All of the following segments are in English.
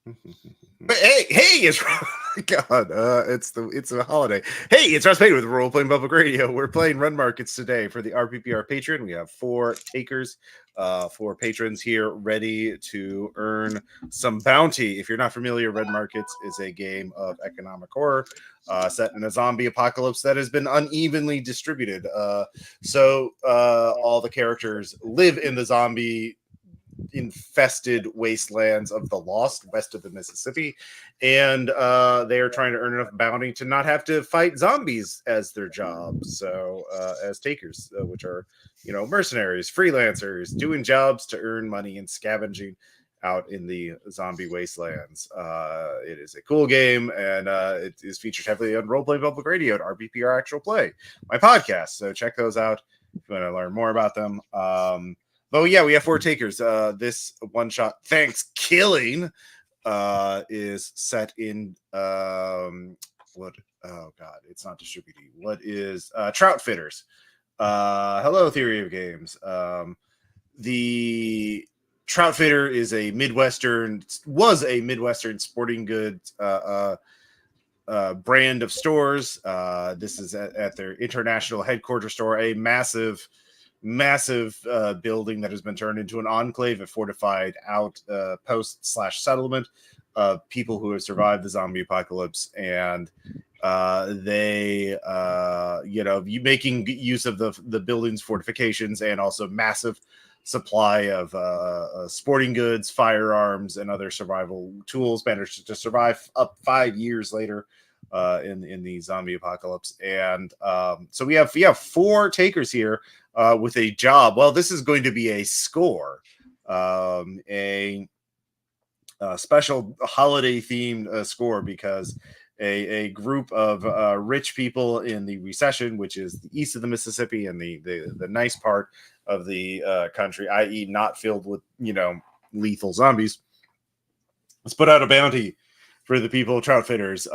Hey, it's God, it's a holiday. Hey, it's Ross Payne with Role Playing Public Radio. We're playing Run Markets today for the RPPR patron. We have 4 takers, 4 patrons here ready to earn some bounty. If you're not familiar, Red Markets is a game of economic horror set in a zombie apocalypse that has been unevenly distributed. So all the characters live in the zombie infested wastelands of the Lost west of the Mississippi, and they are trying to earn enough bounty to not have to fight zombies as their job. So as takers, which are mercenaries, freelancers, doing jobs to earn money and scavenging out in the zombie wastelands. It is a cool game, and it is featured heavily on Role Playing Public Radio at RPPR Actual Play, my podcast. So check those out if you want to learn more about them. But yeah, we have 4 takers. This one-shot Thankskilling is set in what? Oh God, it's not distributing. What is Troutfitters? Hello, Theory of Games. The Troutfitter is was a Midwestern sporting goods brand of stores. This is at their international headquarters store, a massive building that has been turned into an enclave, a fortified outpost/settlement of people who have survived the zombie apocalypse, and they making use of the building's fortifications and also massive supply of sporting goods, firearms, and other survival tools managed to survive up 5 years later in the zombie apocalypse. And so we have 4 takers here with a job. Well, this is going to be a score, a special holiday themed score, because a group of rich people in the recession, which is the east of the Mississippi and the nice part of the country, i.e. not filled with lethal zombies, let's put out a bounty for the people of Troutfitters.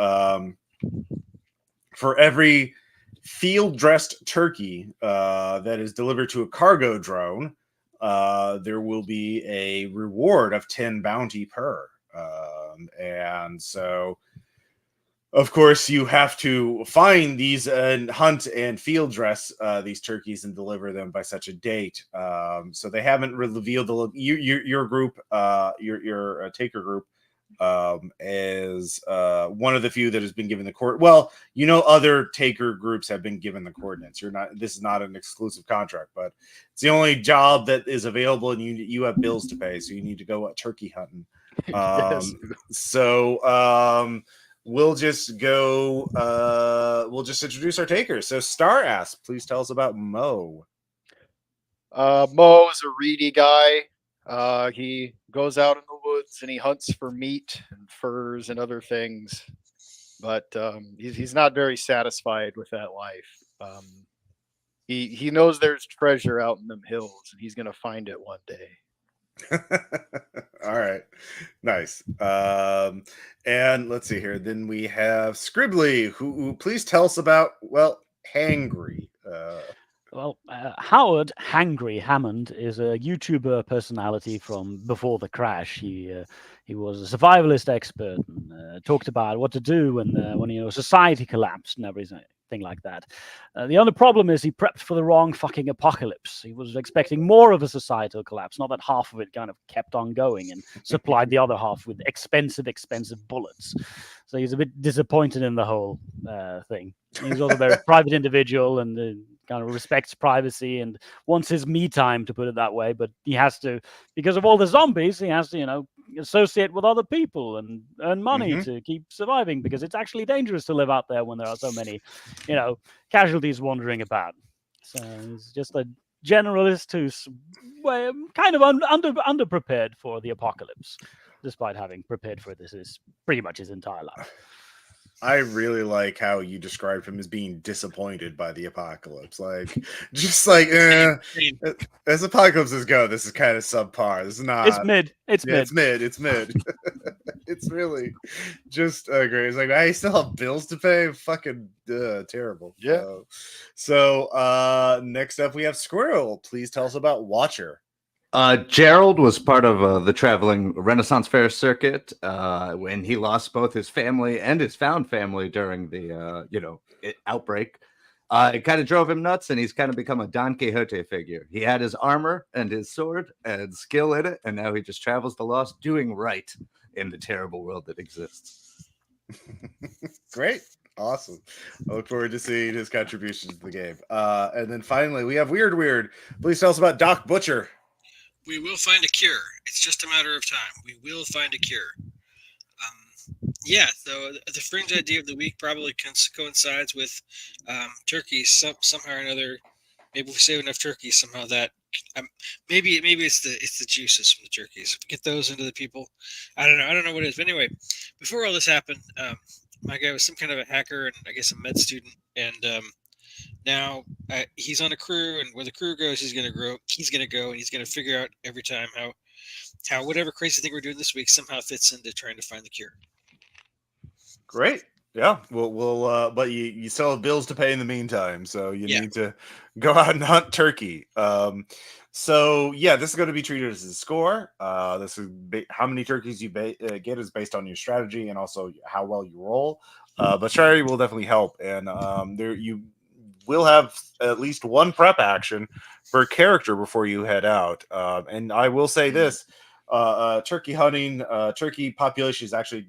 For every field-dressed turkey that is delivered to a cargo drone, there will be a reward of 10 bounty per. And so, of course, you have to find these and hunt and field dress these turkeys and deliver them by such a date. So they haven't revealed your group, your taker group, as one of the few that has been given the court. Well, other taker groups have been given the coordinates. This is not an exclusive contract, but it's the only job that is available, and you have bills to pay, so you need to go turkey hunting. Yes. So we'll just introduce our takers. So Star asks, please tell us about Mo. Mo is a reedy guy. He goes out in the woods and he hunts for meat and furs and other things, but he's not very satisfied with that life. He knows there's treasure out in them hills, and he's gonna find it one day. All right, nice. And let's see here. Then we have Scribbly, who please tell us about Hangry. Well, Howard Hangry Hammond is a YouTuber personality from before the crash. He was a survivalist expert and talked about what to do when society collapsed and everything like that. The only problem is he prepped for the wrong fucking apocalypse. He was expecting more of a societal collapse, not that half of it kind of kept on going, and supplied the other half with expensive bullets. So he's a bit disappointed in the whole thing. He's also a very private individual and kind of respects privacy and wants his me time, to put it that way. But he has to, because of all the zombies, he has to, associate with other people and earn money to keep surviving, because it's actually dangerous to live out there when there are so many, casualties wandering about. So he's just a generalist who's kind of underprepared for the apocalypse, despite having prepared for this is pretty much his entire life. I really like how you described him as being disappointed by the apocalypse. Just as apocalypses go, this is kind of subpar. This is not. It's mid. It's mid. It's mid. It's really just great. It's like, I still have bills to pay. Fucking terrible. Yeah. So next up we have Squirrel. Please tell us about Watcher. Gerald was part of the traveling Renaissance Fair circuit when he lost both his family and his found family during the outbreak. It kind of drove him nuts, and he's kind of become a Don Quixote figure. He had his armor and his sword and skill in it, and now he just travels the lost, doing right in the terrible world that exists. Great. Awesome. I look forward to seeing his contributions to the game. And then finally, we have Weird. Please tell us about Doc Butcher. We will find a cure. It's just a matter of time. We will find a cure. So the fringe idea of the week probably coincides with turkeys somehow or another. Maybe if we save enough turkeys somehow that maybe it's the juices from the turkeys. If we get those into the people, I don't know what it is. But anyway, before all this happened, my guy was some kind of a hacker and I guess a med student, and now he's on a crew, and where the crew goes, he's gonna go, and he's gonna figure out every time how whatever crazy thing we're doing this week somehow fits into trying to find the cure. Great. Yeah. We'll but you still have bills to pay in the meantime, so you need to go out and hunt turkey. So yeah, this is going to be treated as a score. This is how many turkeys you get is based on your strategy and also how well you roll. But strategy will definitely help, and there you will have at least one prep action per character before you head out. And I will say this: turkey hunting, turkey population is actually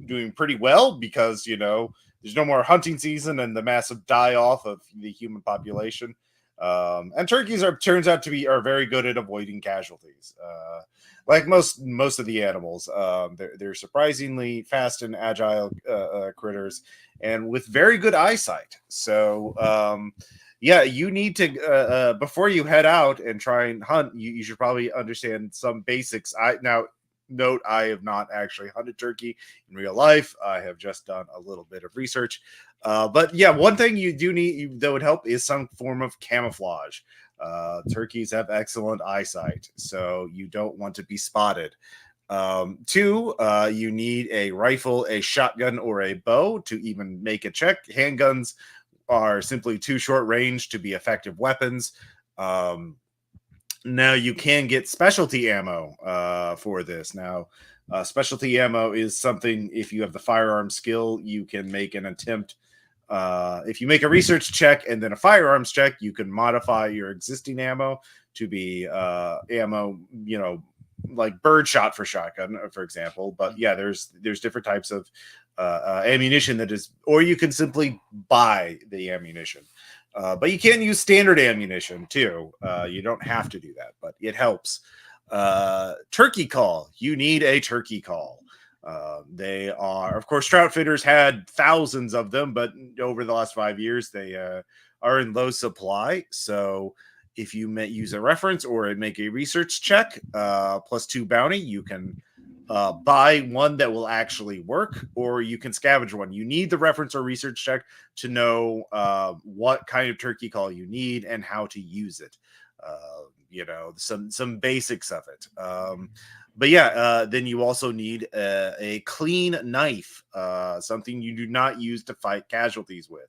doing pretty well because there's no more hunting season and the massive die off of the human population. And turkeys turns out to be very good at avoiding casualties. Like most of the animals, they're surprisingly fast and agile critters, and with very good eyesight. So you need to before you head out and try and hunt, you should probably understand some basics. Note, I have not actually hunted turkey in real life. I have just done a little bit of research. But yeah, one thing you do need that would help is some form of camouflage. Turkeys have excellent eyesight, so you don't want to be spotted. Two, you need a rifle, a shotgun, or a bow to even make a check. Handguns are simply too short range to be effective weapons. Now you can get specialty ammo for this. Now, specialty ammo is something, if you have the firearm skill, you can make an attempt. If you make a research check and then a firearms check, you can modify your existing ammo to be ammo, like birdshot for shotgun, for example. But yeah, there's different types of ammunition that is, or you can simply buy the ammunition. But you can use standard ammunition too. You don't have to do that, but it helps. Turkey call. You need a turkey call. They are, of course, trout fitters had thousands of them, but over the last 5 years, they are in low supply. So if you use a reference or make a research check, +2 bounty, you can buy one that will actually work, or you can scavenge one. You need the reference or research check to know what kind of turkey call you need and how to use it. Some basics of it. But yeah, then you also need a clean knife, something you do not use to fight casualties with.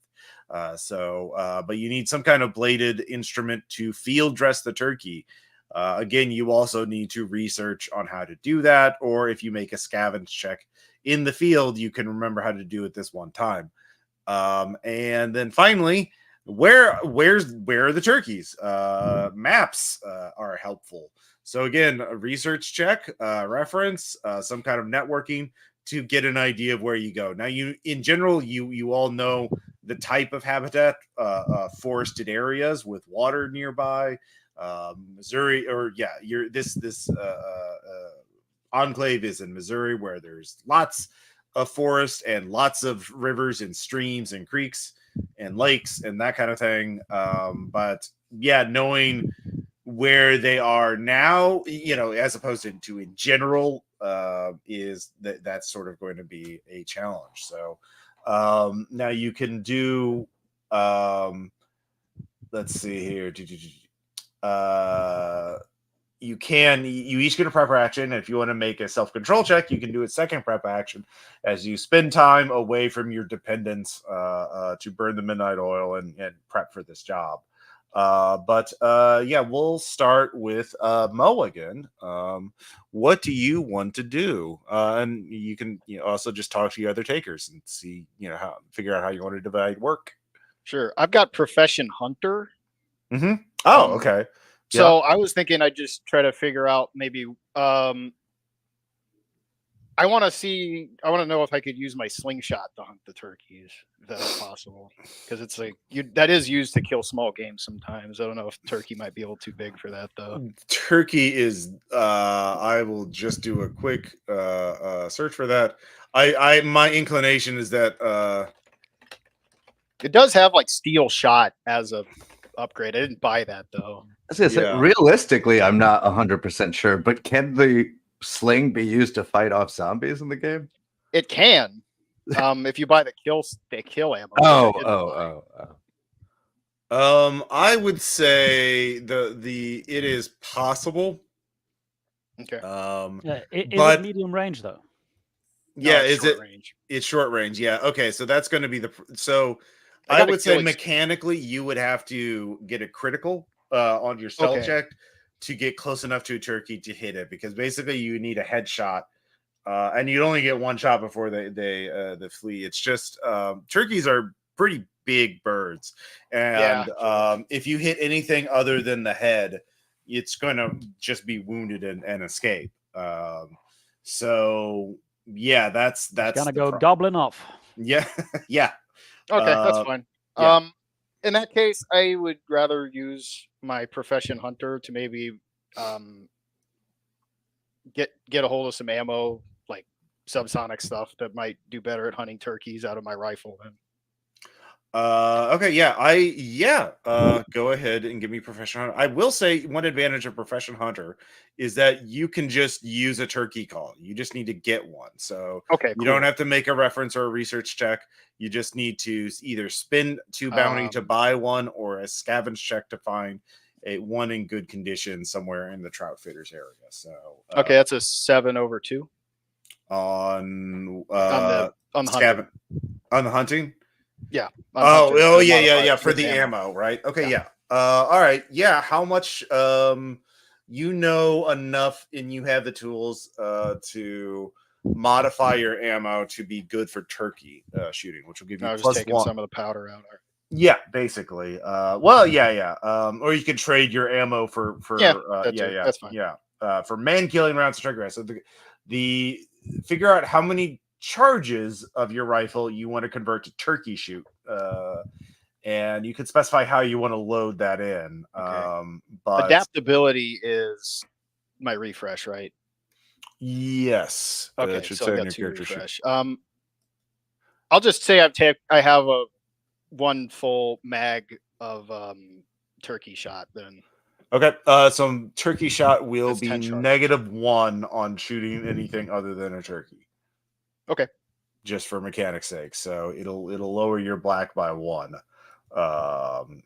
But you need some kind of bladed instrument to field dress the turkey. Again, you also need to research on how to do that, or if you make a scavenge check in the field, you can remember how to do it this one time. And then finally, where are the turkeys? Maps are helpful. So again, a research check, reference, some kind of networking to get an idea of where you go. Now, in general, you all know the type of habitat, forested areas with water nearby. Missouri, or yeah, this enclave is in Missouri, where there's lots of forest and lots of rivers and streams and creeks and lakes and that kind of thing. But yeah, knowing where they are now, as opposed to in general, is that's sort of going to be a challenge. So now you can do, let's see here. You each get a prep action. If you want to make a self-control check, you can do a second prep action as you spend time away from your dependents to burn the midnight oil and prep for this job. Yeah, we'll start with Mo again. What do you want to do? And you can also just talk to your other takers and see, how figure out how you want to divide work. Sure. I've got profession hunter. Mm-hmm. Oh, Um, okay. So I was thinking I'd just try to figure out maybe I want to know if I could use my slingshot to hunt the turkeys, if that's possible. Because it's like that is used to kill small game sometimes. I don't know if turkey might be a little too big for that though. Turkey is I will just do a quick search for that. I my inclination is that It does have like steel shot as a upgrade. I didn't buy that though. I was gonna say, realistically, I'm not 100% sure, but can the sling be used to fight off zombies in the game? It can. If you buy the kill ammo. I would say it is possible. Okay. Is it medium range though? Yeah, no, it's short range? It's short range. Yeah. Okay, so that's going to be I would say mechanically you would have to get a critical on your stealth check to get close enough to a turkey to hit it, because basically you need a headshot. And you'd only get one shot before they flee. It's just turkeys are pretty big birds, and if you hit anything other than the head, it's going to just be wounded and escape. So yeah, that's gonna go goblin off. Yeah, yeah. Okay, that's fine. Yeah. In that case, I would rather use my profession hunter to maybe get a hold of some ammo, like subsonic stuff that might do better at hunting turkeys out of my rifle then. Okay, go ahead and give me profession hunter. I will say one advantage of profession hunter is that you can just use a turkey call. You just need to get one. So you don't have to make a reference or a research check. You just need to either spend 2 bounty to buy one, or a scavenge check to find one in good condition somewhere in the trout fitters area. So okay, that's a 7 over 2 on the hunting. On the hunting. Yeah. Yeah. For the ammo, right? Okay, yeah. All right. Yeah. How much? You know enough, and you have the tools to modify your ammo to be good for turkey shooting, which will give you I was plus just taking 1. some of the powder out. Yeah, basically. Or you can trade your ammo for that's fine. Yeah, for man killing rounds of turkey. So the figure out how many charges of your rifle you want to convert to turkey shoot, and you can specify how you want to load that in. But adaptability is my refresh, right? Yes. Okay, so I got 2 refresh. I'll just say I have a 1 full mag of turkey shot then. Okay, so turkey shot will be -1 on shooting anything other than a turkey. Okay. Just for mechanics' sake. So it'll lower your black by 1.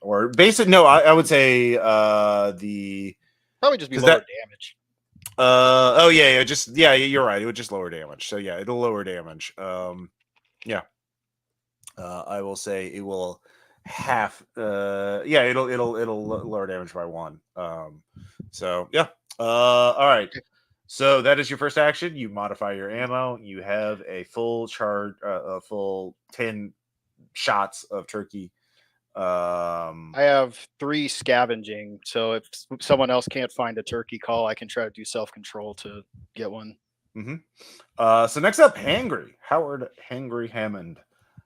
Or basic I would say the probably just be lower damage. You're right. It would just lower damage. So yeah, it'll lower damage. I will say it will it'll lower damage by 1. So yeah. All right. Okay. So that is your first action. You modify your ammo. You have a full charge, a full 10 shots of turkey. I have 3 scavenging, so if someone else can't find a turkey call, I can try to do self-control to get one. Mm-hmm. So next up, Howard Hangry Hammond.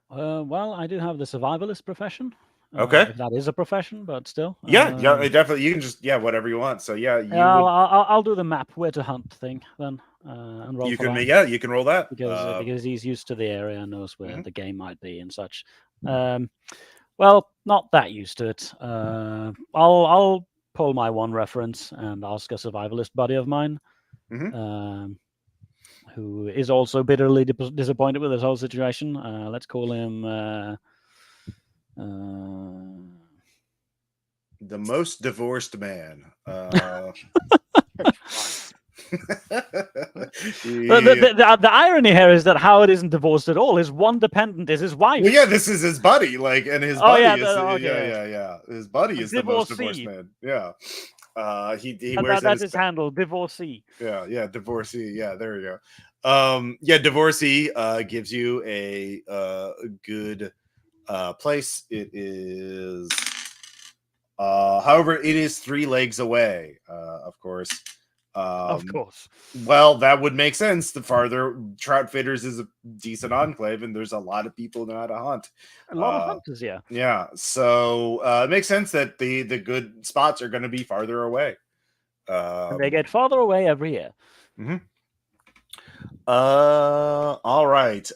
Well, I do have the survivalist profession. Okay, if that is a profession, but still. Definitely. You can just whatever you want. So I'll do the map where to hunt thing then, and roll. You can roll that because he's used to the area and knows where the game might be and such. Well, not that used to it. I'll pull my 1 reference and ask a survivalist buddy of mine, who is also bitterly disappointed with this whole situation. Let's call him. The most divorced man. The irony here is that Howard isn't divorced at all. His one dependent is his wife. Well, yeah, this is his buddy, like, and his Oh, buddy yeah, is okay. yeah. His buddy A is the most divorcee. divorced man. Yeah. He And wears that's his his handle, divorcee. yeah, divorcee. Yeah, there you go. Yeah, divorcee gives you a good place. It is however, it is 3 legs away, of course. Of course. Well, that would make sense. The farther Troutfitters is a decent enclave, and there's a lot of people know how to hunt. A lot of hunters, yeah. Yeah, so it makes sense that the good spots are going to be farther away. And they get farther away every year. All right.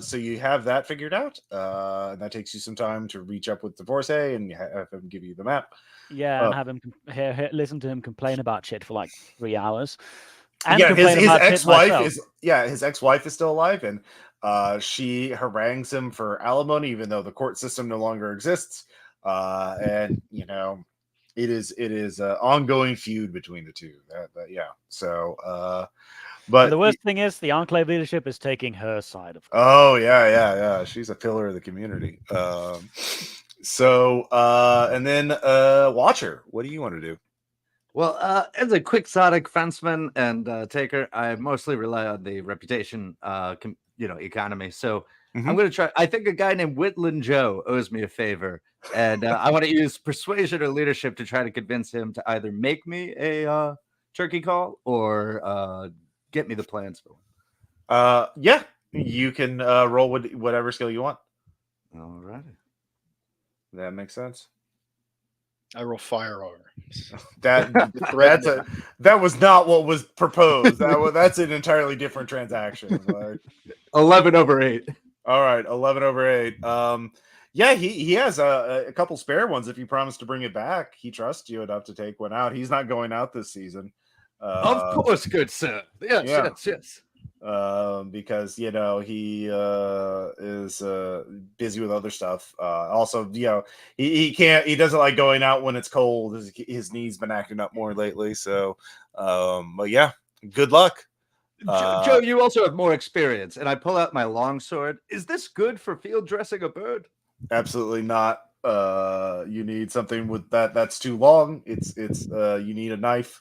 So you have that figured out. And that takes you some time to reach up with Divorcee and have him give you the map. Yeah, and have him listen to him complain about shit for like 3 hours. And Yeah, his about ex-wife his ex-wife is still alive, and she harangues him for alimony, even though the court system no longer exists. And you know, it is an ongoing feud between the two. Yeah. So but and the worst thing is the Enclave leadership is taking her side of it. Oh yeah. She's a pillar of the community. And then Watcher, what do you want to do? Well, as a quixotic fenceman and taker, I mostly rely on the reputation, economy. So I'm going to try. I think a guy named Whitland Joe owes me a favor, and I want to use persuasion or leadership to try to convince him to either make me a turkey call or get me the plans for one. Yeah, you can roll with whatever skill you want. All righty. That makes sense. I roll firearms. That was not what was proposed. That's an entirely different transaction. Like, 11/8. All right, 11/8. Yeah, he has a couple spare ones. If you promise to bring it back, he trusts you enough to take one out. He's not going out this season. Of course, good sir. Yes. Because he is busy with other stuff. Also, he doesn't like going out when it's cold. His knee's been acting up more lately. So, but yeah, good luck. Joe, you also have more experience, and I pull out my longsword. Is this good for field dressing a bird? Absolutely not. You need something with that's too long. You need a knife.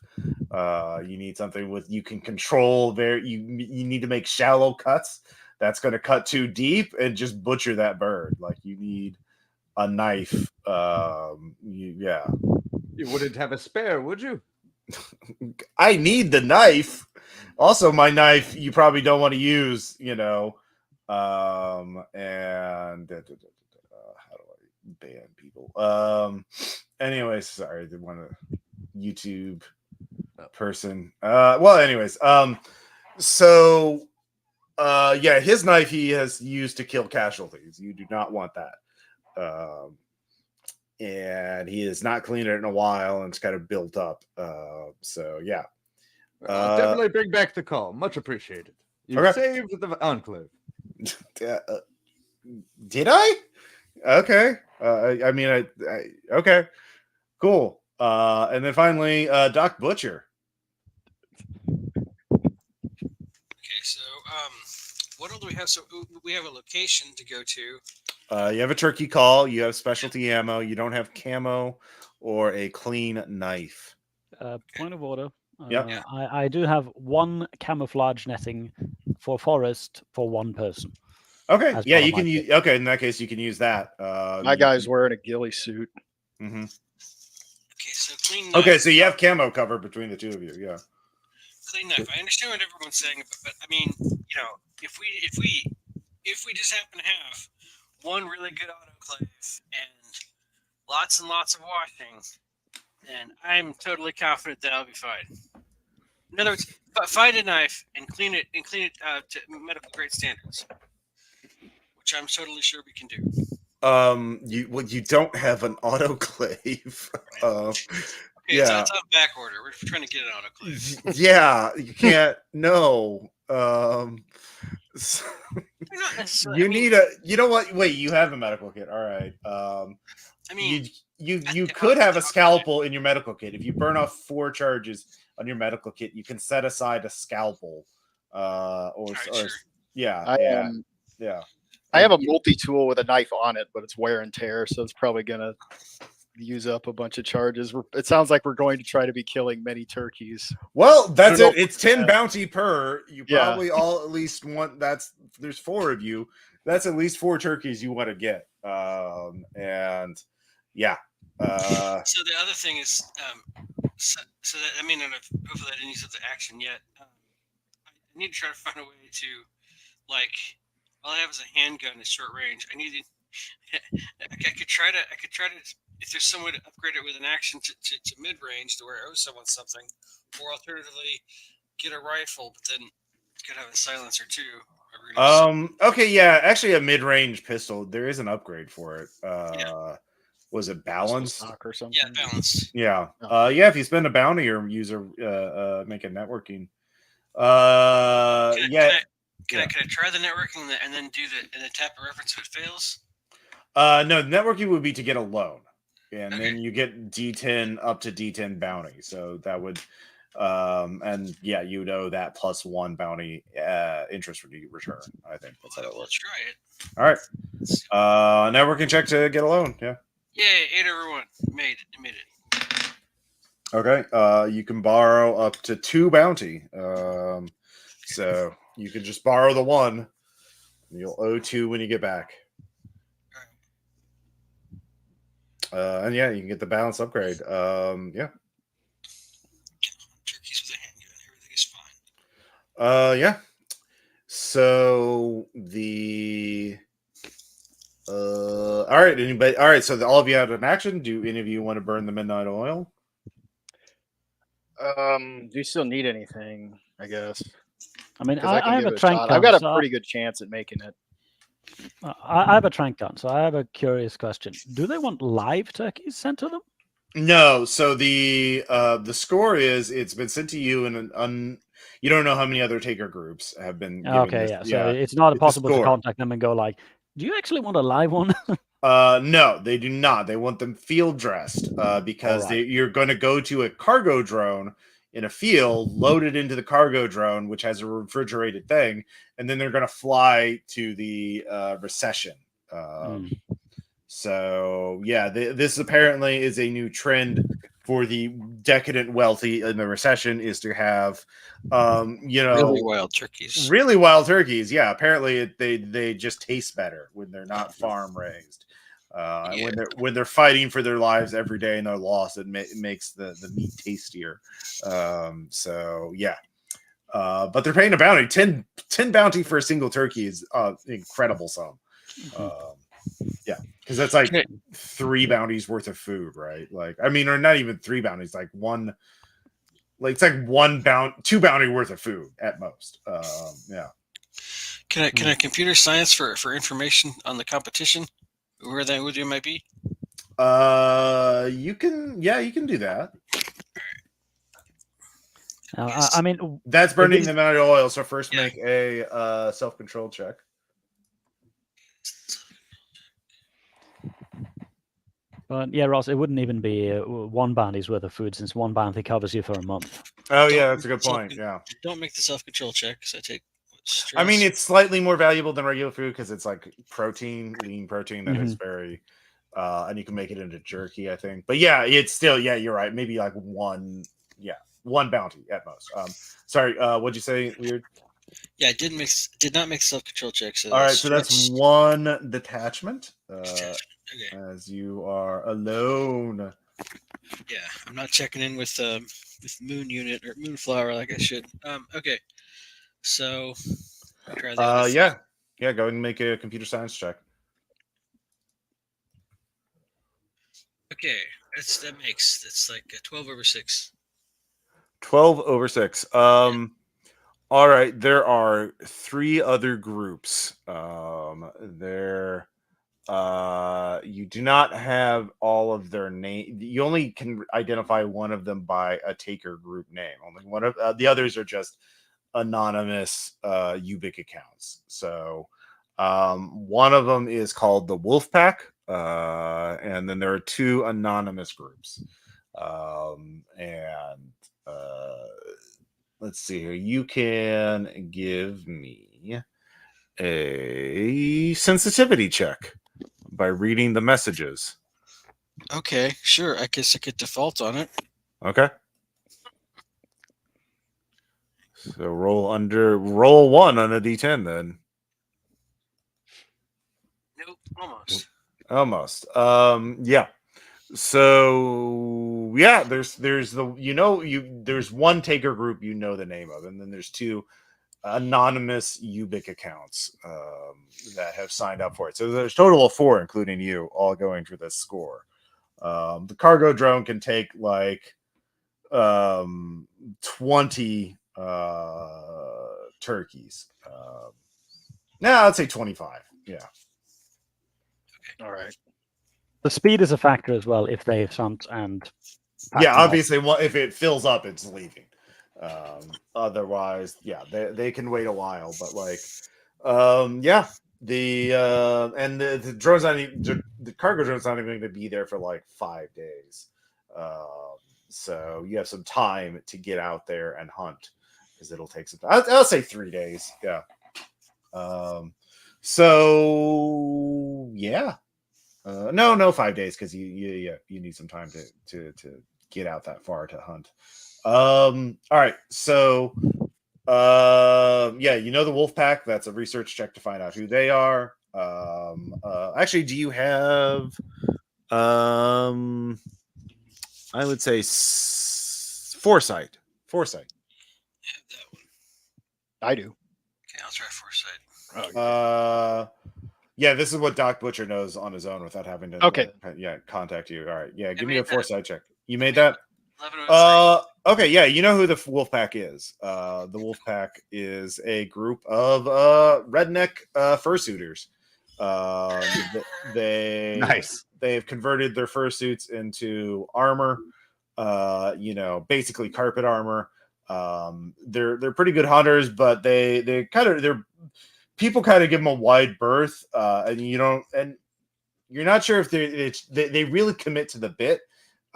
You need something with you can control you need to make shallow cuts. That's going to cut too deep and just butcher that bird. Like, you need a knife. You wouldn't have a spare, would you? I need the knife. Also, my knife you probably don't want to use, and how do I ban people? Anyways, sorry, the one YouTube person. His knife he has used to kill casualties. You do not want that. And he has not cleaned it in a while, and it's kind of built up. Yeah. I'll definitely bring back the call. Much appreciated. You saved the enclave. Did I? Okay. Okay. Cool. And then finally, Doc Butcher. Okay, so what all do we have? So we have a location to go to. You have a turkey call. You have specialty ammo. You don't have camo or a clean knife. Point of order. Yeah. I do have 1 camouflage netting for forest for 1 person. Okay. Yeah, you can use. Okay, in that case, you can use that. My guy's wearing a ghillie suit. Mm-hmm. Okay, so clean knife. Okay, so you have camo cover between the two of you. Yeah. Clean knife. I understand what everyone's saying, but I mean, if we just happen to have one really good autoclave and lots and lots of washing, then I'm totally confident that I'll be fine. In other words, find a knife and clean it to medical grade standards, which I'm totally sure we can do. You don't have an autoclave. Okay, yeah, it's on back order. We're trying to get an autoclave. Yeah, you can't. No. You need a. You know what? Wait, you have a medical kit. All right. I mean, you could have a scalpel in your medical kit. If you burn off 4 charges on your medical kit, you can set aside a scalpel, Sure. yeah, I yeah. I have a multi-tool with a knife on it, but it's wear and tear, so it's probably gonna use up a bunch of charges. It sounds like we're going to try to be killing many turkeys. Well, that's I it. don't know. It's 10 bounty per. You Yeah. probably all at least want. There's 4 of you. That's at least 4 turkeys you want to get. And yeah. So the other thing is, so that I mean, hopefully I didn't use up the action yet. I need to try to find a way to, like, all I have is a handgun at short range. I need to. I could try to. If there's some way to upgrade it with an action to mid range to where I owe someone something, or alternatively get a rifle, but then could have a silencer too. Okay, yeah, actually a mid-range pistol. There is an upgrade for it. Was it balance stock or something? Yeah, balance. Yeah. Oh. Yeah, if you spend a bounty or use a make a networking. Can I try the networking and then do and then tap a reference if it fails? No, networking would be to get a loan. And Okay. then you get D10 up to D10 bounty. So that would and yeah, you know that plus 1 bounty interest return. I think that's how that We'll works. try it. All right. Networking check to get a loan. Yeah. Yay, 8/1. Made it. Okay. You can borrow up to 2 bounty. So you can just borrow the 1. And you'll owe 2 when you get back. And yeah, you can get the balance upgrade. Yeah. Turkeys with a handgun. Everything is fine. Yeah. So the all right, anybody? All right, so all of you have an action. Do any of you want to burn the midnight oil? Do you still need anything? I guess. I mean, 'Cause I have give a it trank shot. gun. I've got so a pretty good chance at making it. I have a trank gun, so I have a curious question. Do they want live turkeys sent to them? No. So the score is it's been sent to you, and you don't know how many other taker groups have been. Given Okay, this. yeah. So it's not it's a possible to score. contact them and go like, "Do you actually want a live one?" No, they do not. They want them field dressed because All right. you're going to go to a cargo drone in a field, loaded into the cargo drone, which has a refrigerated thing, and then they're going to fly to the recession. So yeah, this apparently is a new trend for the decadent wealthy in the recession is to have, Really wild turkeys. Really wild turkeys. Yeah, apparently they just taste better when they're not farm raised. When they're fighting for their lives every day and they're lost, it makes the meat tastier. So yeah. But they're paying a bounty. 10 bounty for a single turkey is incredible sum. Yeah, because that's like 3 bounties worth of food, right? Like, I mean, or not even 3 bounties, like one, like it's like 2 bounty worth of food at most. Yeah. Can I computer science for information on the competition, where that would might be? You can do that. I mean, that's burning the amount of oil. So first, make a self-control check. But yeah, Ross, it wouldn't even be 1 bounty's worth of food since 1 bounty covers you for a month. Oh yeah, that's a good point. Yeah. Don't make the self-control check because I take stress. I mean, it's slightly more valuable than regular food because it's like lean protein that is very, and you can make it into jerky, I think. But yeah, it's still, yeah, you're right. Maybe like 1 bounty at most. Sorry, what'd you say, Weird? Yeah, I did not make self-control checks. So all right, so that's 1 detachment. Okay. As you are alone. Yeah, I'm not checking in with Moon Unit or Moonflower like I should. Okay, so try that. Go ahead and make a computer science check. Okay, that's like 12/6. 12/6. All right, there are 3 other groups. You do not have all of their name. You only can identify one of them by a taker group name. Only one of the others are just anonymous Ubik accounts. So one of them is called the Wolf Pack, and then there are 2 anonymous groups. let's see here. You can give me a sensitivity check by reading the messages. Okay, sure. I guess I could default on it. Okay. So roll 1 on a d10 then. Nope, almost. Almost. Yeah. So yeah, there's there's one taker group you know the name of, and then there's 2 anonymous Ubik accounts that have signed up for it. So there's a total of 4, including you, all going for this score. The cargo drone can take like 20 turkeys. Now I'd say 25. Yeah. All right. The speed is a factor as well if they hunt and pack Yeah, them up. obviously, if it fills up, it's leaving. Otherwise, yeah, they can wait a while. But like, yeah, the drone's not even, the cargo drone's not even going to be there for like 5 days. So you have some time to get out there and hunt because it'll take some time. I'll say 3 days. Yeah. So yeah. No, 5 days because you need some time to get out that far to hunt. All right, so yeah, you know the wolf pack. That's a research check to find out who they are. Actually, do you have I would say foresight. I have that one. I do. Okay, I'll try foresight. Yeah, this is what Doc Butcher knows on his own without having to contact you. All right, yeah, give me a foresight check. You made that? 11 okay, yeah, you know who the wolf pack is. The wolf pack is a group of redneck fursuiters. Nice. They've converted their fursuits into armor. Basically carpet armor. They're pretty good hunters, but people kind of give them a wide berth, and you're not sure if they really commit to the bit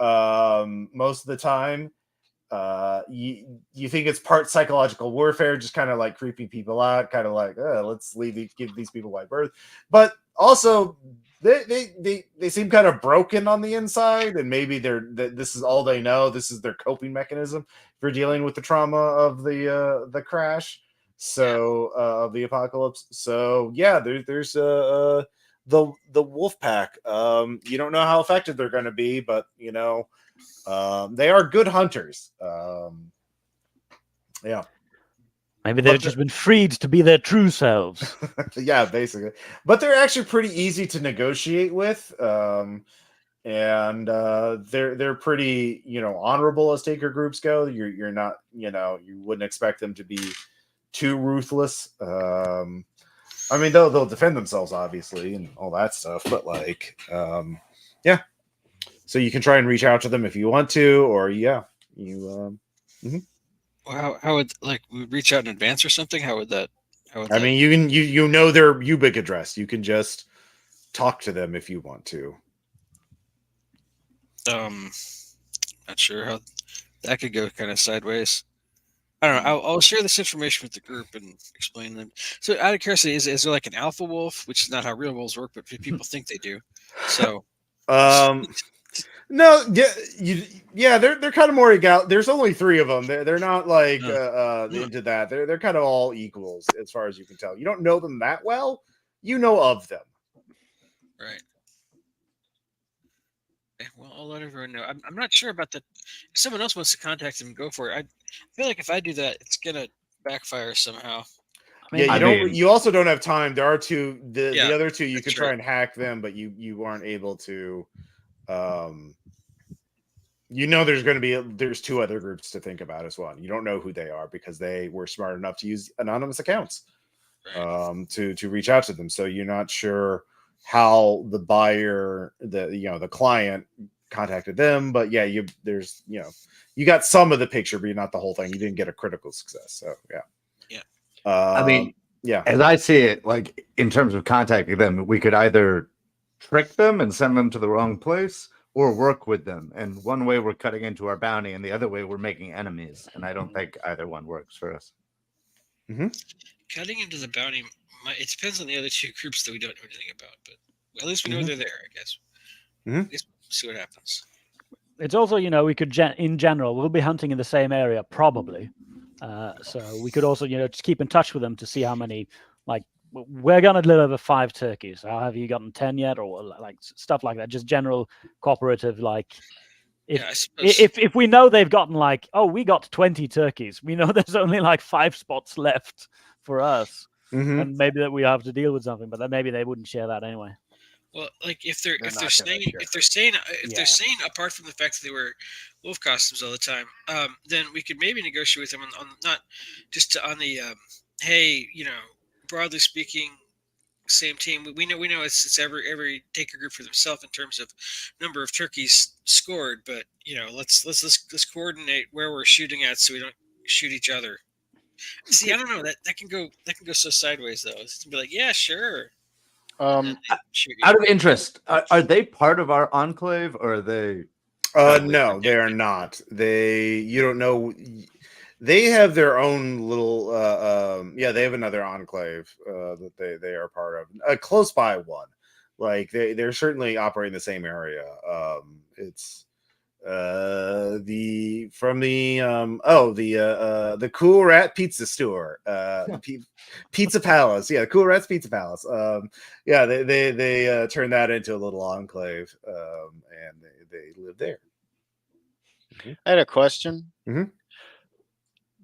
most of the time. You think it's part psychological warfare, just kind of like creeping people out, kind of like let's give these people wide berth, but also they seem kind of broken on the inside, and maybe this is all they know. This is their coping mechanism for dealing with the trauma of the crash. So of the apocalypse. So yeah, there's the wolf pack. You don't know how effective they're going to be, but they are good hunters. Yeah. Maybe they've just been freed to be their true selves. Yeah, basically. But they're actually pretty easy to negotiate with. And they're pretty, honorable as taker groups go. You're not, you wouldn't expect them to be too ruthless. I mean, they'll defend themselves obviously and all that stuff, but like, yeah. So you can try and reach out to them if you want to, or you. Well, how would we reach out in advance or something? How would that? I mean, you can you know their Ubik address. You can just talk to them if you want to. Not sure how that could go kind of sideways. I don't know. I'll share this information with the group and explain them. So, out of curiosity, is there like an alpha wolf, which is not how real wolves work, but people think they do. So, no, they're kind of more egal. There's only 3 of them. They're not like into that. They're kind of all equals as far as you can tell. You don't know them that well. You know of them, right? Okay, well, I'll let everyone know. I'm not sure about that. If someone else wants to contact them, go for it. I feel like if I do that, it's gonna backfire somehow. You also don't have time. There are 2. The other 2 you could try and hack them, but you aren't able to. There's 2 other groups to think about as well. You don't know who they are because they were smart enough to use anonymous accounts to reach out to them. So you're not sure how the buyer, the client contacted them, but yeah, you got some of the picture, but you're not the whole thing. You didn't get a critical success. So yeah. I mean, as I see it, like in terms of contacting them, we could either trick them and send them to the wrong place, or work with them. And one way we're cutting into our bounty, and the other way we're making enemies. And I don't think either one works for us. Cutting into the bounty, it depends on the other two groups that we don't know anything about, but at least we know they're there, I guess. At least we'll see what happens. It's also, we could, in general, we'll be hunting in the same area, probably. So we could also, just keep in touch with them to see how many, we're going to deliver 5 turkeys. How have you gotten 10 yet? Or stuff like that. Just general cooperative, if we know they've gotten we got 20 turkeys, we know there's only 5 spots left for us. And maybe that we have to deal with something, but then maybe they wouldn't share that anyway. Well, if they're saying apart from the fact that they wear wolf costumes all the time, then we could maybe negotiate with them on not just on the hey, broadly speaking, same team. We know it's every taker group for themselves in terms of number of turkeys scored, but let's coordinate where we're shooting at so we don't shoot each other. See, I don't know, that can go so sideways though. It's to be like, yeah, sure. Out of interest, are they part of our enclave, or are they? No, they are not. You don't know. They have their own little. They have another enclave that they are part of. Close by one, they're certainly operating the same area. It's the Cool Rat Pizza Store, Pizza Palace. Yeah, Cool Rat's Pizza Palace. They turned that into a little enclave, and they live there. I had a question.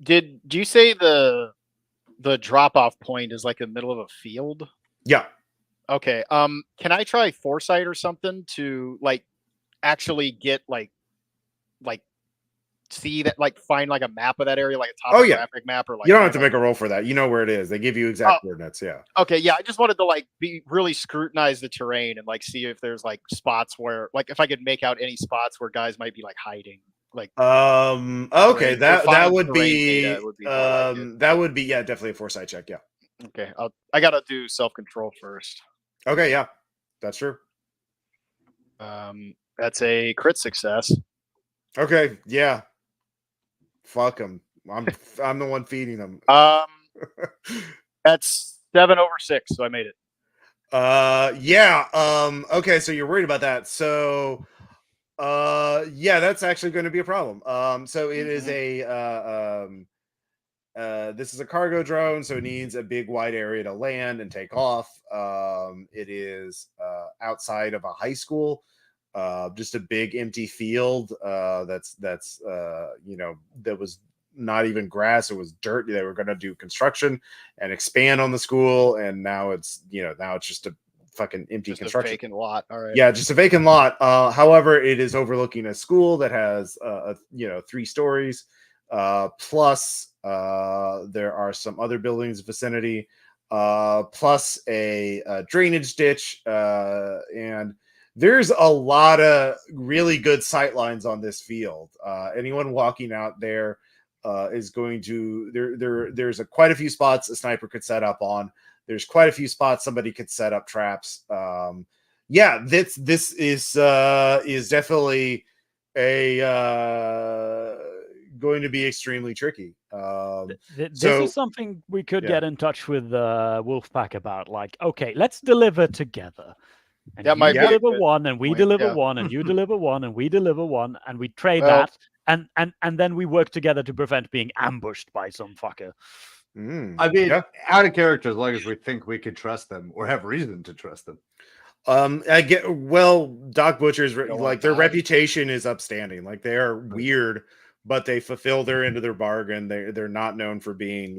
Did you say the drop off point is in the middle of a field? Yeah. Okay. Can I try foresight or something to actually get see that find a map of that area, a topographic map, or you don't have to make a roll for that. You know where it is. They give you exact coordinates. Yeah. Okay. Yeah. I just wanted to be really scrutinize the terrain and see if there's spots where if I could make out any spots where guys might be hiding. Okay, that would be definitely a foresight check. Yeah. Okay. I gotta do self-control first. Okay. Yeah, that's true. That's a crit success. Okay. Yeah. Fuck them. I'm the one feeding them. That's 7 over 6, so I made it. Okay, so you're worried about that. So that's actually going to be a problem. So it is this is a cargo drone, so it needs a big wide area to land and take off. It is outside of a high school. Just a big empty field that was not even grass, it was dirt. They were going to do construction and expand on the school, and now it's just a fucking empty construction, a vacant lot. All right. Yeah, just a vacant lot. However, it is overlooking a school that has 3 stories, plus there are some other buildings in the vicinity, plus a drainage ditch, and there's a lot of really good sight lines on this field. Anyone walking out there is going to there's quite a few spots a sniper could set up on. There's quite a few spots somebody could set up traps. This is definitely going to be extremely tricky. This is something we could get in touch with Wolfpack about. Okay, let's deliver together. And that might deliver one, and we deliver one, and you deliver one, and we deliver one, and we trade that, and then we work together to prevent being ambushed by some fucker. I mean, out of character, as long as we think we can trust them or have reason to trust them. Doc Butcher's their reputation is upstanding. They are weird, but they fulfill their end of their bargain. They're not known for being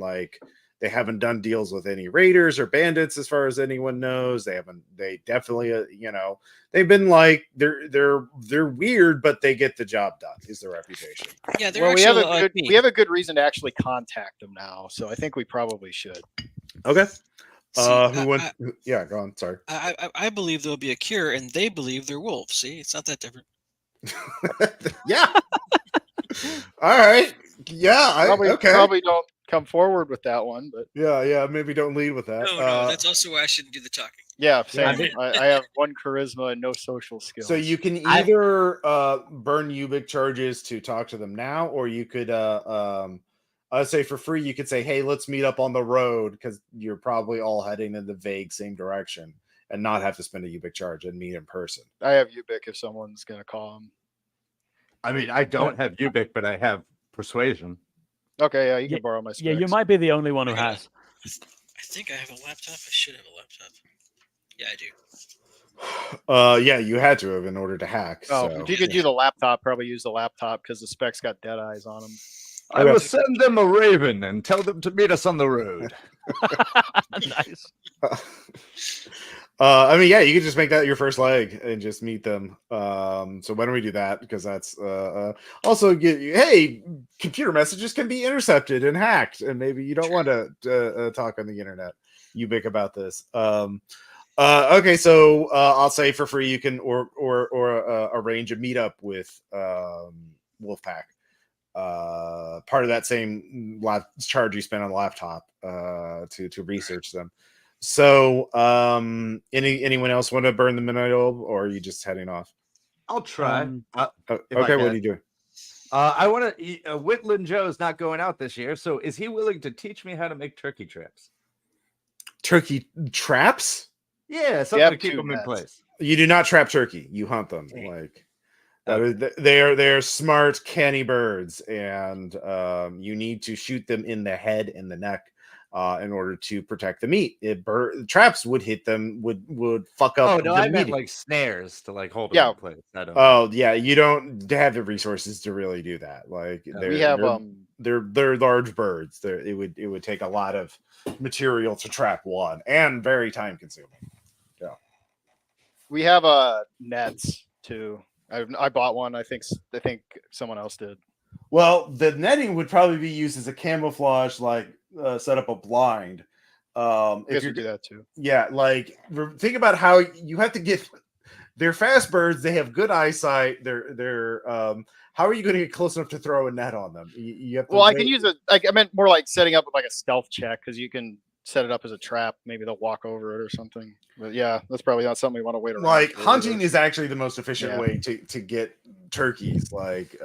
they haven't done deals with any raiders or bandits as far as anyone knows. They definitely they've been they're weird, but they get the job done is their reputation. Yeah, we have a good reason to actually contact them now, so I think we probably should. Okay. Go on. Sorry. I believe there'll be a cure, and they believe they're wolves. See, it's not that different. Yeah. All right. Yeah. Probably don't come forward with that one, but Yeah. Maybe don't lead with that. No, that's also why I shouldn't do the talking. yeah, same. Yeah. I have 1 charisma and no social skills. So you can either burn Ubik charges to talk to them now, or you could I'd say for free you could say, hey, let's meet up on the road, because you're probably all heading in the vague same direction, and not have to spend a Ubik charge and meet in person. I have Ubik if someone's gonna call him. I mean, I don't have Ubik, but I have persuasion. Okay, yeah, you can borrow my specs. Yeah, you might be the only one who has. I think I have a laptop. I should have a laptop. Yeah, I do. Yeah, you had to have in order to hack. Oh, So. if you could do the laptop, probably use the laptop because the specs got dead eyes on them. I will send them a raven and tell them to meet us on the road. Nice. I mean, yeah, you could just make that your first leg and just meet them. So why don't we do that? Because that's also hey, computer messages can be intercepted and hacked, and maybe you don't want to talk on the internet, Ubik, about this. Okay, so I'll say for free you can or arrange a meetup with Wolfpack. Part of that same charge you spent on the laptop to research them. So anyone else want to burn the midnight oil, or are you just heading off? I'll try. Okay, what are you doing? I want to. Whitland Joe's not going out this year, so is he willing to teach me how to make turkey traps? Turkey traps? Yeah, something to keep them in nets. place. You do not trap turkey. You hunt them. Like they're smart, canny birds, and you need to shoot them in the head and the neck in order to protect the meat. Traps would hit them, would fuck up. Oh no, I meant meat. like snares to like hold them in place. I don't. Oh yeah, you don't have the resources to really do that. Like they're large birds. It would take a lot of material to trap one, and very time consuming. Yeah, We have nets too. I bought one. I think someone else did. Well, the netting would probably be used as a camouflage, like set up a blind. If you do that too. Yeah, like think about how you have to get. They're fast birds. They have good eyesight. They're how are you going to get close enough to throw a net on them? You have to I can use it. Like I meant more like setting up like a stealth check, because you can set it up as a trap. Maybe they'll walk over it or something. But yeah, that's probably not something we want to wait around. Like hunting is actually the most efficient way to get turkeys. Like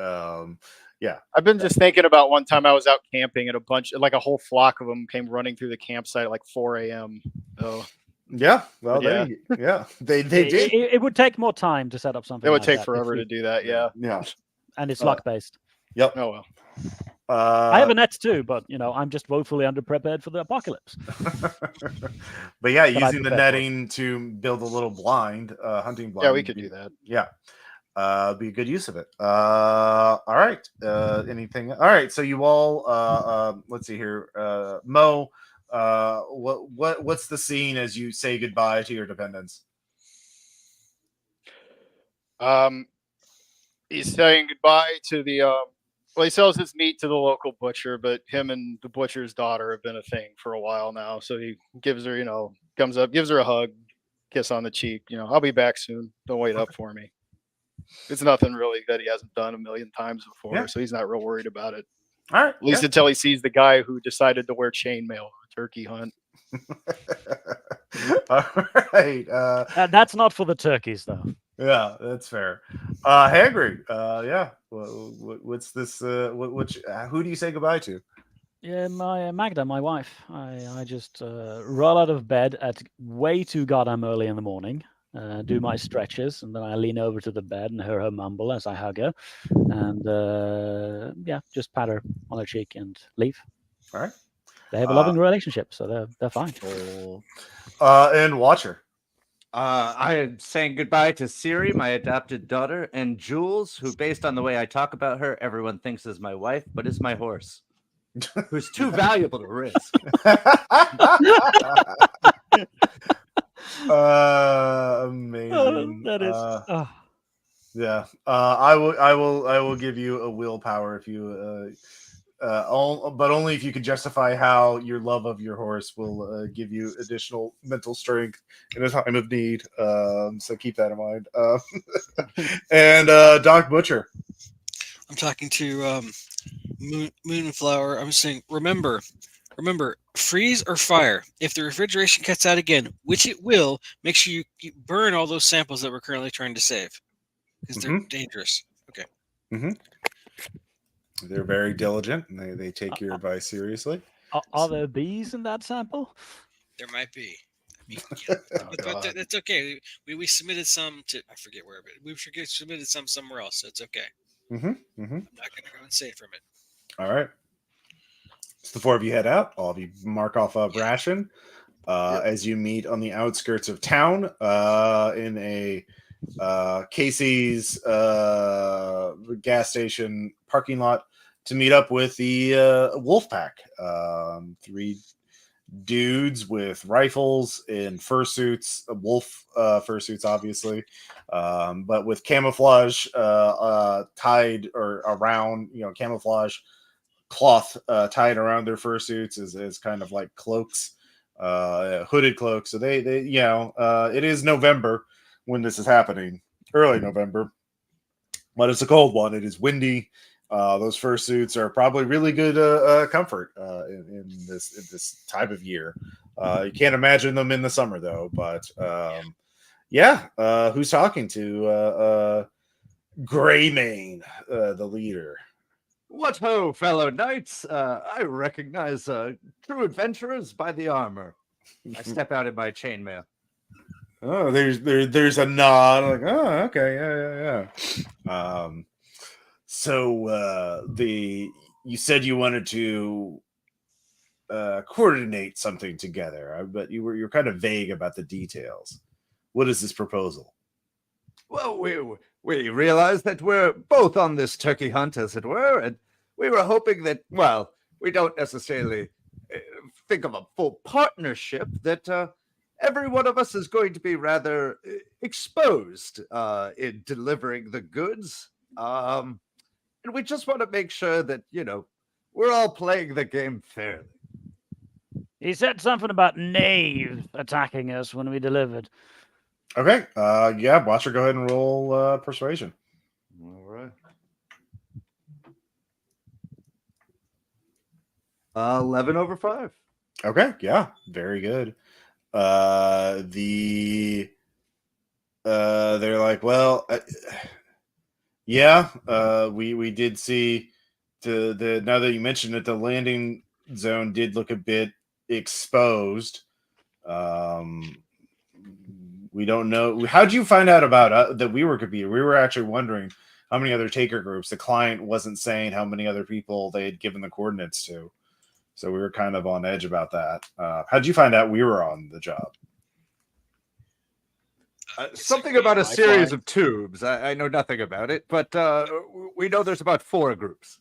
yeah, I've been just thinking about one time I was out camping and a whole flock of them came running through the campsite at like 4 a.m. So yeah, well, they did. It would take more time to set up something. It would like take that forever to do that. Yeah. And it's luck based. Yep. Oh well. I have a net too, but I'm just woefully underprepared for the apocalypse. But yeah, using the netting to build a little blind, hunting blind. Yeah, we could do that. Yeah. Be a good use of it. All right. Anything? All right. So you all let's see here. Mo, what's the scene as you say goodbye to your dependents? He's saying goodbye to the he sells his meat to the local butcher, but him and the butcher's daughter have been a thing for a while now. So he gives her, comes up, gives her a hug, kiss on the cheek. I'll be back soon. Don't wait up for me. It's nothing really that he hasn't done a million times before, so he's not real worried about it. All right. At least until he sees the guy who decided to wear chainmail on a turkey hunt. All right. That's not for the turkeys, though. Yeah, that's fair. Hagrid, yeah. What's this? Who do you say goodbye to? Yeah, my Magda, my wife. I just roll out of bed at way too goddamn early in the morning, do my stretches, and then I lean over to the bed and hear her mumble as I hug her, and just pat her on her cheek and leave. All right. They have a loving relationship, so they're fine. And Watcher. I am saying goodbye to Siri, my adopted daughter, and Jules, who, based on the way I talk about her, everyone thinks is my wife, but is my horse, who's too valuable to risk. Amazing. That is. Yeah. I will give you a willpower if you. But only if you can justify how your love of your horse will give you additional mental strength in a time of need. So keep that in mind. And Doc Butcher. I'm talking to Moonflower, I'm saying, remember, freeze or fire. If the refrigeration cuts out again, which it will, make sure you burn all those samples that we're currently trying to save because they're dangerous. Okay. They're very diligent and they take your advice seriously. Are there bees in that sample? There might be. I mean, yeah, Oh, but God. that's okay. We submitted some to, I forget where, but we submitted some somewhere else, so it's okay. I'm not going to go and say from it. All right. So the four of you head out. All of you mark off a Yeah. ration as you meet on the outskirts of town in a Casey's gas station parking lot to meet up with the wolf pack. Three dudes with rifles in fursuits, wolf fursuits, obviously, but with camouflage tied or around, camouflage cloth tied around their fursuits as kind of like cloaks, hooded cloaks. So they it is November when this is happening, early November, but it's a cold one. It is windy. Those fursuits are probably really good comfort in this time of year. You can't imagine them in the summer though. But who's talking to Greymane, the leader? What ho, fellow knights! I recognize true adventurers by the armor. I step out in my chainmail. Oh, there's a nod. Like, oh, okay, yeah. So you said you wanted to coordinate something together, but you're kind of vague about the details. What is this proposal? Well, we realize that we're both on this turkey hunt, as it were, and we were hoping that, well, we don't necessarily think of a full partnership, that every one of us is going to be rather exposed in delivering the goods. And we just want to make sure that, we're all playing the game fairly. He said something about knaves attacking us when we delivered. Okay. Watcher, go ahead and roll persuasion. All right. 11 over 5. Okay. Yeah. Very good. They're like, well, we did see the now that you mentioned it, the landing zone did look a bit exposed. We don't know. How'd you find out about that we were competing? We were actually wondering how many other taker groups. The client wasn't saying how many other people they had given the coordinates to. So we were kind of on edge about that. How'd you find out we were on the job? Something about a series of tubes. I know nothing about it, but we know there's about 4 groups.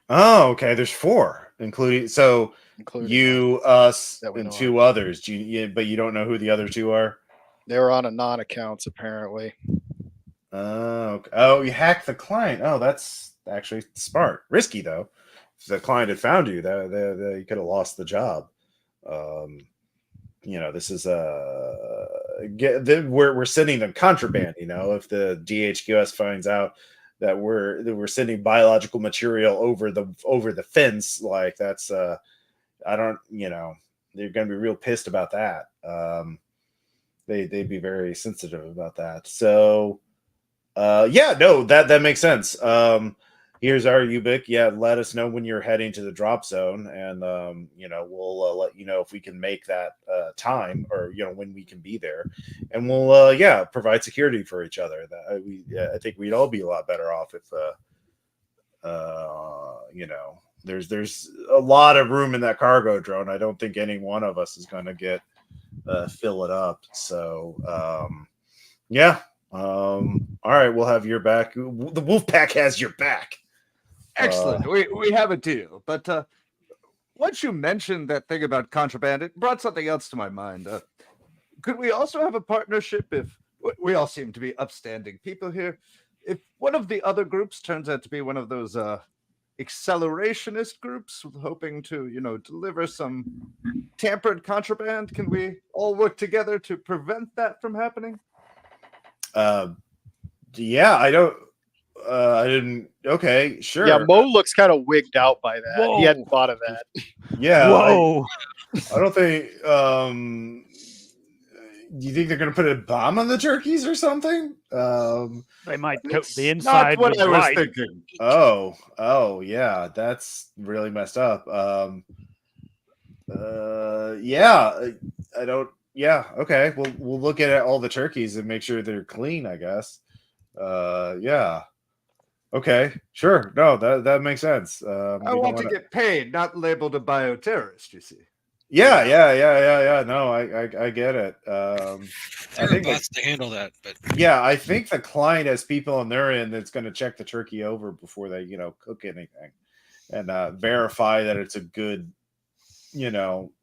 Oh, okay. There's 4, including you, us, and 2 others. But you don't know who the other 2 are? They were on a non-accounts, apparently. Okay. Oh, you hacked the client. Oh, that's actually smart. Risky, though. If the client had found you, you could have lost the job. This is we're sending them contraband. If the DHQS finds out that we're sending biological material over the fence, like that's I don't, they're going to be real pissed about that. They'd be very sensitive about that. So that makes sense. Here's our Ubik. Yeah, let us know when you're heading to the drop zone, and we'll let you know if we can make that time, or when we can be there, and we'll provide security for each other. I think we'd all be a lot better off if there's a lot of room in that cargo drone. I don't think any one of us is going to fill it up. So all right, we'll have your back. The wolf pack has your back. Excellent. We have a deal. But once you mentioned that thing about contraband, it brought something else to my mind. Could we also have a partnership if we all seem to be upstanding people here? If one of the other groups turns out to be one of those accelerationist groups hoping to, deliver some tampered contraband, can we all work together to prevent that from happening? I don't. I didn't. Okay, sure. Yeah, Mo looks kind of wigged out by that. He hadn't Whoa. thought of that. Yeah. Whoa! I don't think. Do you think they're gonna put a bomb on the turkeys or something? They might coat It's the not inside what with I was light. thinking. Oh, yeah. That's really messed up. Yeah. I don't. Yeah. Okay. We'll look at all the turkeys and make sure they're clean. I guess. Yeah. Okay. Sure. No, that makes sense. I We don't want to wanna- get paid, not labeled a bioterrorist, you see. Yeah. No, I get it. I There are think bots to handle that, but yeah, I think the client has people on their end that's going to check the turkey over before they, cook anything, and verify that it's a good,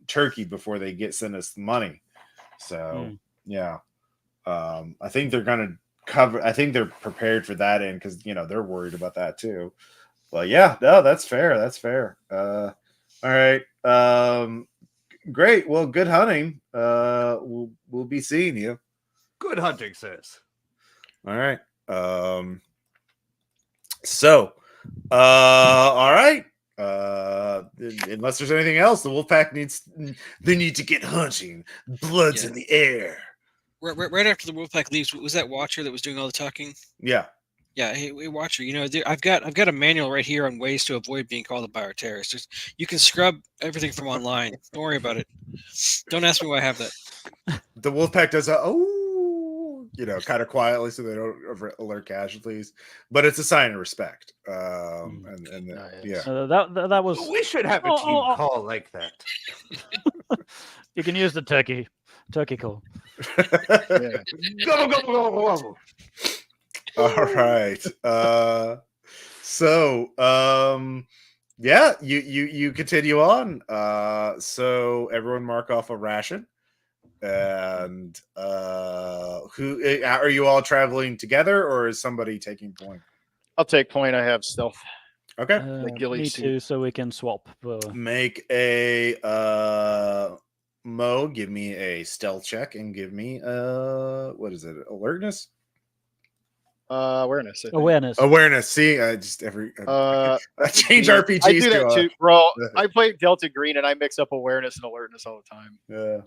turkey before they send us the money. So yeah, I think they're going to cover. I think they're prepared for that end because they're worried about that too. But yeah, no, that's fair. That's fair. All right. Great. Well, good hunting. We'll be seeing you. Good hunting, sis. All right. So, all right. Unless there's anything else, the Wolfpack they need to get hunting. Blood's Yeah. in the air. right after the Wolfpack leaves, was that Watcher that was doing all the talking? Yeah. Yeah, hey, Watcher. I've got a manual right here on ways to avoid being called a bioterrorist. You can scrub everything from online. Don't worry about it. Don't ask me why I have that. The Wolfpack does kind of quietly so they don't alert casualties, but it's a sign of respect. Yeah. That was. We should have a team call like that. You can use the turkey call. Yeah. Go. All right. Yeah, you continue on. So everyone mark off a ration. And who are you all traveling together, or is somebody taking point? I'll take point. I have stealth. Okay. ghillie Me suit. too, so we can swap. Make a Mo, give me a stealth check and give me what is it? Alertness? Awareness. I think. Awareness. See, I just I change I RPGs. do that too, bro. I play Delta Green and I mix up awareness and alertness all the time. Yeah.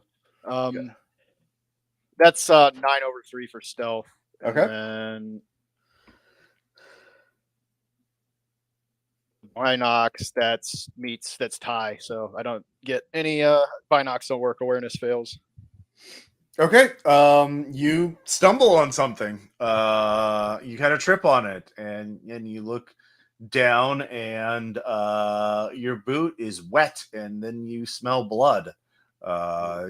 That's 9/3 for stealth. Okay. And Binox, that's tie. So I don't get any Binox don't work. Awareness fails. Okay. You stumble on something. You kind of trip on it, and you look down, and your boot is wet, and then you smell blood.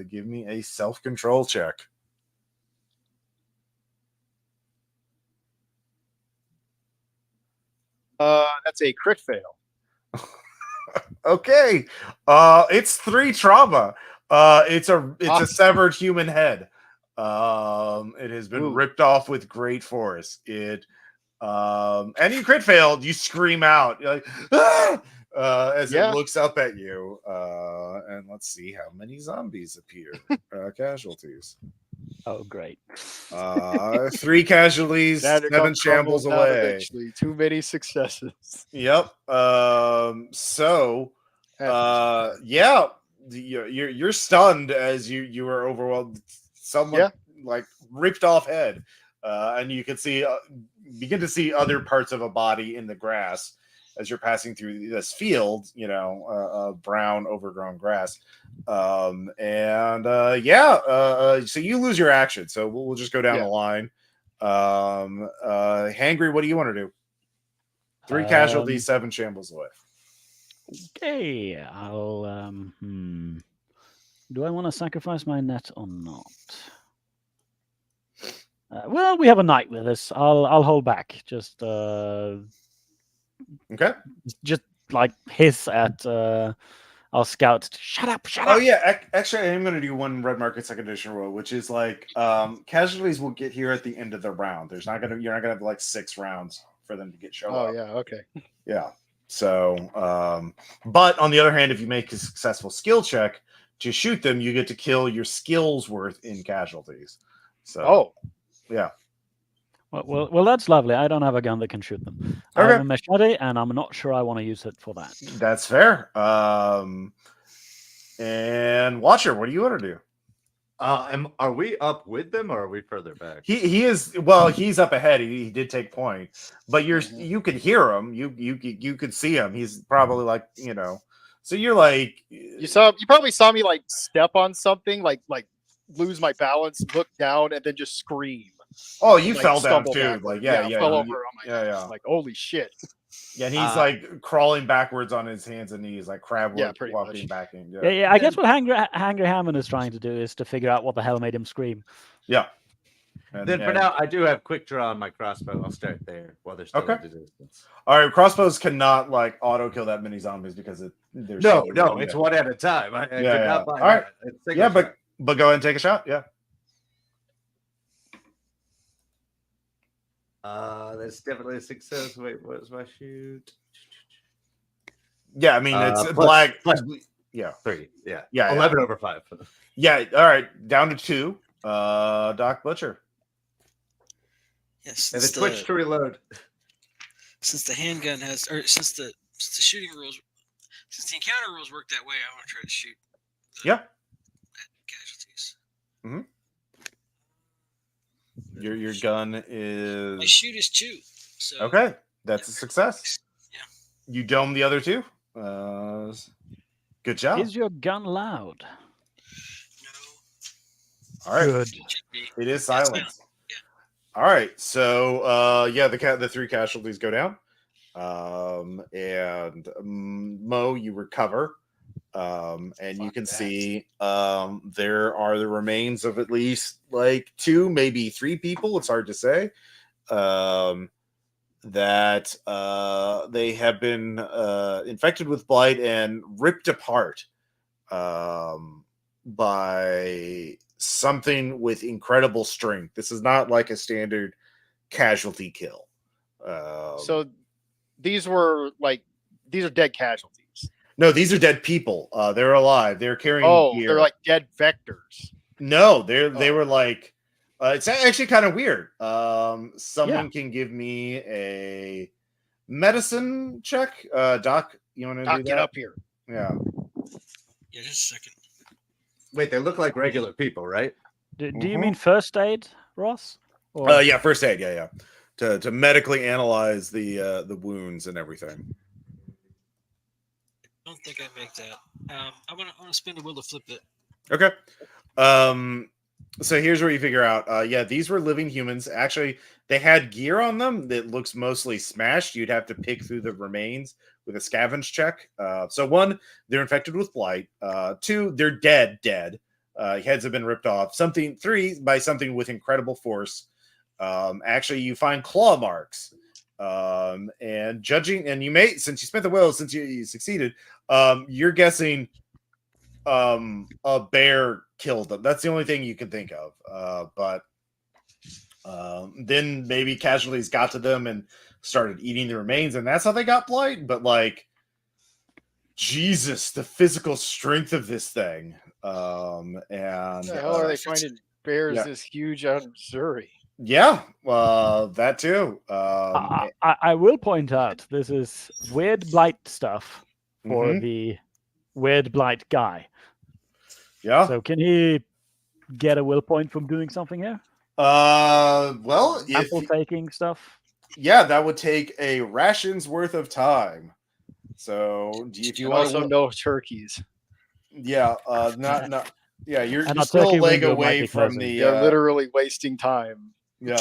Give me a self-control check. That's a crit fail. Okay. It's 3 trauma. It's a severed human head. It has been ripped off with great force. And you crit failed. You scream out. You're like, ah! As it looks up at you. And let's see how many zombies appear. Casualties. Oh, great. 3 casualties, 7 shambles away. Eventually. Too many successes. Yep. Yeah, you're stunned as you were overwhelmed. Someone like ripped off head, and you can begin to see other parts of a body in the grass as you're passing through this field. Brown overgrown grass. So you lose your action. So we'll just go down the line. Hangry, what do you want to do? 3 casualties, 7 shambles away. Okay, I'll. Do I want to sacrifice my net or not? Well, we have a knight with us. I'll hold back. Just okay. Just like hiss at our scouts. Shut up! Oh yeah, actually, I am going to do 1 red market second edition roll, which is like casualties will get here at the end of the round. You're not going to have like 6 rounds for them to get show up. Oh yeah, okay. Yeah. So, but on the other hand, if you make a successful skill check to shoot them, you get to kill your skills worth in casualties. So, yeah. Well, that's lovely. I don't have a gun that can shoot them. I have Okay. a machete, and I'm not sure I want to use it for that. That's fair. And Watcher, what do you want to do? Are we up with them or are we further back? He is well. He's up ahead. He did take point, but Mhm. you could hear him. You could see him. He's probably like So you're like You probably saw me like step on something, like lose my balance, look down, and then just scream. oh you Like, fell down stumble too. backward. Like yeah, fell you- over on my yeah, ass. yeah. Like holy shit. Yeah, and he's like crawling backwards on his hands and knees, like crab Yeah, walk, pretty walking much. back in. Yeah. I guess what Hangry Hammond is trying to do is to figure out what the hell made him scream. Yeah. And, Then for now, I do have quick draw on my crossbow. I'll start there while they're still Okay. at a distance. all right, crossbows cannot like auto kill that many zombies because there's No, it's one at a time. I could Yeah. not buy All right. that. It's single yeah, shot. but go ahead and take a shot. Yeah. That's definitely a success. Wait, what was my shoot? Yeah, I mean it's Plus- black. plus- Yeah. 3. Yeah. Yeah, 11 over 5. Yeah. All right, down to 2. Doc Butcher. Yes, And the twitch to reload. since the handgun has, or since the shooting rules, since the encounter rules work that way, I want to try to shoot Yeah. casualties. Your gun My is shoot is 2. So okay. That's a success. Yeah. You dome the other 2. Good job. Is your gun loud? No, All right. Good. it should be. It is Yeah, it's silence. Yeah. All right. So the 3 casualties go down. And Mo, you recover. And you Fuck can that. see there are the remains of at least like 2, maybe 3 people. It's hard to say. That they have been infected with blight and ripped apart by something with incredible strength. This is not like a standard casualty kill. So these are dead casualties. No, these are dead people. They're alive. They're carrying gear. They're like dead vectors. No, they were like it's actually kind of weird. Someone can give me a medicine check. Doc, you want to do Doc, that? get up here. Yeah. Yeah, just a second. Wait, they look like regular people, right? Do you mean first aid, Ross? Or... Yeah, first aid. Yeah. To medically analyze the wounds and everything. I don't think I make that. I want to spin the wheel to flip it. Okay. So here's where you figure out. Yeah, these were living humans. Actually, they had gear on them that looks mostly smashed. You'd have to pick through the remains with a scavenge check. So 1, they're infected with blight. 2, they're dead. Heads have been ripped off. 3, by something with incredible force. Actually, you find claw marks. And judging, and you may, since you spent the will, since you succeeded, you're guessing a bear killed them. That's the only thing you can think of. But then maybe casualties got to them and started eating the remains, and that's how they got blight. But like, Jesus, the physical strength of this thing. And What the hell are they finding bears this huge out in Missouri? Yeah, that too. I will point out this is weird blight stuff for the weird blight guy. Yeah. So can he get a will point from doing something here? Well, Sample taking stuff. Yeah, that would take a ration's worth of time. So if you also no turkeys. Yeah, not. Yeah, you're And a still a turkey leg window might away be from closing. the. They're literally wasting time. Yeah.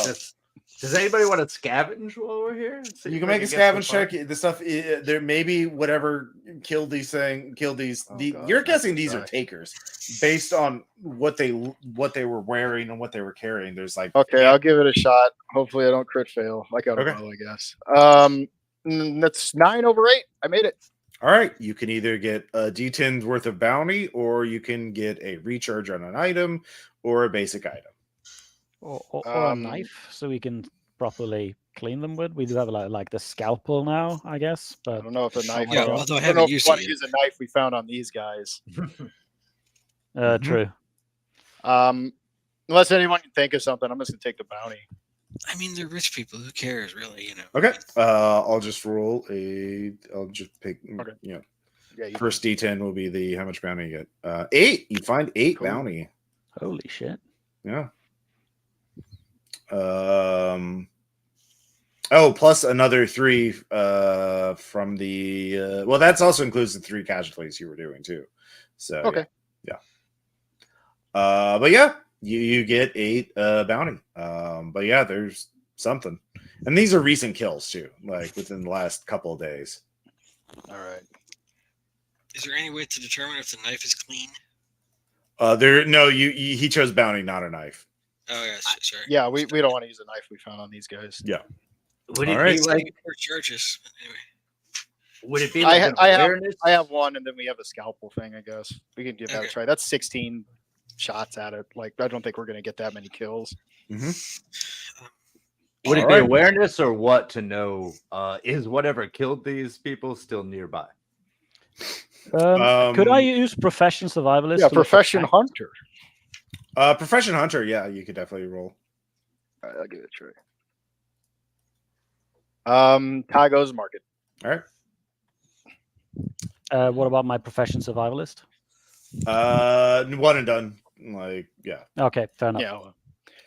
Does anybody want to scavenge while we're here? See You if can we make a get some scavenge fun? check. The stuff there may be whatever killed these. God, You're guessing that's these are right. takers based on what they were wearing and what they were carrying. There's like Okay, I'll give it a shot. Hopefully, I don't crit fail. I got a Okay. bow, I guess. That's 9 over 8. I made it. all right. You can either get a D10's worth of bounty, or you can get a recharge on an item, or a basic item. Or a knife, so we can properly clean them with. We do have like the scalpel now, I guess. I But don't know if a knife. Yeah, I although I don't know haven't if we used want it to yet. use a knife we found on these guys. true. Unless anyone can think of something, I'm just gonna take the bounty. I mean, they're rich people. Who cares, really? You know. Okay. I'll just roll a. I'll just pick. Okay. You know, Yeah, you first D10 will be the how much bounty you get. 8. You find 8 Cool. bounty. Holy shit. Yeah. Oh, plus another 3 from the. Well, that's also includes the 3 casualties you were doing too. So Okay. Yeah. But yeah, you get 8 bounty. But yeah, there's something, and these are recent kills too, like within the last couple of days. All right. Is there any way to determine if the knife is clean? He chose bounty, not a knife. Oh yeah, sorry. Yeah, we don't want to use a knife we found on these guys. Yeah. Would it All right. be like? More charges. But anyway. Would it be like an I awareness? have one, and then we have a scalpel thing. I guess we can give that a Okay. try. That's 16 shots at it. Like I don't think we're gonna get that many kills. Would it All be right. awareness or what to know? Is whatever killed these people still nearby? Could I use profession survivalist? Yeah, to look for profession tact? hunter. Profession hunter. Yeah, you could definitely roll. All right, I'll give it a try. Tygo's market. All right. What about my profession survivalist? 1 and done. Like, yeah. Okay, fair enough. Yeah, well,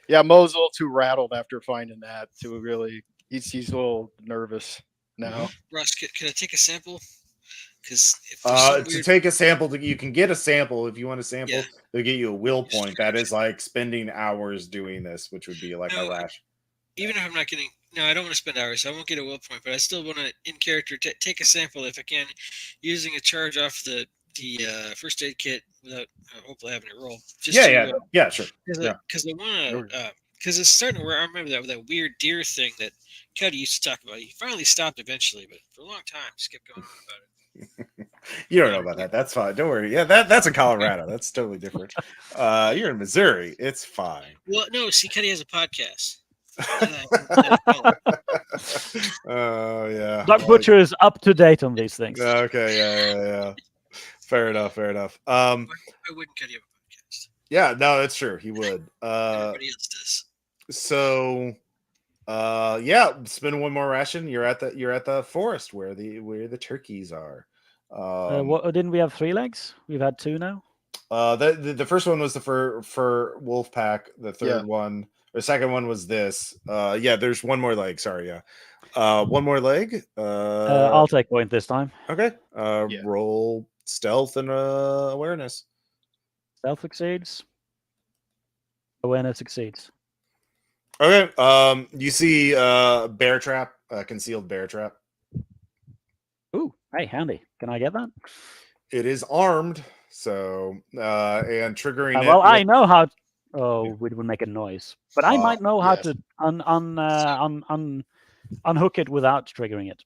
yeah. Mo's a little too rattled after finding that. To really, he's a little nervous now. Russ, can I take a sample? Because if there's some To weird... take a sample, you can get a sample if you want a sample. Yeah. They'll get you a will point. That is like spending hours doing this, which would be like No, a rash. even if I'm not getting, no, I don't want to spend hours. So I won't get a will point, but I still want to, in character, take a sample if I can, using a charge off the first aid kit without hopefully having to roll. Just Yeah, sure. Because I want to, because it's starting to where I remember that weird deer thing that Cuddy used to talk about. He finally stopped eventually, but for a long time, just kept going on about it. You don't know about that. That's fine. Don't worry. Yeah, that's in Colorado. That's totally different. You're in Missouri. It's fine. Well, no, see, Cuddy has a podcast. Oh yeah. Doug Butcher is up to date on these things. Okay, yeah. Fair enough. Why wouldn't Cuddy have a podcast? Yeah, no, it's true. He would. Everybody else does. So yeah, spend 1 more ration. You're at the forest where the turkeys are. What didn't we have 3 legs? We've had 2 now. The first one was the fur wolf pack. The third Yeah. one, the second one was this. Yeah, there's 1 more leg. Sorry, yeah. 1 more leg. I'll take point this time. Okay. Yeah. Roll stealth and awareness. Stealth succeeds. Awareness succeeds. Okay. You see bear trap, concealed bear trap. Ooh, hey, handy. Can I get that? It is armed, so and triggering. Well, it I with- know how. Oh, it would make a noise, but I might know how yes. to unhook it without triggering it.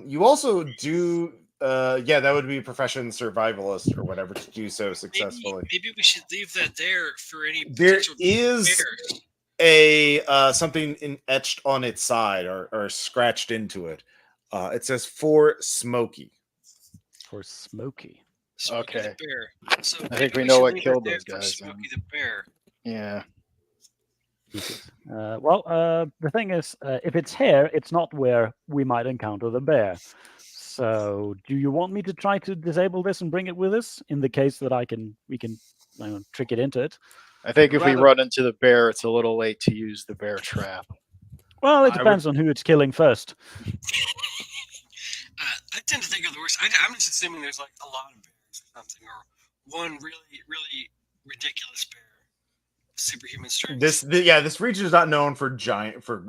You also do. Yeah, that would be profession survivalist or whatever to do so successfully. Maybe we should leave that there for any There potential is bears. a something etched on its side or scratched into it. It says for Smoky. For Smokey. Smokey Okay. the bear. So I think maybe we know should what leave killed that there those for guys, Smokey the bear. Yeah. The thing is, if it's here, it's not where we might encounter the bear. So, do you want me to try to disable this and bring it with us in the case that we can trick it into it? I think if we Rather- run into the bear, it's a little late to use the bear trap. Well, it I would- depends on who it's killing first. I tend to think of the worst. I'm just assuming there's like a lot of bears or something, or one really, really ridiculous bear, superhuman strength. This region is not known for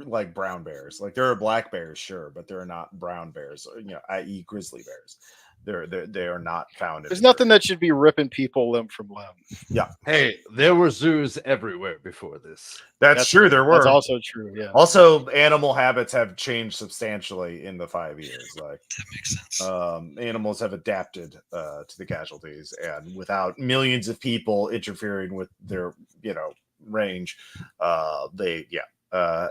like brown bears. Like there are black bears, sure, but there are not brown bears. I.e. grizzly bears. They are not found. There's nothing that should be ripping people limb from limb. Hey, there were zoos everywhere before this. That's true. There were. That's also true. Yeah. Also, animal habits have changed substantially in the 5 years. Like That makes sense. animals have adapted to the casualties, and without millions of people interfering with their range,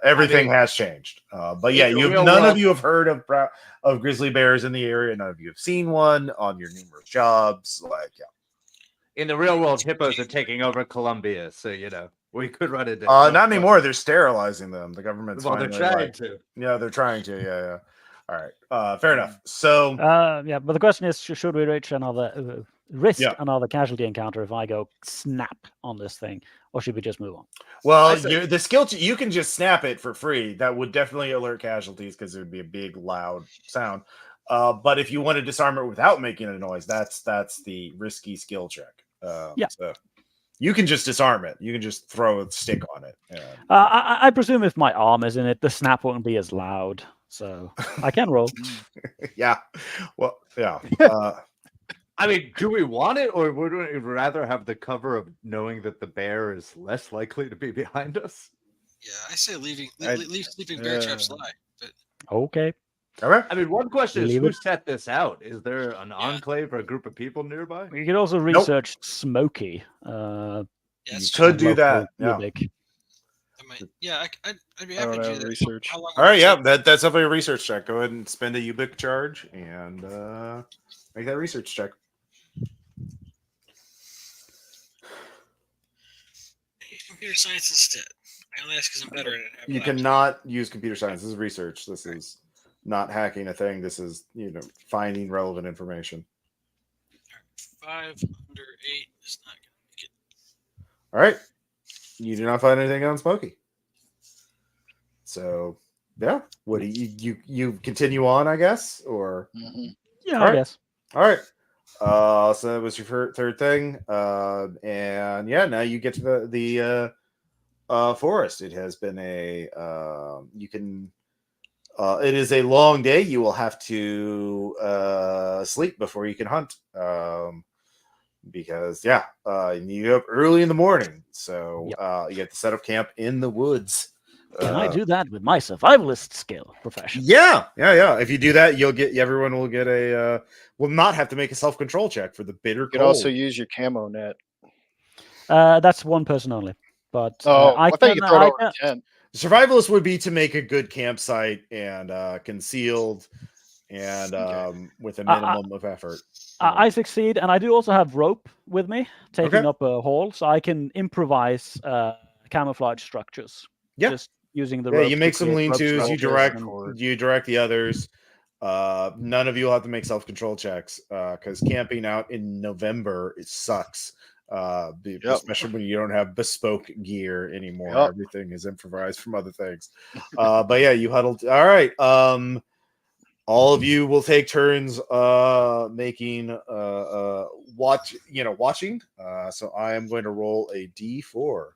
everything has changed. But yeah, in the none real of world- you have heard of grizzly bears in the area. None of you have seen one on your numerous jobs. Like, yeah. In the real world, hippos are taking over Colombia, so we could run into. Not anymore. They're sterilizing them. The government's Well, they're finally, trying to. Yeah, they're trying to. Yeah. All right. Fair enough. So Yeah, but the question is, should we risk Yeah. another casualty encounter if I go snap on this thing, or should we just move on? Well, I say- the skill you can just snap it for free. That would definitely alert casualties because it would be a big, loud sound. But if you want to disarm it without making a noise, that's the risky skill check. Yeah. So you can just disarm it. You can just throw a stick on it. I presume if my arm is in it, the snap won't be as loud. So I can roll. Yeah. Well, yeah. I mean, do we want it, or would we rather have the cover of knowing that the bear is less likely to be behind us? Yeah, I say leave sleeping bear Yeah. traps lie. But Okay. All right. I mean, one question is Leave who it. set this out? Is there an enclave or a group of people nearby? You could also research Smoky. yeah, You that's could true. do that. Yeah. Lubick. I might, yeah, I'd be I happy don't to do have that. research. How long All would right. it Yeah. take? That's definitely a research check. Go ahead and spend a Ubic charge and make that research check. Computer science instead. I only ask because I'm better at it. You cannot use computer science. This is research. This is not hacking a thing. This is finding relevant information. 5 under 8 is not going to make it. All right. You do not find anything on Smokey. So yeah. What do you continue on? I guess or Mhm. Yeah, All I right. guess. all right. So that was your third thing. And yeah, now you get to the forest. It has been a you can. It is a long day. You will have to sleep before you can hunt. Because you get up early in the morning, so you have to set up camp in the woods. Can I do that with my survivalist skill profession? Yeah. If you do that, everyone will get will not have to make a self-control check for the bitter You could cold. also use your camo net. That's one person only. But I thought you could throw it over a tent. Survivalist would be to make a good campsite and concealed and with a minimum of effort. I succeed, and I do also have rope with me, taking Okay. up a hole, so I can imprise camouflage structures. Yeah. Just using the Yeah, rope. you to make some create rope lean-tos. You structures direct the others. None of you will have to make self-control checks because camping out in November it sucks. Especially when you don't have bespoke gear anymore. Yep. Everything is improvised from other things. But yeah, you huddled. All right. All of you will take turns making watching. So I am going to roll a D4.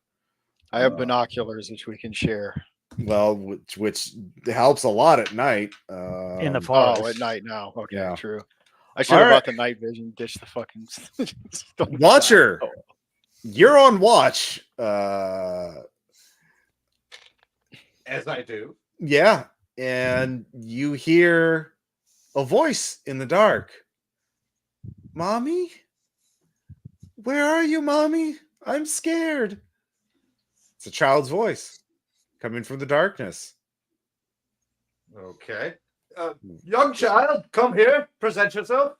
I have binoculars which we can share. Well, which helps a lot at night. in the forest. Oh, at night now. Okay, Yeah. true. I should have Alright. bought the night vision. Ditch the fucking Watcher, you're on watch. As I do. Yeah, and you hear a voice in the dark. Mommy? Where are you, Mommy? I'm scared. It's a child's voice coming from the darkness. Okay. Young child, come here. Present yourself.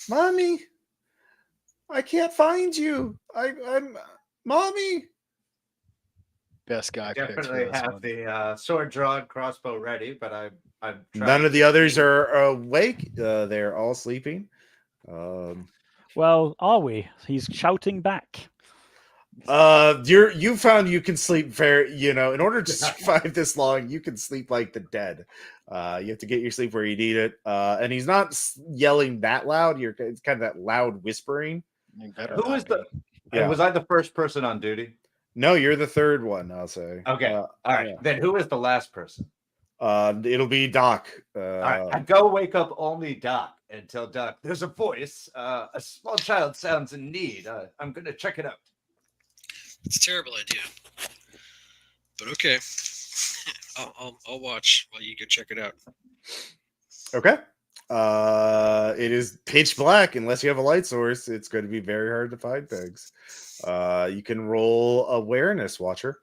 Mommy, I can't find you. I'm Mommy. best guy picks for Definitely this have one. the sword drawn, crossbow ready, but I'm None of the others are awake. They're all sleeping. Well, are we? He's shouting back. You found you can sleep very, in order to survive this long, you can sleep like the dead. You have to get your sleep where you need it. And he's not yelling that loud. It's kind of that loud whispering. You better Who not is the? be. Yeah. Was I the first person on duty? No, you're the third one, I'll say. Okay. All right. yeah. Then who is the last person? It'll be Doc. All right. I go wake up only Doc and tell Doc there's a voice. A small child sounds in need. I'm gonna check it out. It's a terrible idea. But okay. I'll watch while you go check it out. Okay. It is pitch black unless you have a light source. It's going to be very hard to find things. You can roll awareness, Watcher.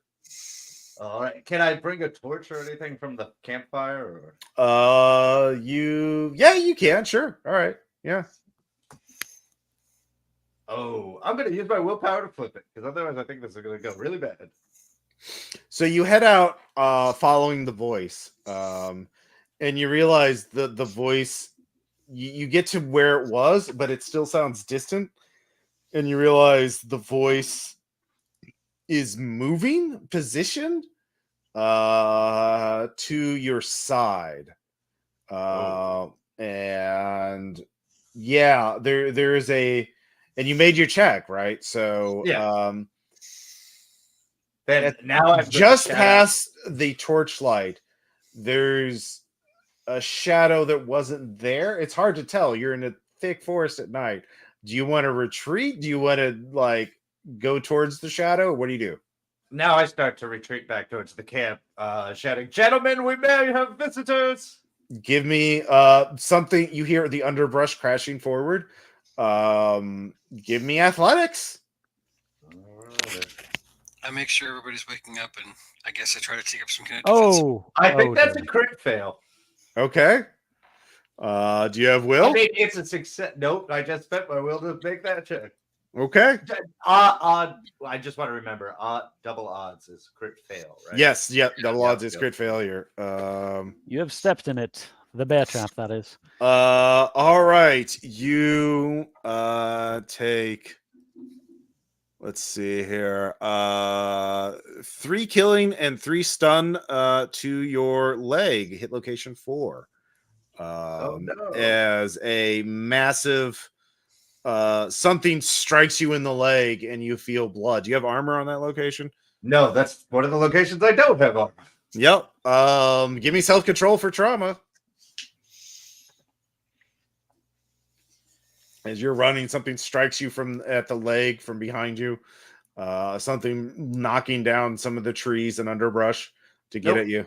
All right. Can I bring a torch or anything from the campfire? You can, sure. All right. Yeah. Oh, I'm gonna use my willpower to flip it because otherwise I think this is gonna go really bad. So you head out following the voice, and you realize the voice. You get to where it was, but it still sounds distant, and you realize the voice is moving, positioned to your side. And yeah, there is a, and you made your check, right? So Yeah. Then now I've just past the torchlight, there's a shadow that wasn't there. It's hard to tell. You're in a thick forest at night. Do you want to retreat? Do you want to like go towards the shadow? What do you do? Now I start to retreat back towards the camp, shouting, "Gentlemen, we may have visitors." Give me something. You hear the underbrush crashing forward. Give me athletics. I make sure everybody's waking up, and I guess I try to take up some kind of defense. I think that's dear. a crit fail. Okay. Do you have will? I mean, it's a success. Nope, I just spent my will to make that check. Okay. I just want to remember, double odds is crit fail, right? Yes. Yep. Double odds is yep. crit failure. You have stepped in it. The bear trap, that is. All right. You take. Let's see here. 3 killing and 3 stun to your leg. Hit location 4. No. As a massive something strikes you in the leg and you feel blood. Do you have armor on that location? No, that's one of the locations I don't have on. Yep. Give me self-control for trauma. As you're running, something strikes you from at the leg from behind you. Something knocking down some of the trees and underbrush to get at you.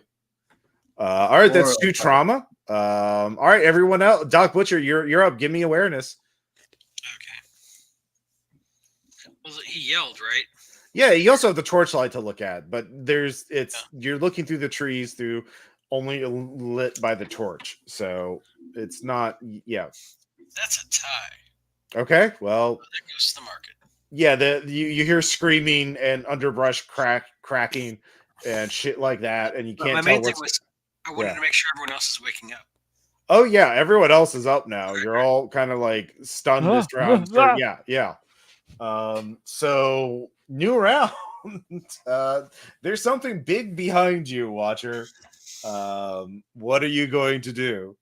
All right, that's 2 trauma. All right, everyone else. Doc Butcher, you're up. Give me awareness. Okay. Well, he yelled, right? Yeah, you also have the torchlight to look at, but you're looking through the trees through only lit by the torch, so it's not. Yeah, that's a tie. Okay, well, that goes to the market. Yeah, you hear screaming and underbrush cracking and shit like that, and you can't my tell main thing what's. was I wanted to make sure everyone else is waking up. Oh yeah, everyone else is up now. You're all kind of like stunned this round. Yeah. So new round. There's something big behind you, Watcher. What are you going to do?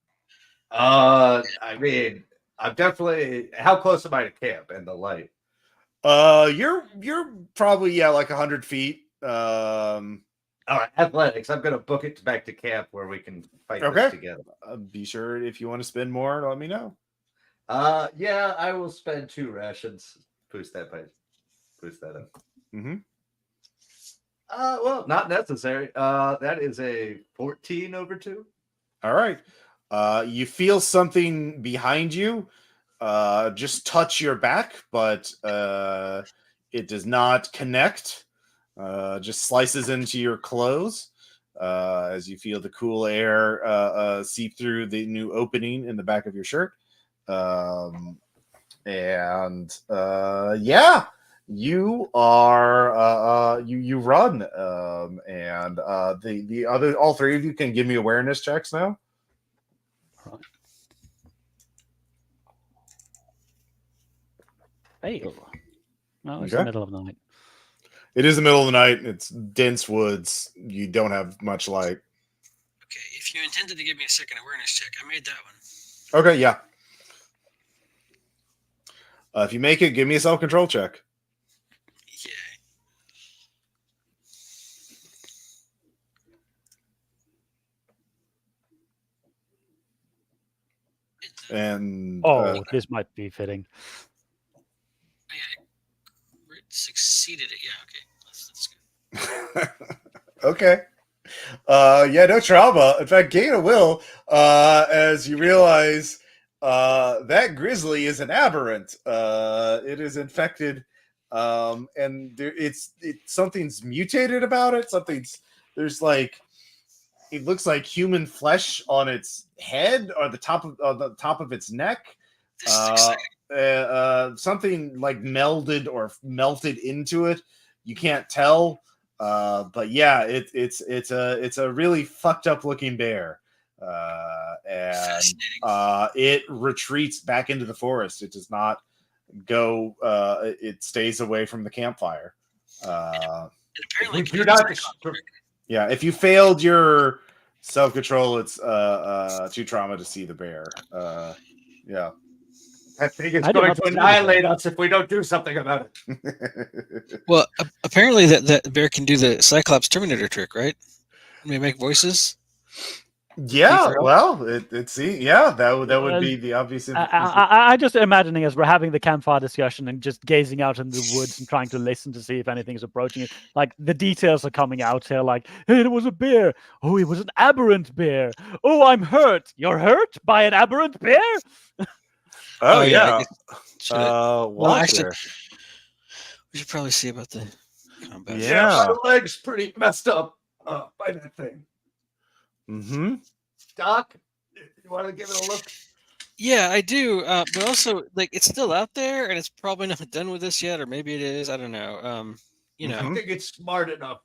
I mean, I'm definitely. How close am I to camp and the light? You're probably like 100 feet. All right, athletics. I'm gonna book it back to camp where we can fight this together. Be sure if you want to spend more, let me know. Yeah, I will spend 2 rations. Boost that up. Mm-hmm. Well, not necessary. That is a 14 over 2. All right. You feel something behind you. Just touch your back, but it does not connect. Just slices into your clothes as you feel the cool air seep through the new opening in the back of your shirt. You are you run, and the other all 3 of you can give me awareness checks now. Fail. No, it's the middle of the night. It is the middle of the night. It's dense woods. You don't have much light. Okay, if you intended to give me a second awareness check, I made that one. Okay, yeah. If you make it, give me a self-control check. Yeah. And this might be fitting. Yeah, succeeded it. Yeah, okay. That's good. Okay. Yeah, no trauma. In fact, gain a will as you realize that grizzly is an aberrant. It is infected, and something's mutated about it. There's like it looks like human flesh on its head or the top of its neck. This is exciting. something like melded or melted into it. You can't tell, but yeah, it's a really fucked up looking bear, and it retreats back into the forest. It does not go. It stays away from the campfire. And apparently, do not Yeah, if you failed your self control, it's too trauma to see the bear. Yeah. That thing is I did going not to see the annihilate us if we don't do something about it. Well, apparently that bear can do the Cyclops Terminator trick, right? May make voices. Yeah, Real? well, that would be the obvious. I just imagining as we're having the campfire discussion and just gazing out in the woods and trying to listen to see if anything's approaching it. Like the details are coming out here. Like, hey, it was a bear. Oh, it was an aberrant bear. Oh, I'm hurt. You're hurt by an aberrant bear? Oh, I yeah. guess- well, Watcher. actually, we should probably see about the combat. Yeah. My leg's pretty messed up by that thing. Mm-hmm. Doc, you want to give it a look? Yeah, I do. But also, like, it's still out there, and it's probably not done with us yet, or maybe it is. I don't know. You know, I think it's smart enough.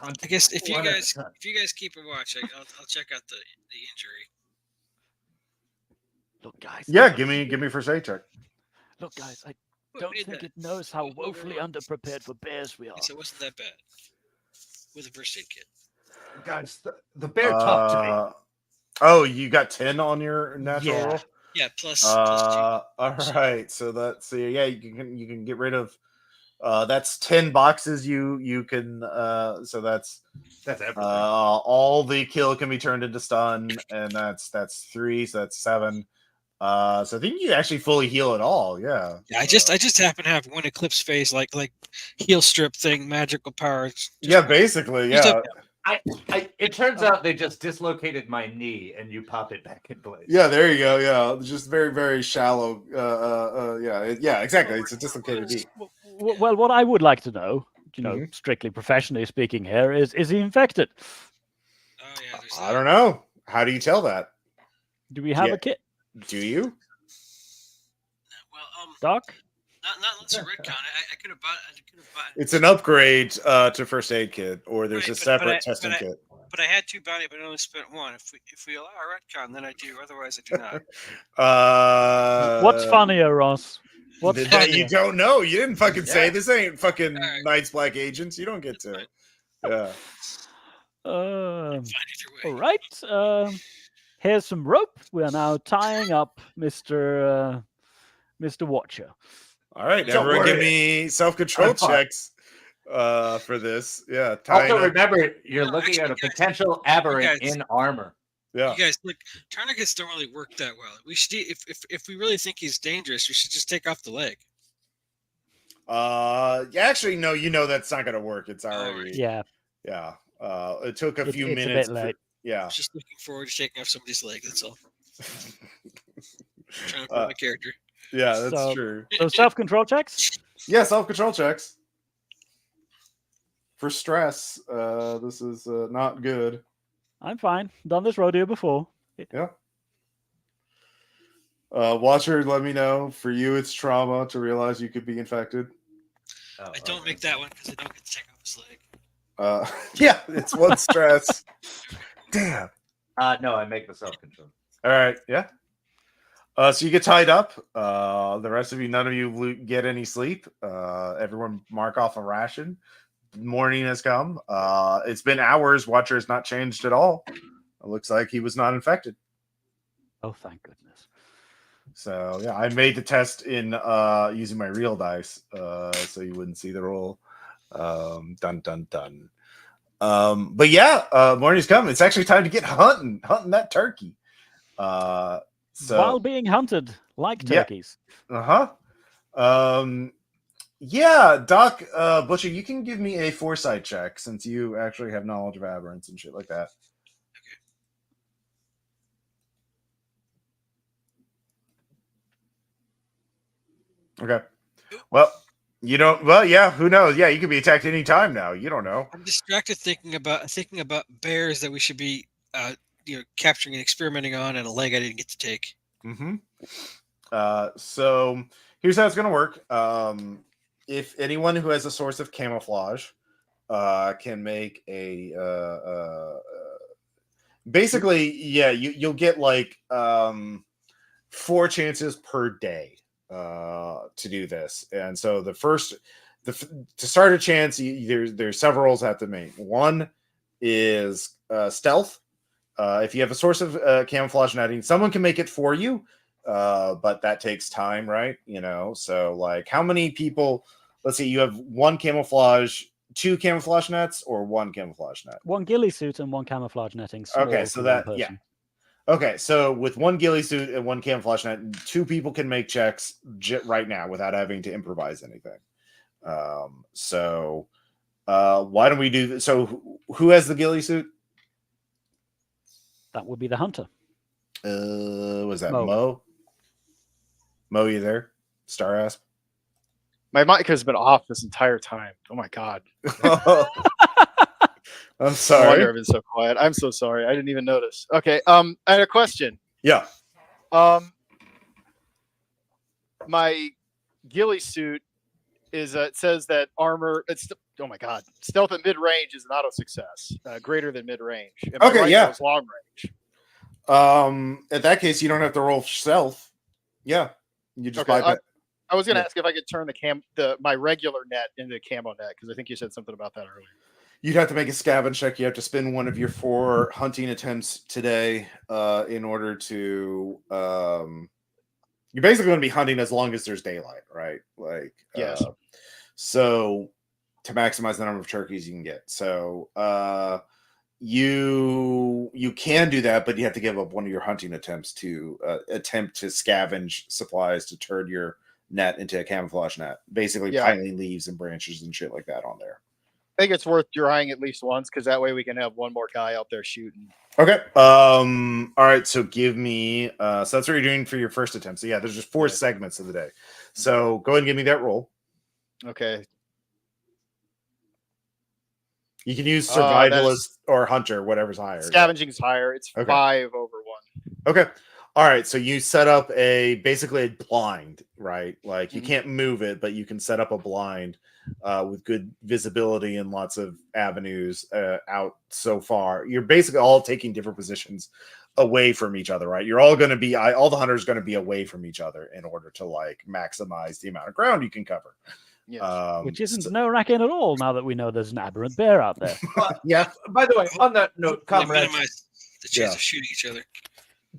I guess if you One at a guys time. keep a watch, I'll check out the injury. Look, guys. Yeah, give me first aid check. Look, guys. I Who don't made think that? it knows how Who- who woefully wrote- underprepared for bears we are. So it wasn't that bad with a first aid kit. Guys, the bear talked to me. Oh, you got 10 on your natural Yeah. roll? Yeah, plus All right. So yeah, you can get rid of that's 10 boxes you can so that's Everything. all the kill can be turned into stun, and that's 3, so that's 7. So I think you actually fully heal it all. Yeah. Yeah, I just happen to have one eclipse phase like heal strip thing, magical power. Yeah, basically, just yeah. It turns out they just dislocated my knee and you pop it back in place. Yeah, there you go. Yeah, just very, very shallow. Yeah, exactly. It's a dislocated knee. Well, what I would like to know, Mm-hmm. strictly professionally speaking here, is he infected? Oh yeah, there's I don't know. How do you tell that? Do we have Yeah. a kit, Do you? Well, Doc? not unless a Redcon. I could have bought. It's an upgrade to first aid kit, or there's Right, a but separate I- testing but I- kit. But I had 2 bounty, but I only spent 1. If we allow a Redcon, then I do. Otherwise, I do not. What's funnier, Ross? What's that funnier? you don't know. You didn't fucking say Yeah. this ain't fucking Alright. Knights Black Agents. You don't get to. Yeah. Fine either All way. right. Here's some rope. We are now tying up Mr. Watcher. All right, Don't everyone, give worry. me self-control I'm fine. checks for this. Yeah. tying Also, up- remember, you're No, looking at a actually, potential aberrant guys- in armor. Yeah. You guys, look, tourniquets don't really work that well. We should, if we really think he's dangerous, we should just take off the leg. Actually, no. You know that's not gonna work. It's already. Yeah, Yeah. It took a few it's minutes. a bit late. I Yeah. was just looking forward to taking off somebody's leg. That's all. Trying to prove Uh, my character. Yeah, that's So- true. So self-control checks. Yeah, self-control checks. For stress, this is not good. I'm fine. Done this rodeo before. Yeah. Watcher, let me know. For you, it's trauma to realize you could be infected. I don't make that one because I don't get to take off his leg. Yeah, it's one stress. Damn. No, I make the self-control. All right. Yeah. So you get tied up. The rest of you, none of you get any sleep. Everyone mark off a ration. Morning has come. It's been hours. Watcher has not changed at all. It looks like he was not infected. Oh, thank goodness. So yeah, I made the test in using my real dice, so you wouldn't see the roll. Dun dun dun. But yeah, morning's come. It's actually time to get hunting that turkey. So While being hunted like Yeah. turkeys. Yeah, Doc, Butcher, you can give me a foresight check since you actually have knowledge of aberrants and shit like that. Okay. Well, you don't. Well, yeah. Who knows? Yeah, you could be attacked any time now. You don't know. I'm distracted thinking about bears that we should be capturing and experimenting on, and a leg I didn't get to take. Mm-hmm. So here's how it's going to work. If anyone who has a source of camouflage can make a basically, yeah, you'll get like 4 chances per day to do this. And so the first to start a chance, there's several rolls have to make. One is stealth. If you have a source of camouflage netting, someone can make it for you, but that takes time, right? You know, so like how many people? Let's see, you have 1 camouflage, 2 camouflage nets, or 1 camouflage net. 1 ghillie suit and 1 camouflage netting. Small Okay, so for that one yeah. person. Okay, so with 1 ghillie suit and 1 camouflage net, 2 people can make checks right now without having to improvise anything. So why don't we do this? So who has the ghillie suit? That would be the hunter. Was that Mo. Mo? Mo, you there? Star Asp? My mic has been off this entire time. Oh my god. I'm No wonder sorry. I've been so quiet. I'm so sorry. I didn't even notice. Okay. I had a question. Yeah. My ghillie suit is it says that armor. It's oh my god. Stealth at mid range is an auto success, greater than mid range. Okay, yeah. It's long range. At that case, you don't have to roll stealth. Yeah. You just bypass. I was going to ask if I could turn my regular net into camo net because I think you said something about that earlier. You'd have to make a scavenge check. You have to spend one of your 4 hunting attempts today in order to. You're basically going to be hunting as long as there's daylight, right? Like, yes. So to maximize the number of turkeys you can get. So you can do that, but you have to give up one of your hunting attempts to attempt to scavenge supplies to turn your net into a camouflage net. Basically, piling leaves and branches and shit like that on there. I think it's worth drying at least once because that way we can have one more guy out there shooting. Okay. All right. So give me. So that's what you're doing for your first attempt. So yeah, there's just 4 segments of the day. So go ahead and give me that roll. Okay. You can use survivalist or hunter, whatever's higher. Scavenging is higher. It's 5 over 1. Okay. All right. So you set up basically a blind, right? Like you can't move it, but you can set up a blind with good visibility and lots of avenues out so far. You're basically all taking different positions away from each other, right? You're all going to be, all the hunters going to be away from each other in order to like maximize the amount of ground you can cover. Yes. Which isn't nerve-wracking at all now that we know there's an aberrant bear out there. Yeah. By the way, on that note, comrades, minimize the chance of shooting each other.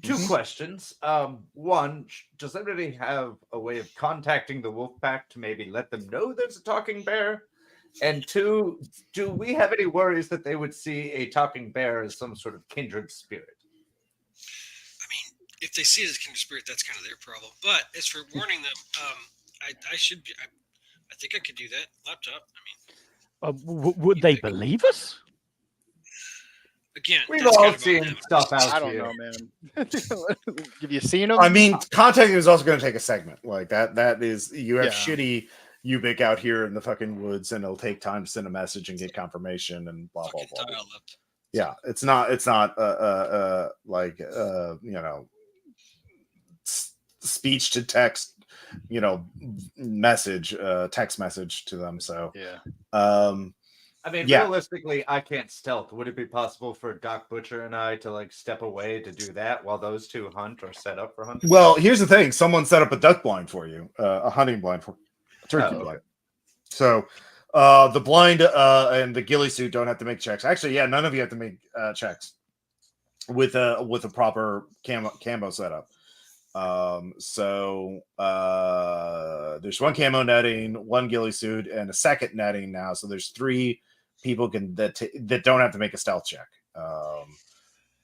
2 questions. One, does anybody have a way of contacting the wolf pack to maybe let them know there's a talking bear? And 2, do we have any worries that they would see a talking bear as some sort of kindred spirit? I mean, if they see it as a kindred spirit, that's kind of their problem. But as for warning them, I should be. I think I could do that. Laptop. I mean, would they believe us? Again, we've all seen stuff out I don't know, man. Have you seen them? I mean, contacting is also going to take a segment like that. That is, you have shitty Ubik out here in the fucking woods, and it'll take time to send a message and get confirmation and blah blah blah. Yeah, it's not like you know, speech to text, you know, message, text message to them. So I mean, realistically, I can't stealth. Would it be possible for Doc Butcher and I to like step away to do that while those 2 hunt or set up for hunting? Well, here's the thing: someone set up a duck blind for you, a hunting blind for turkey blind. So the blind and the ghillie suit don't have to make checks. Actually, yeah, none of you have to make checks with a proper camo setup. So there's 1 camo netting, 1 ghillie suit, and a second netting now. So there's 3 people that don't have to make a stealth check.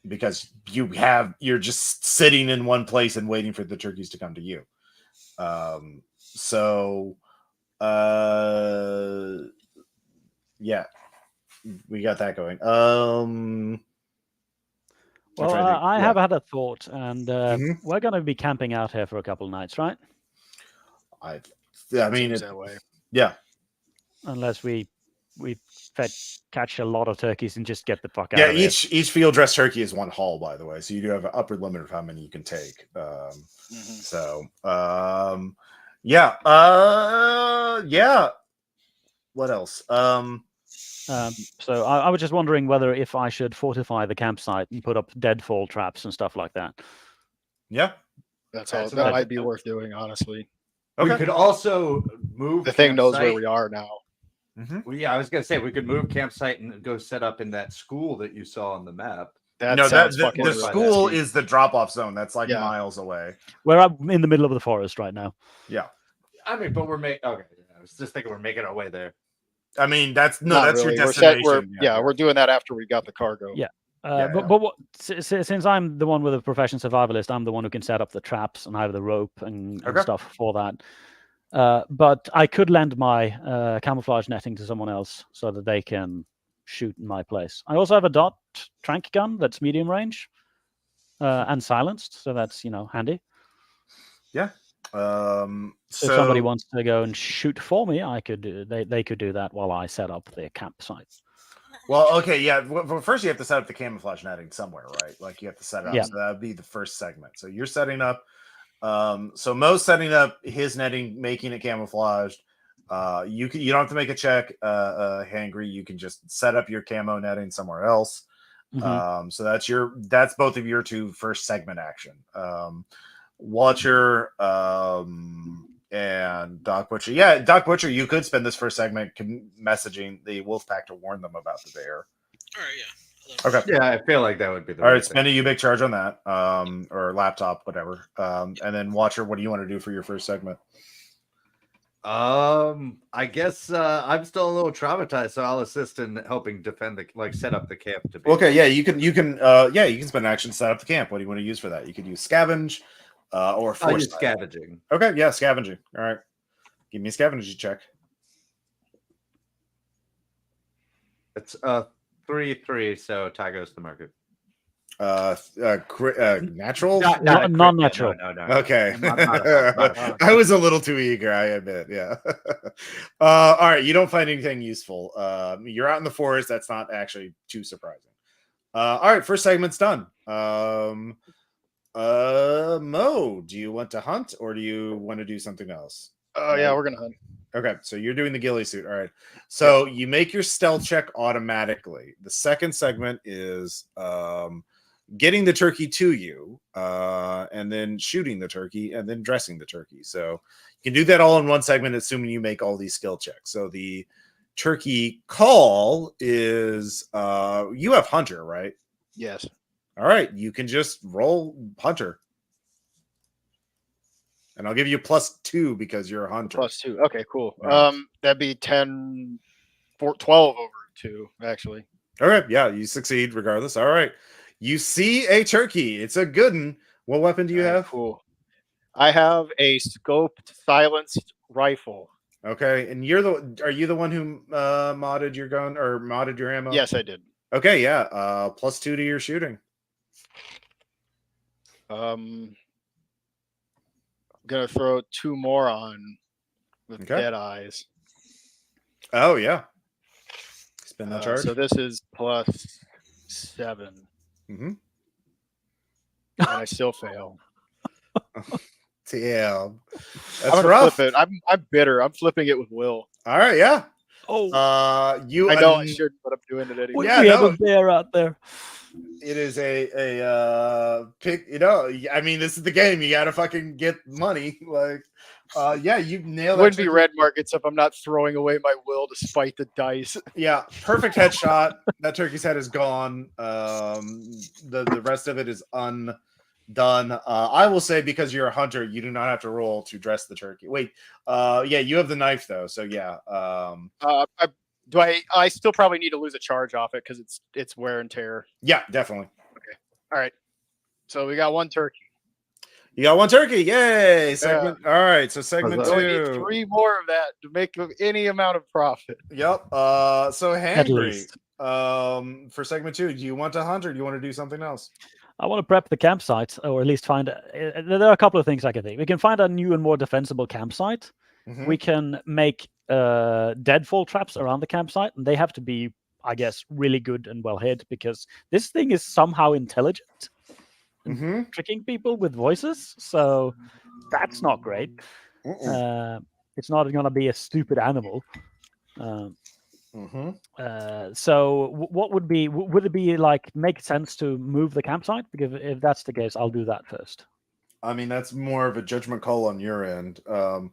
Because you're just sitting in one place and waiting for the turkeys to come to you. Yeah, we got that going. Well, I have had a thought, and we're going to be camping out here for a couple of nights, right? I mean, that way. Yeah. Unless we catch a lot of turkeys and just get the fuck out Yeah, of here. each field dress turkey is one haul, by the way. So you do have an upper limit of how many you can take. So yeah. Yeah. What else? So I was just wondering whether if I should fortify the campsite and put up deadfall traps and stuff like that. Yeah. That's Okay, all. so That that- might be worth doing, honestly. Okay. We could also move. The thing knows where campsite. we are now. Well, yeah, I was gonna say we could move campsite and go set up in that school that you saw on the map. That No, sounds the fucking interesting. school risky. is the drop-off zone. That's like Yeah. miles away. Where I'm in the middle of the forest right now. Yeah. I mean, but we're making. Okay, I was just thinking we're making our way there. I mean, that's Not that's really. your We're set. destination. We're doing that after we got the cargo. Yeah. Yeah, But what, since I'm the one with a profession survivalist, I'm the one who can set up the traps and have the rope and Okay. stuff for that. But I could lend my camouflage netting to someone else so that they can shoot in my place. I also have a dot trank gun that's medium range and silenced, so that's handy. Yeah. So if somebody wants to go and shoot for me, I could do. They could do that while I set up their campsite. Well, okay, yeah. Well, first you have to set up the camouflage netting somewhere, right? Like you have to set it up. Yeah. So that would be the first segment. So you're setting up. So Mo's setting up his netting, making it camouflaged. You don't have to make a check, Hangry. You can just set up your camo netting somewhere else. Mhm. So that's both of your two first segment action. Watcher and Doc Butcher. Yeah, Doc Butcher, you could spend this first segment messaging the wolf pack to warn them about the bear. All right, yeah. Okay. Yeah, I feel like that would be the. All right right, thing. spend a big charge on that, or laptop, whatever. And then Watcher, what do you want to do for your first segment? I guess I'm still a little traumatized, so I'll assist in helping defend set up the camp to be. Okay, yeah, you can spend action to set up the camp. What do you want to use for that? You could use scavenge, or I'll use foresight. scavenging. Okay, yeah, scavenging. All right, give me a scavenging check. It's 3-3, so tie goes to market. Natural. Not a crit, non-natural. No. Okay, Not a- I was a little too eager, I admit. Yeah. All right, you don't find anything useful. You're out in the forest. That's not actually too surprising. All right, first segment's done. Mo, do you want to hunt or do you want to do something else? Oh yeah, we're gonna hunt. Okay, so you're doing the ghillie suit. All right. So you make your stealth check automatically. The second segment is getting the turkey to you, and then shooting the turkey, and then dressing the turkey. So you can do that all in one segment, assuming you make all these skill checks. So the turkey call is you have hunter, right? Yes. All right, you can just roll hunter. And I'll give you +2 because you're a hunter. +2. Okay, cool. Right. That'd be 12 over 2, actually. Okay, yeah, you succeed regardless. All right. You see a turkey. It's a good one. What weapon do you have? Cool. I have a scoped silenced rifle. Okay, and are you the one who modded your gun or modded your ammo? Yes, I did. Okay, yeah. +2 to your shooting. I'm gonna throw 2 more on with Okay. dead eyes. Oh yeah. Spend that charge. So this is +7. Mm-hmm. And I still fail. Damn. That's I'm gonna rough. flip it. I'm bitter. I'm flipping it with Will. All right, yeah. Oh, You I know I shouldn't, but I'm doing it anyway. Yeah, we have no. a bear out there. It is a pick. I mean, this is the game. You gotta fucking get money. Like, yeah, you nailed it. Wouldn't be red markets if I'm not throwing away my will to spite the dice. Yeah, perfect headshot. That turkey's head is gone. The rest of it is undone. I will say because you're a hunter, you do not have to roll to dress the turkey. Wait, yeah, you have the knife though, so yeah. I still probably need to lose a charge off it because it's wear and tear. Yeah, definitely. All right. So we got 1 turkey. You got 1 turkey. Yay! Segment. All right, so segment So we need 2. 3 more of that to make any amount of profit. Yep. So At Hangry. least. For segment 2, do you want to hunt or do you want to do something else? I want to prep the campsite, or at least find. There are a couple of things I can think. We can find a new and more defensible campsite. Mhm. We can make deadfall traps around the campsite, and they have to be, I guess, really good and well hid because this thing is somehow intelligent, Mm-hmm. tricking people with voices. So that's not great. It's not going to be a stupid animal. So what would be? Would it be like make sense to move the campsite? Because if that's the case, I'll do that first. I mean, that's more of a judgment call on your end. Do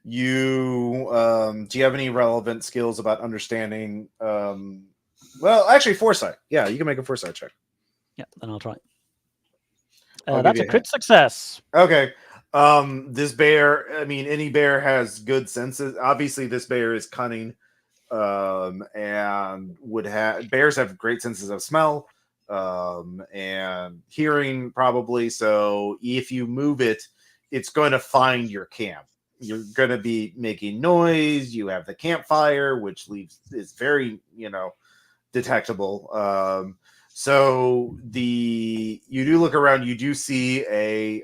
you have any relevant skills about understanding? Well, actually, foresight. Yeah, you can make a foresight check. Yeah, then I'll try. I'll That's give a you crit success. Okay. This bear, I mean, any bear has good senses. Obviously, this bear is cunning, and bears have great senses of smell, and hearing probably. So if you move it, it's going to find your camp. You're going to be making noise. You have the campfire, which is very, detectable. So you do look around, you do see a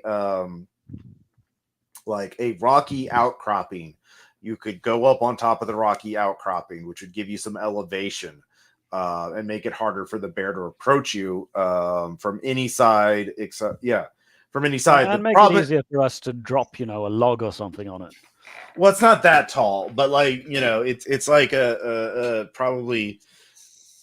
like a rocky outcropping. You could go up on top of the rocky outcropping, which would give you some elevation and make it harder for the bear to approach you from any side, except from any side. And make it easier for us to drop, a log or something on it. Well, it's not that tall, but like it's like a probably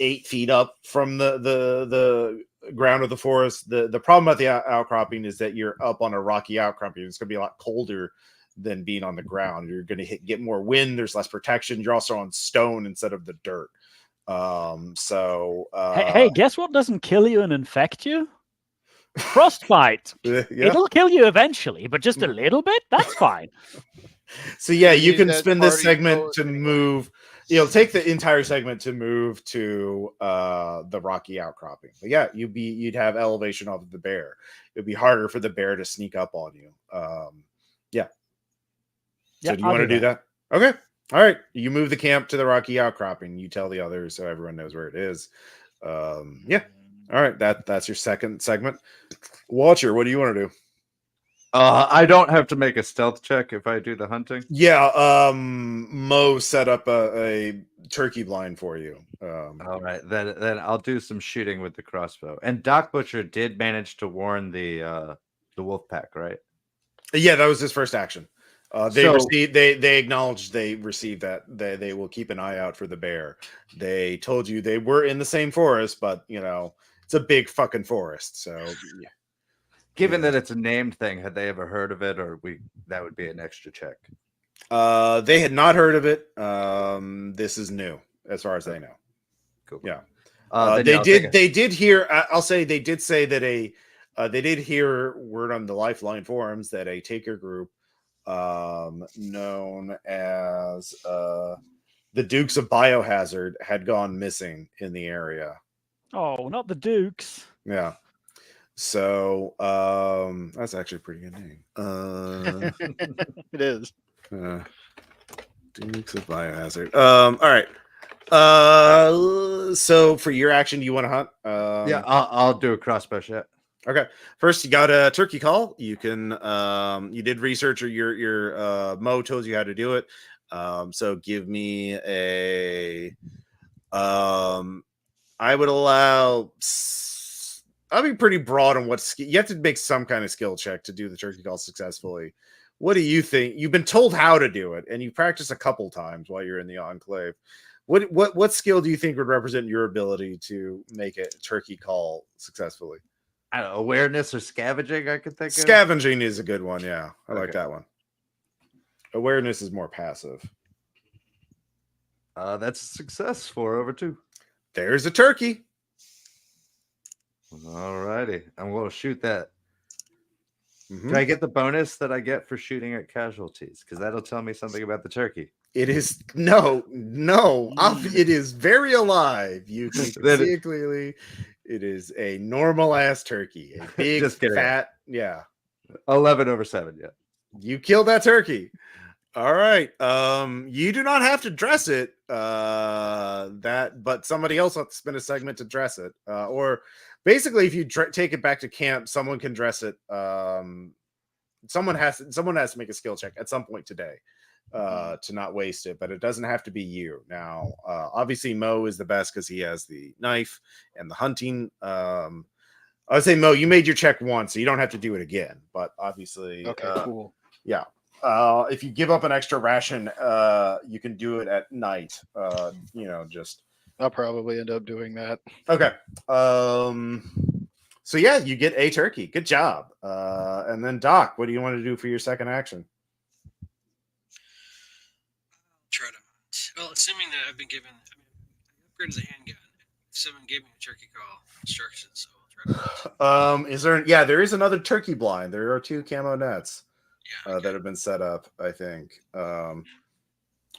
8 feet up from the ground of the forest. The problem about the outcropping is that you're up on a rocky outcropping. It's going to be a lot colder than being on the ground. You're going to get more wind. There's less protection. You're also on stone instead of the dirt. Hey, guess what doesn't kill you and infect you? Frostbite. Yeah. It'll kill you eventually, but just a little bit. That's fine. So yeah, you can spend this segment to move. Take the entire segment to move to the rocky outcropping. But yeah, you'd have elevation off of the bear. It'd be harder for the bear to sneak up on you. Yeah. So do you want to do that? Okay. All right. You move the camp to the rocky outcropping. You tell the others so everyone knows where it is. Yeah. All right. That's your second segment. Watcher, what do you want to do? I don't have to make a stealth check if I do the hunting. Yeah, Mo set up a turkey blind for you. All right, then I'll do some shooting with the crossbow. And Doc Butcher did manage to warn the wolf pack, right? Yeah, that was his first action. They acknowledged they received that. They will keep an eye out for the bear. They told you they were in the same forest, but it's a big fucking forest. So yeah. Given that it's a named thing, had they ever heard of it, or that would be an extra check? They had not heard of it. This is new, as far as they know. Cool. Yeah. They did hear. I'll say they did say that they did hear word on the Lifeline forums that a taker group, known as the Dukes of Biohazard, had gone missing in the area. Oh, not the Dukes. Yeah. So that's actually a pretty good name. It is. Dukes of Biohazard. All right. So for your action, you want to hunt? Yeah, I'll do a crossbow shot. Okay. First, you got a turkey call. You can you did research, or your Mo told you how to do it. So give me a I would allow. I'll be pretty broad on what you have to make some kind of skill check to do the turkey call successfully. What do you think? You've been told how to do it, and you practiced a couple times while you're in the enclave. What skill do you think would represent your ability to make a turkey call successfully? I don't know, awareness or scavenging. I could think scavenging is a good one. Yeah, I like that one. Awareness is more passive. That's a success. 4/2. There's a turkey. All righty, I'm going to shoot that. Mm-hmm. Do I get the bonus that I get for shooting at casualties? Because that'll tell me something about the turkey. It is no. It is very alive. You can see it clearly. It is a normal ass turkey, a big Just kidding. Fat. Yeah, 11/7. Yeah, you killed that turkey. All right. You do not have to dress it. But somebody else has to spend a segment to dress it. Or basically, if you take it back to camp, someone can dress it. Someone has to make a skill check at some point today. to not waste it, but it doesn't have to be you. Now, obviously, Mo is the best because he has the knife and the hunting. I would say, Mo, you made your check once, so you don't have to do it again. But obviously, Okay, cool. yeah. If you give up an extra ration, you can do it at night. Just I'll probably end up doing that. okay. So yeah, you get a turkey. Good job. And then Doc, what do you want to do for your second action? Try to hunt. Well, assuming that I've been given, I upgraded the handgun. Someone gave me a turkey call instructions, so I'll try to hunt. Is there? Yeah, there is another turkey blind. There are 2 camo nets Yeah, that have been set up, I think.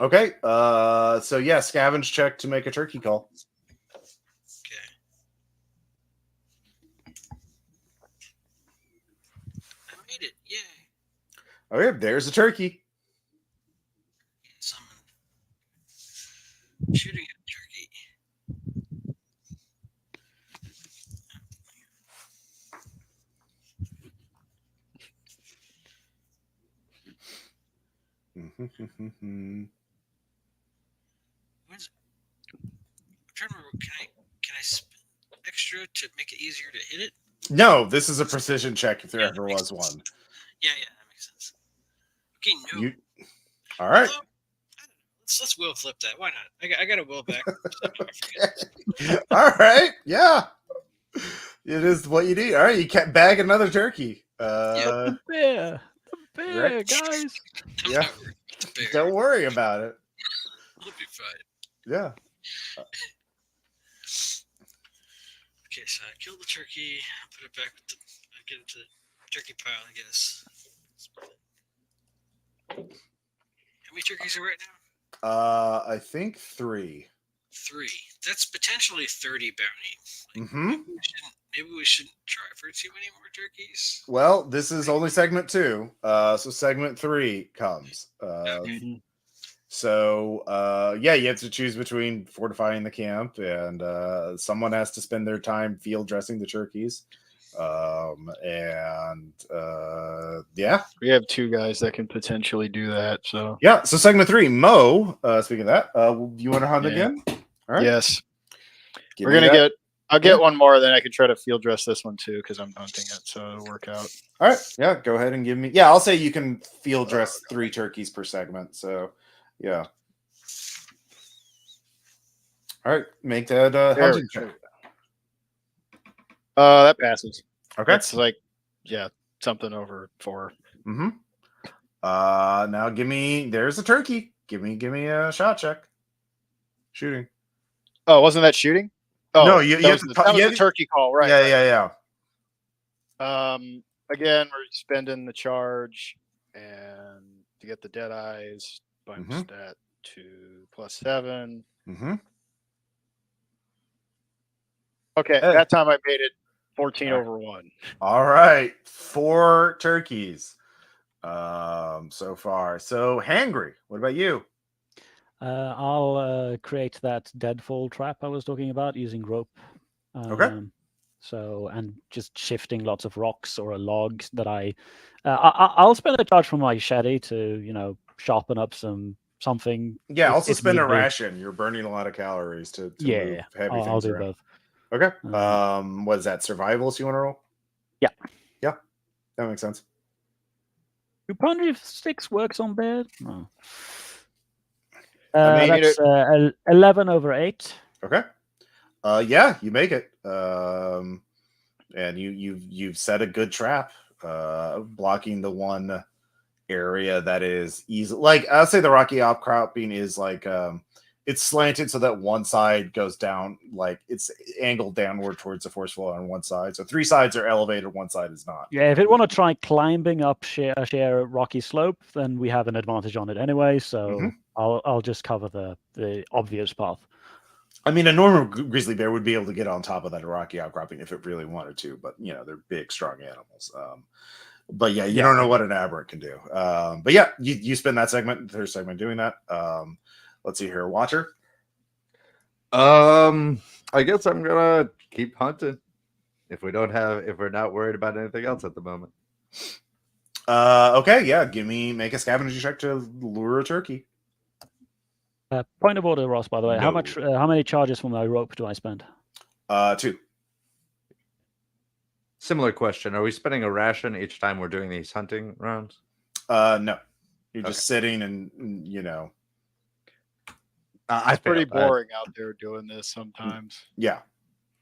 Okay. So yeah, scavenge check to make a turkey call. Okay. I made it. Yay. Okay, there's a turkey. Someone shooting at a turkey. I'm trying to remember. Can I spend extra to make it easier to hit it? No, this is a precision check if there ever was one. Yeah, that makes sense. Okay, no. All right. Although, I don't know. Let's will flip that. Why not? I got a will back. All right. Yeah. It is what you need. All right, you can't bag another turkey. The bear, right. guys. Yeah. Don't worry about it. It'll be fine. Yeah. Okay, so I killed the turkey, put it back with I get into the turkey pile, I guess. How many turkeys are right now? I think 3. 3. That's potentially 30 bounty. Mm-hmm. Maybe we shouldn't try for too many more turkeys. Well, this is only segment 2. So segment 3 comes. Okay. So yeah, you have to choose between fortifying the camp and someone has to spend their time field dressing the turkeys. Yeah, We have 2 guys that can potentially do that. So yeah. So segment 3, Mo. Speaking of that, you want to hunt again? All right. Yes, Give we're me gonna that. I'll get one more, then I can try to field dress this one too because I'm hunting it, so it'll work out. All right. Yeah, go ahead and give me. Yeah, I'll say you can field dress 3 turkeys per segment. So yeah. All right, make that hunting check. That passes. Okay. It's like, yeah, something over 4. Mm-hmm. Now give me. There's a turkey. Give me a shot check. Shooting. Oh, wasn't that shooting? Oh, No, you that have was to the, call- that was you the have- turkey call, right? Yeah. Again, we're spending the charge and to get the dead eyes, bunch that to +7. Mm-hmm. Okay, Hey. that time I made it 14 All right. over 1. All right, 4 turkeys. So far. So hangry. What about you? I'll create that deadfall trap I was talking about using rope. Okay. So, and just shifting lots of rocks or a log that I'll spend a charge from my machete to, sharpen up something. Yeah, also if spend a need be. ration. You're burning a lot of calories to move heavy I'll things do around. both. Okay. What is that? Survivals you want to roll? Yeah. Yeah. That makes sense. Do Pondry Sticks works on bed? No. I mean, That's 11 over 8. Okay. Yeah, you make it. And you've set a good trap, blocking the one area that is easy. Like I'll say the rocky outcropping is like it's slanted so that one side goes down, like it's angled downward towards the forceful on one side. So 3 sides are elevated, one side is not. Yeah, if it want to try climbing up share rocky slope, then we have an advantage on it anyway. So I'll just cover the obvious path. I mean, a normal grizzly bear would be able to get on top of that rocky outcropping if it really wanted to, but they're big, strong animals. But yeah, you don't know what an aberrant can do. But yeah, you spend that segment, the 3rd segment, doing that. Let's see here, Watcher. I guess I'm gonna keep hunting if we're not worried about anything else at the moment. Okay, yeah. Make a scavenging check to lure a turkey. Point of order, Ross. By the way, No. how many charges for my rope do I spend? 2. Similar question. Are we spending a ration each time we're doing these hunting rounds? No. You're just sitting and It's pretty boring out there doing this sometimes. Yeah.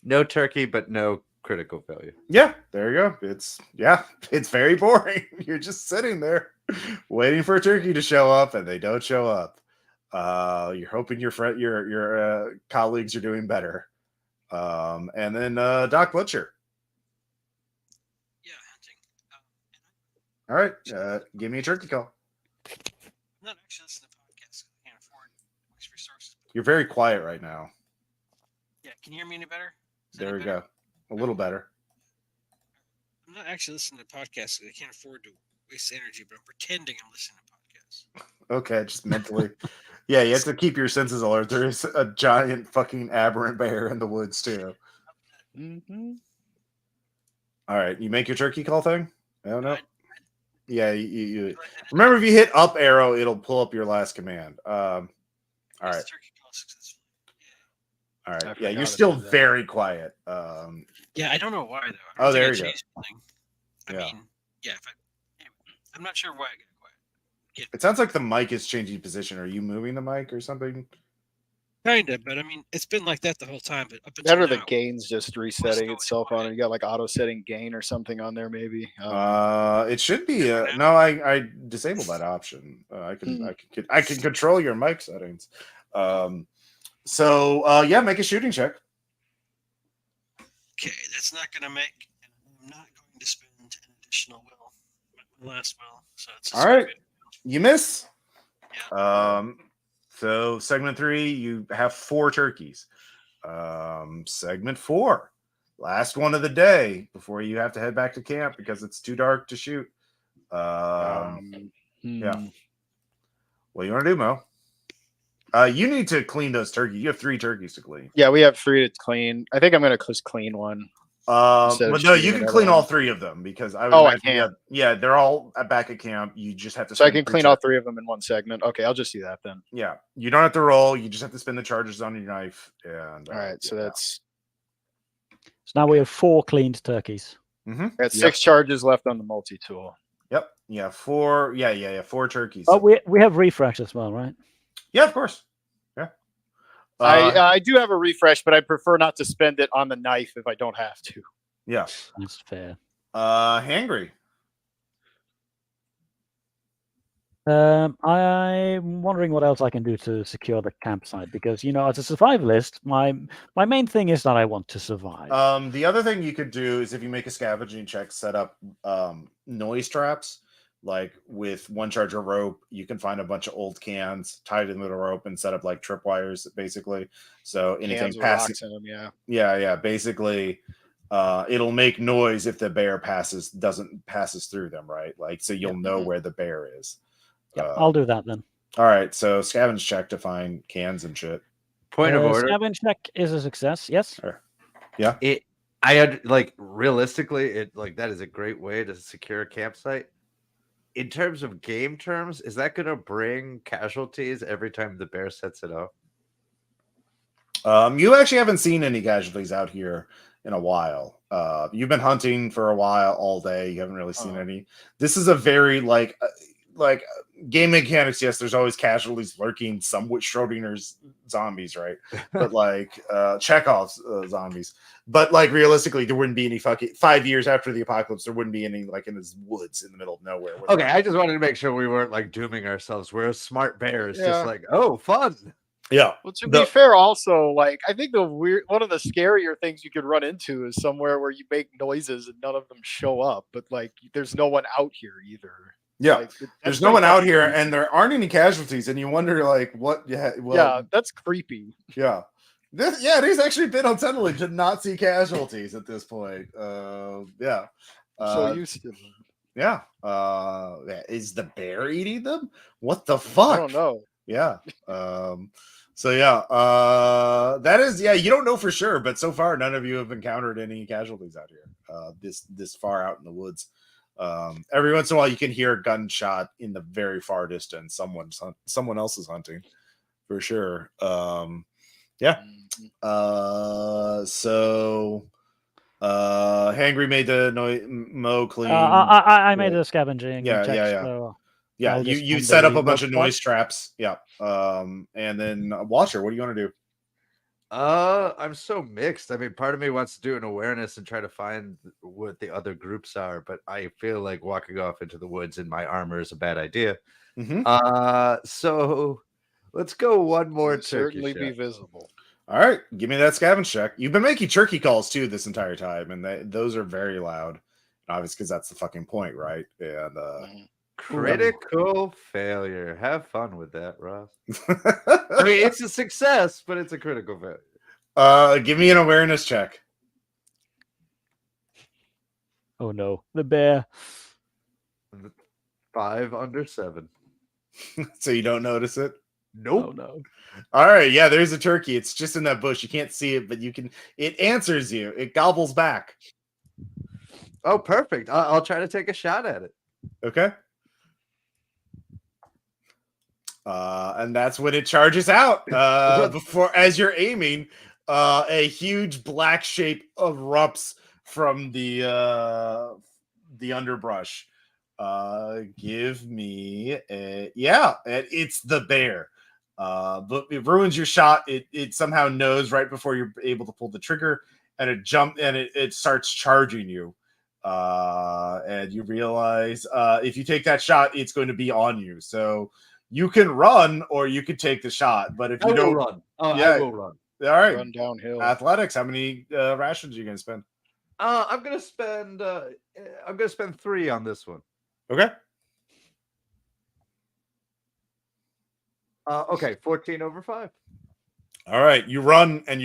No turkey, but no critical failure. Yeah, there you go. It's very boring. You're just sitting there waiting for a turkey to show up, and they don't show up. You're hoping your colleagues are doing better. And then Doc Butcher. Yeah, hunting. All right, give me a turkey call. I'm not actually listening to podcasts. I can't afford waste resources. You're very quiet right now. Yeah, can you hear me any better? There we go. A little better. I'm not actually listening to podcasts. I can't afford to waste energy, but I'm pretending I'm listening to podcasts. Okay, just mentally. Yeah, you have to keep your senses alert. There is a giant fucking aberrant bear in the woods too. Mm-hmm. All right, you make your turkey call thing? I don't know. I- Yeah, you remember if you hit up arrow, it'll pull up your last command. All right. Turkey call successfully. All I right. Yeah, forgot you're to still do that. very quiet. Yeah, I don't know why though. Oh, I there think you I go. changed something. I Yeah. mean, yeah. Anyway, I'm not sure why I got quiet. It sounds like the mic is changing position. Are you moving the mic or something? Kinda, but I mean, it's been like that the whole time. But up until Better the now, gain's just resetting go itself on quiet. it. You got like auto setting gain or something on there, maybe. It should be. No, I disabled that option. I can control your mic settings. So yeah, make a shooting check. okay, that's not gonna make. I'm not going to spend an additional will, my last will. So it's All right. You miss. Yeah. So segment 3, you have 4 turkeys. Segment 4, last one of the day before you have to head back to camp because it's too dark to shoot. Yeah. What do you want to do, Mo? You need to clean those turkeys. You have 3 turkeys to clean. Yeah, we have 3 to clean. I think I'm gonna just clean one. Well, Instead of no, you shooting can another clean all one. 3 of them because I Oh, I can. Yeah, they're all back at camp. You just have to. So I spend can 3 clean all 3 of them in one segment. Okay, I'll just do that then. Yeah, you don't have to roll. You just have to spend the charges on your knife. And All right, so that's So now we have 4 cleaned turkeys. got 6 charges left on the multi tool. Yep. Yeah. 4. Yeah. 4 turkeys. Oh, we have refresh as well, right? Yeah, of course. Yeah. I do have a refresh, but I prefer not to spend it on the knife if I don't have to. Yeah. That's fair. Hangry. I'm wondering what else I can do to secure the campsite because, as a survivalist, my main thing is that I want to survive. The other thing you could do is if you make a scavenging check, set up noise traps. Like with 1 charge of rope, you can find a bunch of old cans, tie them to the rope, and set up like tripwires, basically. So anything Cans with passing, rocks in them, yeah. yeah. Basically, it'll make noise if the bear passes through them, right? Like so, you'll know where the bear is. Yep, I'll do that then. All right, so scavenge check to find cans and shit. Point of order. Scavenge check is a success. Yes. Sure. Yeah. I had realistically, that is a great way to secure a campsite. In terms of game terms, is that going to bring casualties every time the bear sets it up? You actually haven't seen any casualties out here in a while. You've been hunting for a while all day. You haven't really seen any. This is a very like game mechanics. Yes, there's always casualties lurking. Some with Schrodinger's zombies, right? But like Chekhov's zombies. But like realistically, there wouldn't be any fucking 5 years after the apocalypse. There wouldn't be any like in the woods in the middle of nowhere. Okay, I just wanted to make sure we weren't like dooming ourselves. We're a smart bear. It's just like, oh, fun. Yeah. Well, to be fair, also, like I think one of the scarier things you could run into is somewhere where you make noises and none of them show up, but like there's no one out here either. Yeah, like, there's no one out here, and there aren't any casualties, and you wonder like what? Yeah, that's creepy. Yeah, there's actually been unsettling to not see casualties at this point. Yeah, So used to. Yeah, is the bear eating them? What the fuck? I don't know. Yeah. So yeah, that is you don't know for sure, but so far none of you have encountered any casualties out here. This far out in the woods. Every once in a while, you can hear a gunshot in the very far distance. Someone else is hunting, for sure. Yeah. So Hangry made the Mo clean. I made a scavenging Yeah, check. yeah. So Yeah, I'll just you spend set up the a bunch rope of spot. noise traps. Yeah. And then Watcher, what do you want to do? I'm so mixed. I mean, part of me wants to do an awareness and try to find what the other groups are, but I feel like walking off into the woods in my armor is a bad idea. So let's go one more You'll turkey certainly shot. be visible. All right, give me that scavenge check. You've been making turkey calls too this entire time, and those are very loud. Obviously, because that's the fucking point, right? And critical failure. Have fun with that, Ross. I mean, it's a success, but it's a critical failure. Give me an awareness check. Oh no, the bear. 5 under 7. So you don't notice it? Nope. Oh no. All right, yeah, there's a turkey. It's just in that bush. You can't see it, but you can. It answers you. It gobbles back. Oh, perfect. I'll try to take a shot at it. Okay. And that's when it charges out. Before, as you're aiming, a huge black shape erupts from the underbrush. Give me it's the bear. But it ruins your shot. It somehow knows right before you're able to pull the trigger, and it starts charging you. And you realize if you take that shot, it's going to be on you. So you can run or you could take the shot. But if you don't run, I will run. All right, Run downhill. athletics. How many rations are you going to spend? I'm gonna spend 3 on this one. Okay. Okay, 14 over 5. All right, you run, and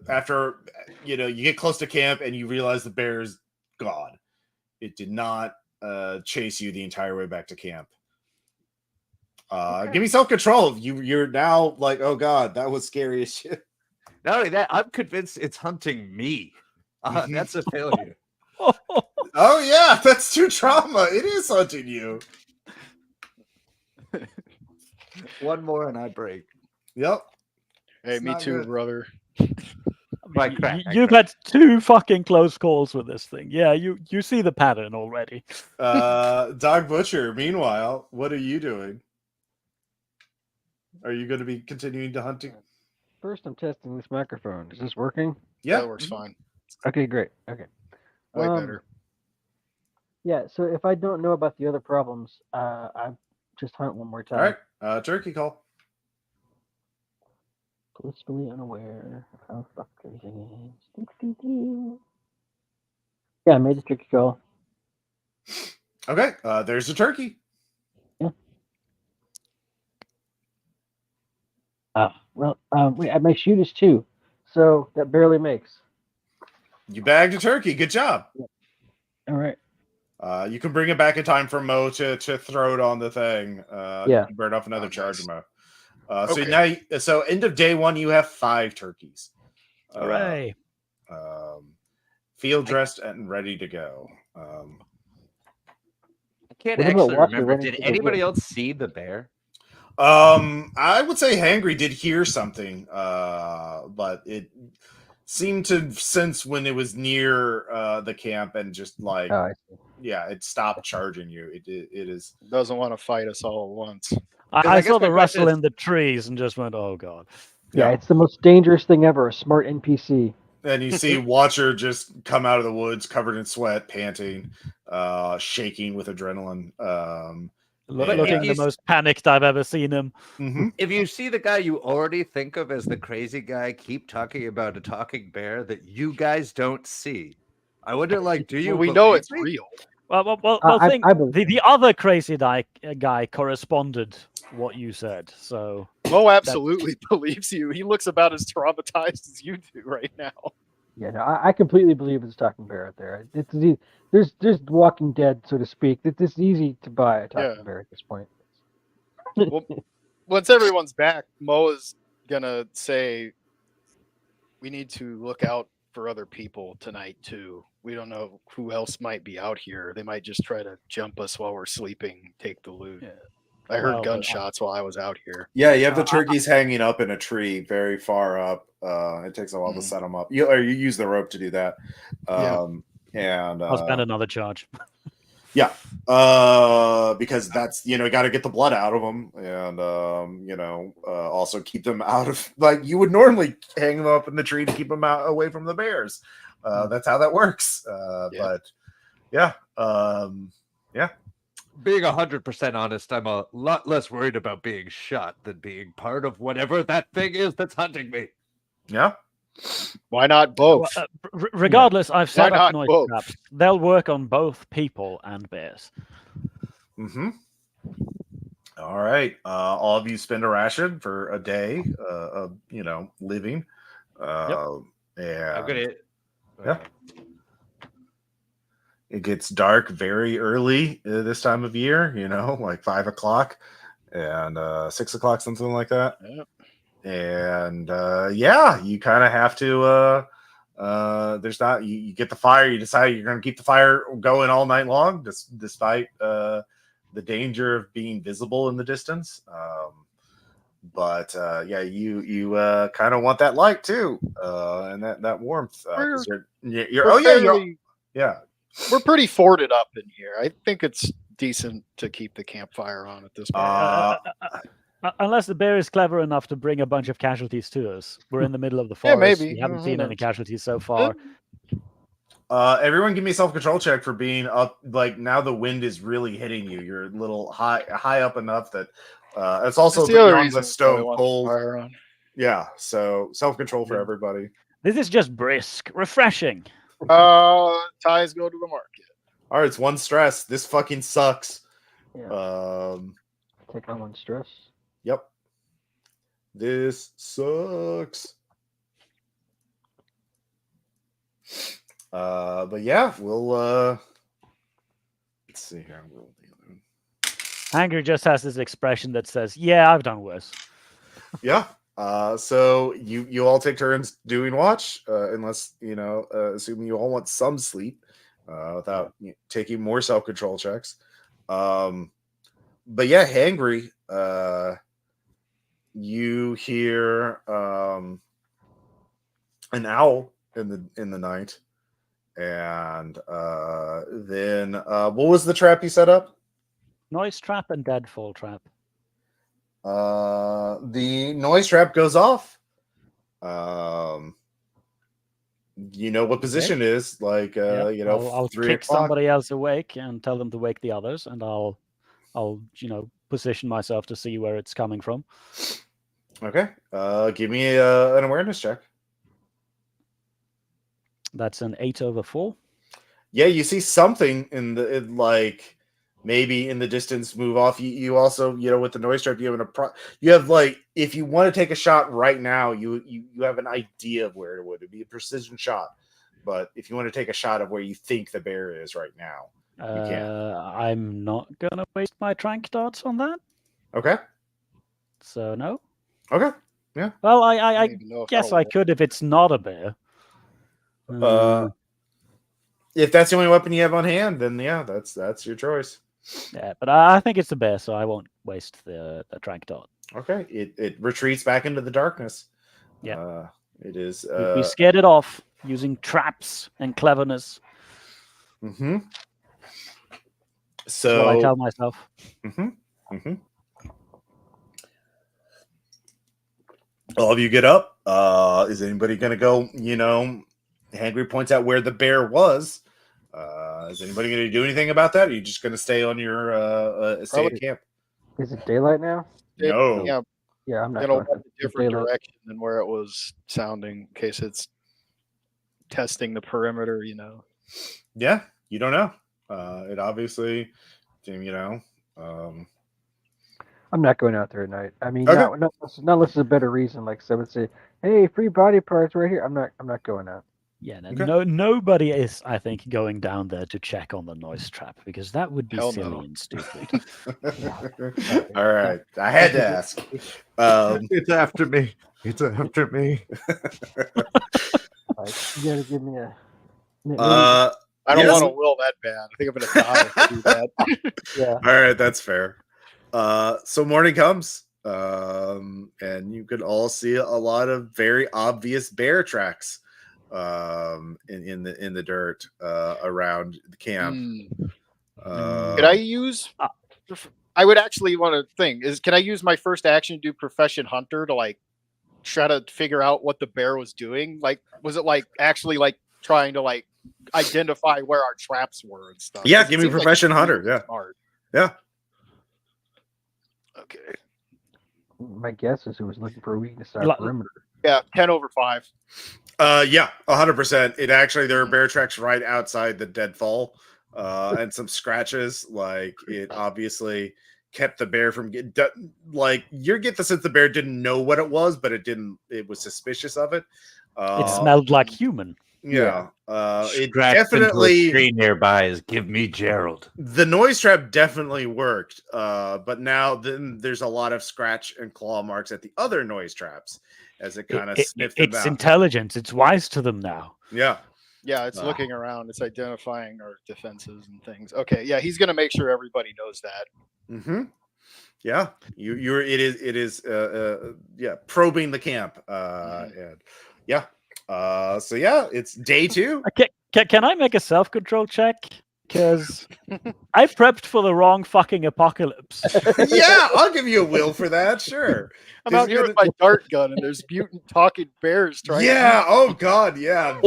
after you get close to camp, and you realize the bear's gone. It did not chase you the entire way back to camp. Give me self-control. You're now like, oh god, that was scary as shit. Not only that, I'm convinced it's hunting me. That's a failure. Oh yeah, that's too trauma. It is hunting you. One more and I break. Yep. Hey, It's me not too, good. brother. You've had 2 fucking close calls with this thing. Yeah, you see the pattern already. Dog Butcher, meanwhile, what are you doing? Are you going to be continuing to hunting? First, I'm testing this microphone. Is this working? Yeah, That works fine. Okay, great. Okay. Way better. Yeah, so if I don't know about the other problems, I just hunt one more time. All right. Turkey call. Blissfully unaware of how fucked everything is. Yeah, I made the turkey call. Okay, there's a turkey. Yeah. Well, wait, my shoot is 2, so that barely makes. You bagged a turkey. Good job. All right. You can bring it back in time for Mo to throw it on the thing. Yeah. You can burn off another charge of nice. Mo. So Okay. now, end of day 1, you have 5 turkeys. Hooray! Field dressed and ready to go. I can't What about actually Watcher remember. running Did to the anybody woods? else see the bear? I would say Hangry did hear something, but it seemed to sense when it was near the camp and just like, Oh, I see. yeah, it stopped charging you. It is. Doesn't want to fight us all at once. I guess saw my the question rustle is- in the trees and just went, oh god. Yeah, Yeah. it's the most dangerous thing ever. A smart NPC. And you see Watcher just come out of the woods covered in sweat, panting, shaking with adrenaline. Looking the most panicked I've ever seen him. If you see the guy you already think of as the crazy guy, keep talking about a talking bear that you guys don't see. I wonder, like, do you? Well, we know believe it's me? real. Well, I think believe the other crazy guy corresponded what you said. So Mo absolutely believes you. He looks about as traumatized as you do right now. Yeah, no, I completely believe it's a talking bear out there. There's Walking Dead, so to speak. It's easy to buy a talking bear at this point. Well, once everyone's back, Mo is gonna say, "We need to look out for other people tonight too. We don't know who else might be out here. They might just try to jump us while we're sleeping, take the loot. Yeah. I heard Well, gunshots while I was out here. Yeah, you have the turkeys hanging up in a tree very far up. It takes a while to set them up. You use the rope to do that. And I'll spend another charge. Yeah, because that's got to get the blood out of them, and also keep them out of like you would normally hang them up in the tree to keep them out away from the bears. That's how that works. But yeah, Being 100% honest, I'm a lot less worried about being shot than being part of whatever that thing is that's hunting me. yeah. Why not both? Regardless, I've set Why up not noise both? traps. They'll work on both people and bears. Mm-hmm. All right. All of you spend a ration for a day of living. And I'm gonna. Yeah. It gets dark very early this time of year, like 5 o'clock and 6 o'clock, something like that. Yep. And you kind of have to there's not you get the fire, you decide you're going to keep the fire going all night long despite the danger of being visible in the distance. But you kind of want that light too, and that warmth. We're pretty forted up in here. I think it's decent to keep the campfire on at this point. Unless the bear is clever enough to bring a bunch of casualties to us. We're in the middle of the forest. Maybe. We haven't Who seen any knows? casualties so far. Everyone give me a self-control check for being up. Like now the wind is really hitting you. You're a little high up enough that it's also That's the other on reason the stone I want cold. the fire on. Yeah, so self-control for everybody. This is just brisk, refreshing. Ties go to the market. All right, it's one stress. This fucking sucks. Yeah. Take on one stress. Yep. This sucks. But yeah, we'll let's see here. Angry just has this expression that says, "Yeah, I've done worse." Yeah. So you all take turns doing watch, unless assuming you all want some sleep, without taking more self-control checks. But yeah, Hangry, you hear an owl in the night, and then what was the trap you set up? Noise trap and deadfall trap. The noise trap goes off. You know what position it is, like I'll 3 kick o'clock. somebody else awake and tell them to wake the others, and I'll position myself to see where it's coming from. Okay. Give me an awareness check. That's an 8/4. Yeah, you see something like maybe in the distance move off. You also, with the noise trap, you have like, if you want to take a shot right now, you have an idea of where it would be a precision shot. But if you want to take a shot of where you think the bear is right now, you can. I'm not gonna waste my trank darts on that. Okay. So no. Okay. Yeah. Well, I I don't even know if guess that'll I could if it's not a bear. If that's the only weapon you have on hand, then yeah, that's your choice. Yeah, but I think it's a bear, so I won't waste the trank dart. Okay. It retreats back into the darkness. Yeah. It is. We scared it off using traps and cleverness. Mm-hmm. That's So what I tell myself. Mm-hmm. Mm-hmm. All of you get up. Is anybody going to go? Hangry points out where the bear was. Is anybody going to do anything about that? Or are you just going to stay on your stay at camp? Is it daylight now? No. Yeah, Yeah, I'm not gonna going walk to a different daylight. direction than where it was sounding, in case it's testing the perimeter. Yeah, you don't know. It obviously, I'm not going out there at night. I mean, Okay. not unless there's a better reason. Like someone say, "Hey, free body parts right here." I'm not going out. Yeah, Okay. nobody is, I think, going down there to check on the noise trap, because that would be Hell silly no. and stupid. All right, I had to ask. It's after me. It's after me. Like, gotta give me a. Maybe, Uh, I don't Yes. want to will that bad. I think I'm gonna die if I do that. yeah. all right, that's fair. So morning comes, and you can all see a lot of very obvious bear tracks, in the dirt, around the camp. Hmm. Uh, Could I use? I would actually want to think is can I use my first action to do profession hunter to like try to figure out what the bear was doing? Like, was it like actually like trying to like identify where our traps were and stuff? Yeah, 'Cause it give me seems like profession it's hunter, really yeah. smart. yeah. Okay. My guess is it was looking for a weakness in You our like- perimeter. Yeah, 10/5. Yeah, 100%. It actually, there are bear tracks right outside the deadfall, and some scratches. Like, it obviously kept the bear from getting, like, you get the sense the bear didn't know what it was, but it was suspicious of it. It smelled like human. Yeah. It Scratched into a definitely, tree nearby is give me Gerald. the noise trap definitely worked. But now then there's a lot of scratch and claw marks at the other noise traps as it kind of sniffed them It's out. intelligence. It's wise to them now. Yeah. Yeah, it's Ah. looking around. It's identifying our defenses and things. Okay, yeah, he's gonna make sure everybody knows that. Mm-hmm. Yeah, it is yeah, probing the camp, and yeah, so yeah, it's day 2. Can I make a self-control check? Because I prepped for the wrong fucking apocalypse. Yeah, I'll give you a will for that, sure. I'm out here with my dart gun, and there's mutant talking bears trying. Yeah, oh god, yeah,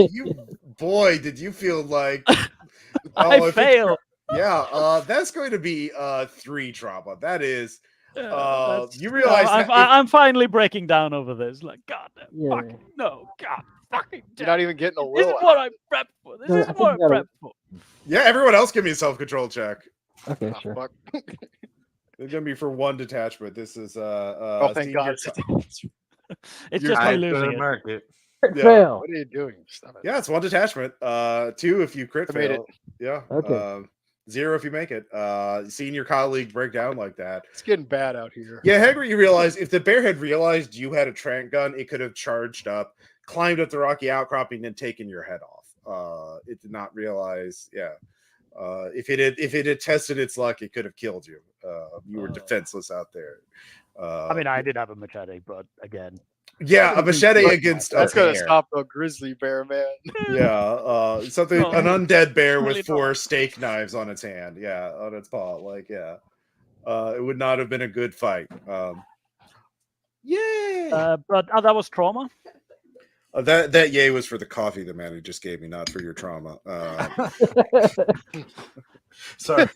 boy, did you feel like I if it's- failed. Yeah, that's going to be 3 trauma. That is, That's- you realize that I'm finally breaking down over this. Like, God, Yeah. fucking no, God, fucking. You're not even getting a This is will. what I prepped for. This No, is I think what I you gotta- prepped for. yeah, everyone else give me a self-control check. Okay, Oh, sure. fuck. It's gonna be for 1 detachment. This is Oh, thank senior God. It's You're just high me losing it. market. Yeah. Fail. What are you doing? Stop it. Yeah, it's 1 detachment. 2 if you crit I made fail. Yeah. Okay. 0 if you make it. Seeing your colleague break down like that. It's getting bad out here. Yeah, Hagrid, you realize if the bear had realized you had a trank gun, it could have charged up, climbed up the rocky outcropping, and taken your head off. It did not realize. Yeah. If it had tested its luck, it could have killed you. You were defenseless out there. I mean, I did have a machete, but again, yeah, a machete against That's a gonna bear. stop a grizzly bear, man. Yeah, something No, an undead bear really with 4 steak knives on its hand. Yeah, on its paw. Like, yeah, it would not have been a good fight. Yay! but that was trauma. That yay was for the coffee the man who just gave me, not for your trauma. Sorry.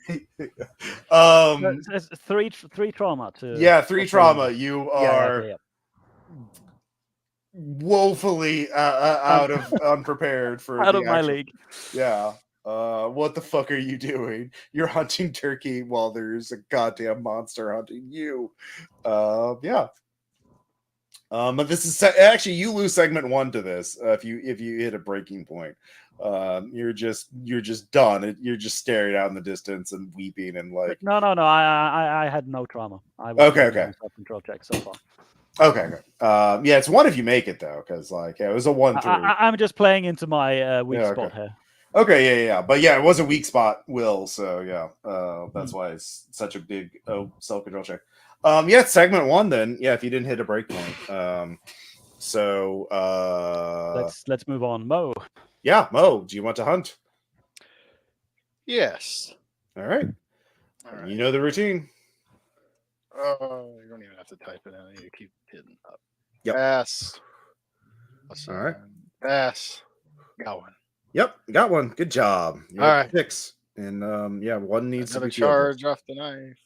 It's three trauma to. Yeah, 3 trauma. You Yeah, are yeah. woefully out of unprepared for Out the of my actual- league. Yeah. What the fuck are you doing? You're hunting turkey while there's a goddamn monster hunting you. Yeah. But this is actually, you lose segment 1 to this if you hit a breaking point. You're just done. You're just staring out in the distance and weeping and like. No. I had no trauma. I Okay. Self-control check so far. Okay. Yeah, it's 1 if you make it though, because like it was a 1 through. I'm just playing into my weak Yeah, spot okay. here. Okay, yeah. But yeah, it was a weak spot, Will. So yeah, that's why it's such a big self-control check. Yeah, it's segment 1 then. Yeah, if you didn't hit a breakpoint. So Let's move on. Mo. yeah, Mo, do you want to hunt? Yes. All right. All right. You know the routine. You don't even have to type it in. I need to keep hitting up. Yep. Pass. All right. Pass. Got one. Yep, got one. Good job. All right. 6. And yeah, 1 needs Another to be fielded. charge off the knife.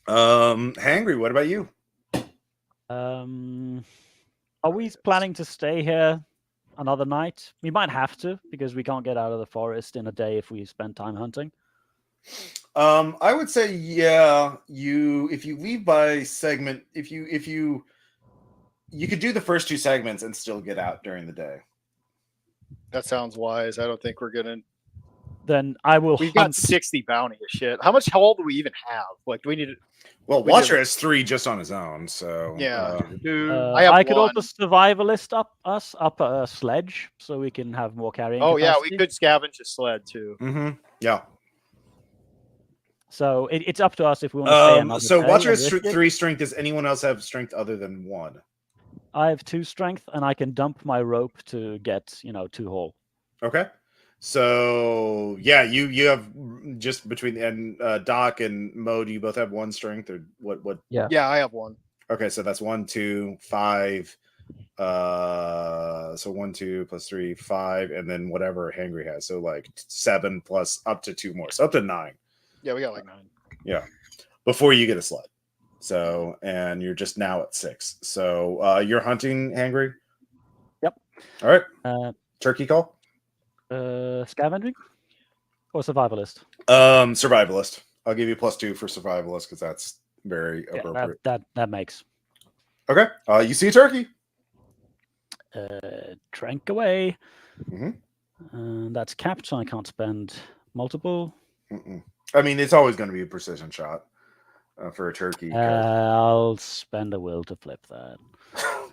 Hangry, what about you? Are we planning to stay here another night? We might have to because we can't get out of the forest in a day if we spend time hunting. I would say yeah. If you leave by segment, if you could do the first 2 segments and still get out during the day. That sounds wise. I don't think we're gonna. then I will We've got hunt. 60 bounty of shit. How much haul do we even have? Like, do we need to? Well, We Watcher do. has 3 just on his own, so Yeah. I I have could also one. survivalist up a sledge so we can have more carrying Oh yeah, capacity. we could scavenge a sled too. yeah. So it's up to us if we want to stay another So day Watcher and has risk it. 3 strength. Does anyone else have strength other than 1? I have 2 strength, and I can dump my rope to get 2 haul. Okay. So yeah, you have just between and Doc and Mo. Do you both have 1 strength or what? Yeah. Yeah, I have one. Okay, so that's 1, 2, 5. So 1, 2 plus 3, 5, and then whatever Hangry has. So like 7 plus up to 2 more. So up to 9. Yeah, we got like 9. Yeah. Before you get a sled. So and you're just now at 6. So you're hunting Hangry? Yep. All right. Turkey call? Scavenging or survivalist? Survivalist. I'll give you +2 for survivalist because that's very appropriate. That makes. Okay. You see a turkey. Trank away. Mhm. And that's capped, so I can't spend multiple. I mean, it's always going to be a precision shot for a turkey. I'll spend a will to flip that.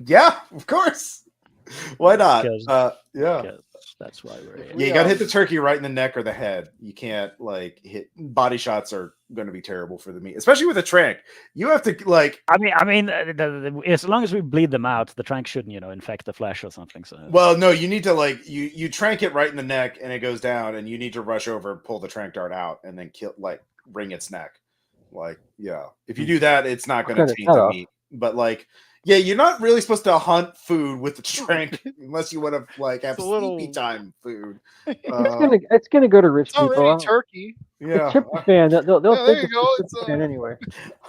Yeah, of course. Why not? Yeah. Because that's why we're here. Yeah, you got to hit the turkey right in the neck or the head. You can't like hit body shots are going to be terrible for the meat, especially with a trank. You have to like. I mean, as long as we bleed them out, the trank shouldn't, infect the flesh or something. So. Well, no, you need to like you trank it right in the neck and it goes down, and you need to rush over, pull the trank dart out, and then wring its neck. Like, yeah, if you do that, it's not going to taint the meat. But like. Yeah, you're not really supposed to hunt food with the trank unless you want to like have sleepy time food. It's gonna go to rich people. Already turkey. Yeah, the Tryptophan. They'll there take you go. It's anyway.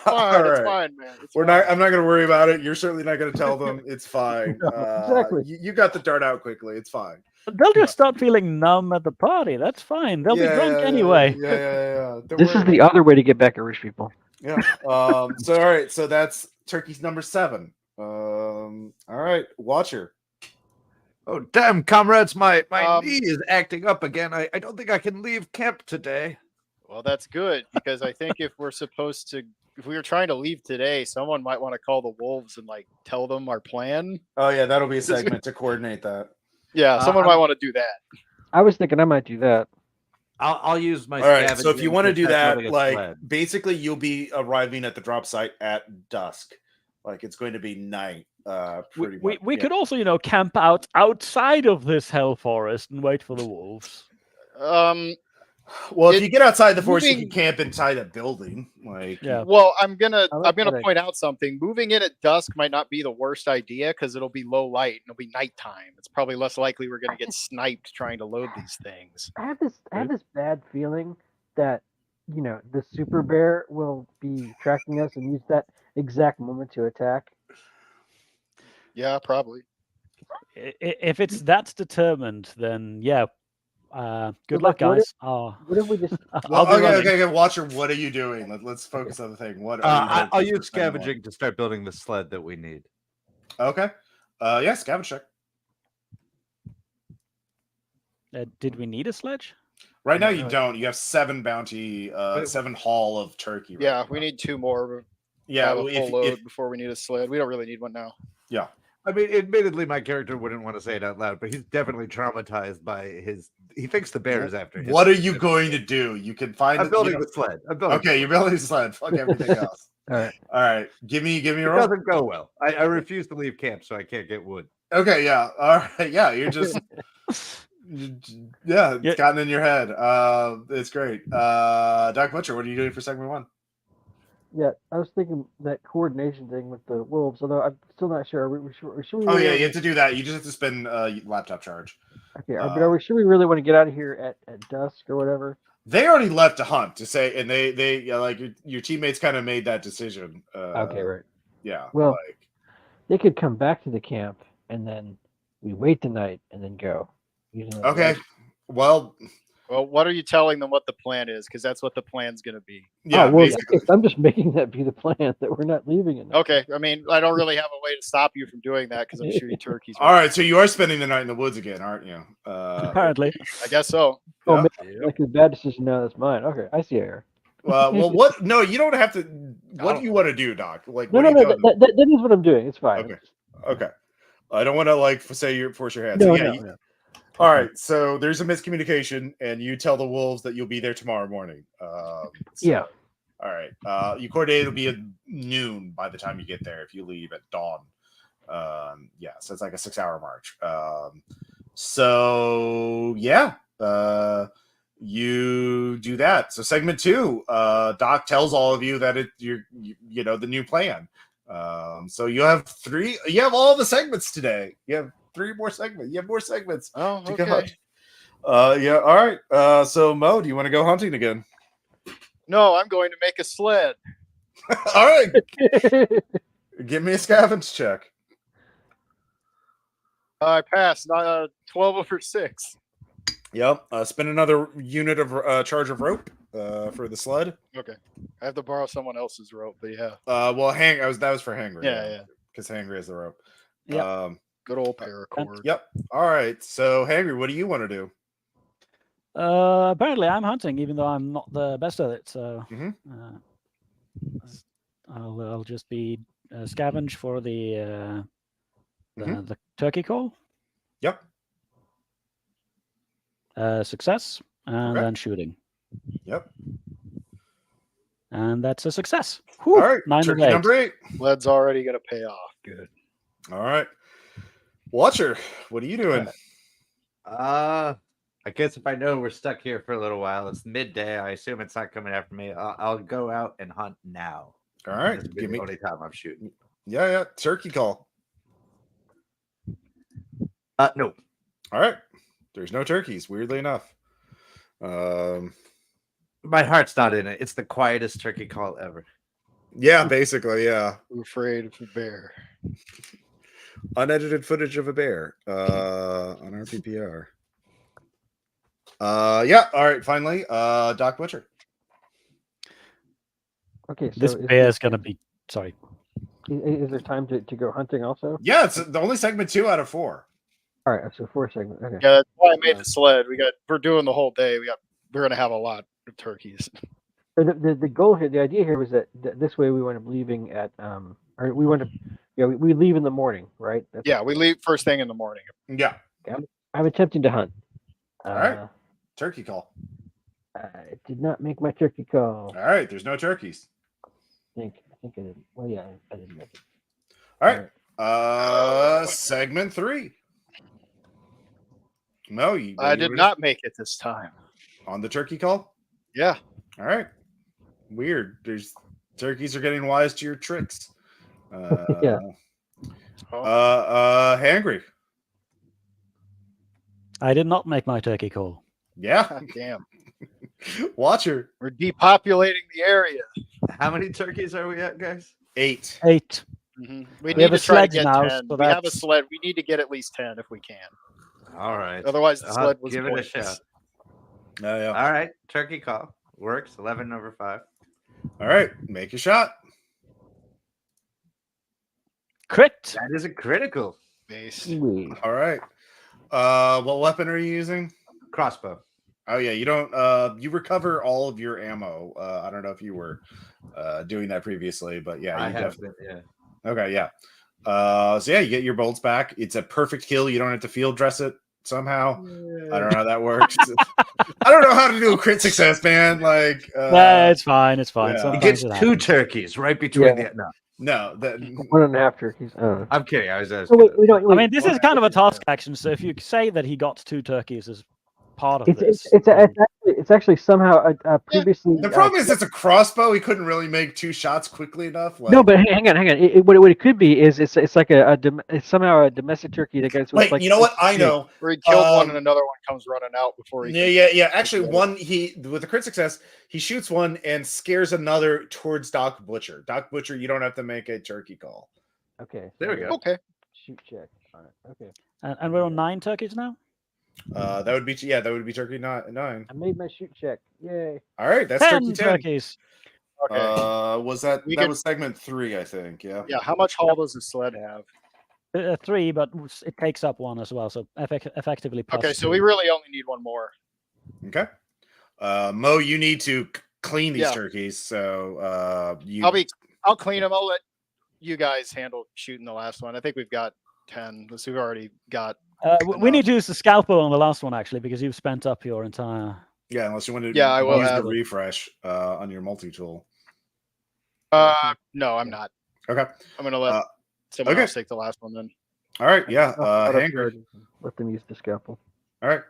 Fine, it's fine, man. I'm not going to worry about it. You're certainly not going to tell them. It's fine. Exactly. You got the dart out quickly. It's fine. They'll just start feeling numb at the party. That's fine. They'll be drunk anyway. Yeah. This is the other way to get back at rich people. Yeah. So all right. So that's turkey's number 7. All right, Watcher. Oh damn, comrades, my knee is acting up again. I don't think I can leave camp today. Well, that's good because I think if we were trying to leave today, someone might want to call the wolves and like tell them our plan. Oh yeah, that'll be a segment to coordinate that. Yeah, someone might want to do that. I was thinking I might do that. I'll use my. All right, so if you want to do that, like sled. basically you'll be arriving at the drop site at dusk. Like it's going to be night. We could also, camp outside of this hell forest and wait for the wolves. Well, if you get outside the forest, you can camp inside a building. Like, yeah. Well, I'm gonna point out something. Moving in at dusk might not be the worst idea because it'll be low light and it'll be nighttime. It's probably less likely we're gonna get sniped trying to load these things. I have this bad feeling that the super bear will be tracking us and use that exact moment to attack. Yeah, probably. If it's that determined, then yeah. Good luck, guys. What if we just? Okay, Watcher. What are you doing? Let's focus on the thing. What? I'll use scavenging to start building the sled that we need. Okay. Yeah, scavenge check. Did we need a sledge? Right now, you don't. You have 7 bounty, 7 haul of turkey. Right Yeah, now. we need 2 more. Yeah, have a full load before we need a sled. We don't really need one now. Yeah. I mean, admittedly, my character wouldn't want to say it out loud, but he's definitely traumatized by his. He thinks the bear is after him. What are you going to do? You can find. I'm building the sled. Okay, you're building the sled. Fuck everything else. All right. Give me a roll. It doesn't go well. I refuse to leave camp, so I can't get wood. Okay, yeah. All right, yeah. You're just. Yeah, it's gotten in your head. It's great. Doc Butcher, what are you doing for segment 1? Yeah, I was thinking that coordination thing with the wolves, although I'm still not sure. Should we Oh yeah, you have to do that. You just have to spend laptop charge. Okay, but should we really want to get out of here at dusk or whatever? They already left to hunt to say, and they like your teammates kind of made that decision. Okay, right. Yeah. Well, they could come back to the camp and then we wait the night and then go. Okay. Well, Well, what are you telling them what the plan is? Because that's what the plan's going to be. Yeah, well, basically. I'm just making that be the plan that we're not leaving it. Okay. I mean, I don't really have a way to stop you from doing that because I'm shooting turkeys. All right, so you are spending the night in the woods again, aren't you? Apparently. I guess so. Oh, Yeah. man, like a bad decision now. That's mine. Okay, I see here. Well, what? No, you don't have to. What do you want to do, Doc? Like, No, what no, are you no. doing? That is what I'm doing. It's fine. Okay. Okay. I don't want to like say you force your hand. No, So yeah. no. All right. So there's a miscommunication, and you tell the wolves that you'll be there tomorrow morning. Yeah. All right. You coordinate it'll be at noon by the time you get there if you leave at dawn. Yeah. So it's like a 6-hour march. So yeah. You do that. So segment 2, Doc tells all of you that you know the new plan. So you have all the segments today. You have 3 more segments. You have more segments. Oh, to okay. go. Yeah. All right. So Mo, do you want to go hunting again? No, I'm going to make a sled. All right. Give me a scavenge check. I passed. 12 over 6. Yep. Spend another unit of charge of rope for the sled. Okay. I have to borrow someone else's rope, but yeah. Well, that was for Hangry. Yeah. Because Hangry has the rope. Yep. Good old paracord. Yep. All right. So Hangry, what do you want to do? Apparently, I'm hunting, even though I'm not the best at it. So I'll just be scavenge for the turkey call. Yep. Success, and then shooting. Yep. And that's a success. Whew, all right. 9 turkey of 8. number 8. Sled's already going to pay off. Good. All right. Watcher, what are you doing? I guess if I know we're stuck here for a little while, it's midday. I assume it's not coming after me. I'll go out and hunt now. All right. Give me the only time I'm shooting. Yeah. Turkey call. No. All right. There's no turkeys, weirdly enough. My heart's not in it. It's the quietest turkey call ever. Yeah, basically, yeah. I'm afraid of the bear. Unedited footage of a bear on RPPR. Yeah. All right. Finally, Doc Butcher. Okay. So This bear's going to be. Sorry. Is there time to go hunting also? Yeah, it's the only segment 2 out of 4. All right. So 4 segments. Okay. Yeah, that's why I made the sled. We're doing the whole day. We're going to have a lot of turkeys. The goal here, the idea here was that this way we wind up leaving at or we want to, we leave in the morning, right? We leave first thing in the morning. Yeah. I'm attempting to hunt. All right. Turkey call. I did not make my turkey call. All right. There's no turkeys. I think I did. Well, yeah, I didn't make it. All right. Segment 3. No, I did not make it this time. On the turkey call? Yeah. All right. Weird. Turkeys are getting wise to your tricks. Yeah. Hangry. I did not make my turkey call. Yeah. God damn. Watcher. We're depopulating the area. How many turkeys are we at, guys? 8. 8. Mm-hmm. We need have to a try to sled get now, 10. so We have a that's- sled. We need to get at least 10 if we can. All right. Otherwise, the sled was give it a pointless. shot. Yeah. All right. Turkey call. Works. 11 over 5. All right. Make a shot. Crit. That is a critical. Base. All right. What weapon are you using? Crossbow. Oh yeah, you don't you recover all of your ammo. I don't know if you were doing that previously, but yeah, I you have definitely. been, yeah. Okay, yeah. So yeah, you get your bolts back. It's a perfect kill. You don't have to field dress it somehow. I don't know how that works. I don't know how to do a crit success, man. Like It's fine. It's fine. yeah. He Sometimes gets it 2 happens. turkeys right between Yeah. the. No, no, that 1.5 turkeys. I'm kidding. I was Oh, wait, we don't. I mean, this is kind of a task action. So if you say that he got 2 turkeys as part of this, It's actually somehow previously. the problem is it's a crossbow. He couldn't really make 2 shots quickly enough. Like, No, but hang on. What it could be is it's like it's somehow a domestic turkey that goes. wait, like, you know what? I know. Where he killed one and another one comes running out before he. Yeah. Actually, one with a crit success, he shoots one and scares another towards Doc Butcher. Doc Butcher, you don't have to make a turkey call. Okay. There we go. Okay. Shoot check. All right. Okay. and we're on 9 turkeys now. That would be turkey 9. I made my shoot check. Yay. All right, that's 10 turkey 10. turkeys. Okay. Was that We that could- was segment 3, I think. Yeah. Yeah. How much hull does the sled have? 3, but it takes up 1 as well, so effectively plus Okay, so 2. we really only need 1 more. Okay. Mo, you need to clean these Yeah. turkeys. So I'll clean them. I'll let you guys handle shooting the last one. I think we've got 10. We've already got. We need to use the scalpel on the last one, actually, because you've spent up your entire... Yeah, unless you want to Yeah, I will use have the it. refresh on your multi-tool. No, I'm not. Okay. I'm gonna let someone okay. else take the last one then. All right. Yeah. Out of Hangry. turn. Let them use the scalpel. All right.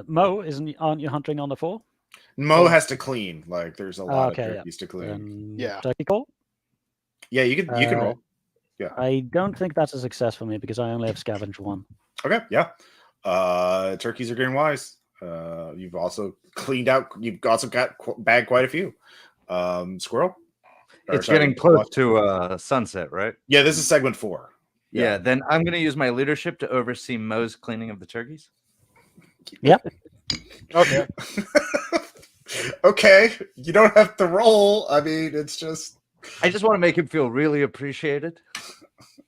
Mo, aren't you hunting on the 4? Mo has to clean. Like, there's a lot of turkeys to clean. Yeah. Turkey call? Yeah, you can roll. Yeah. I don't think that's a success for me because I only have scavenge 1. Okay. Yeah. Turkeys are getting wise. You've also cleaned out. You've also bagged quite a few. Squirrel. It's getting close to sunset, right? Yeah, this is segment 4. Yeah. Then I'm going to use my leadership to oversee Mo's cleaning of the turkeys. Yep. Okay. Okay. You don't have to roll. I mean, it's just. I just want to make him feel really appreciated.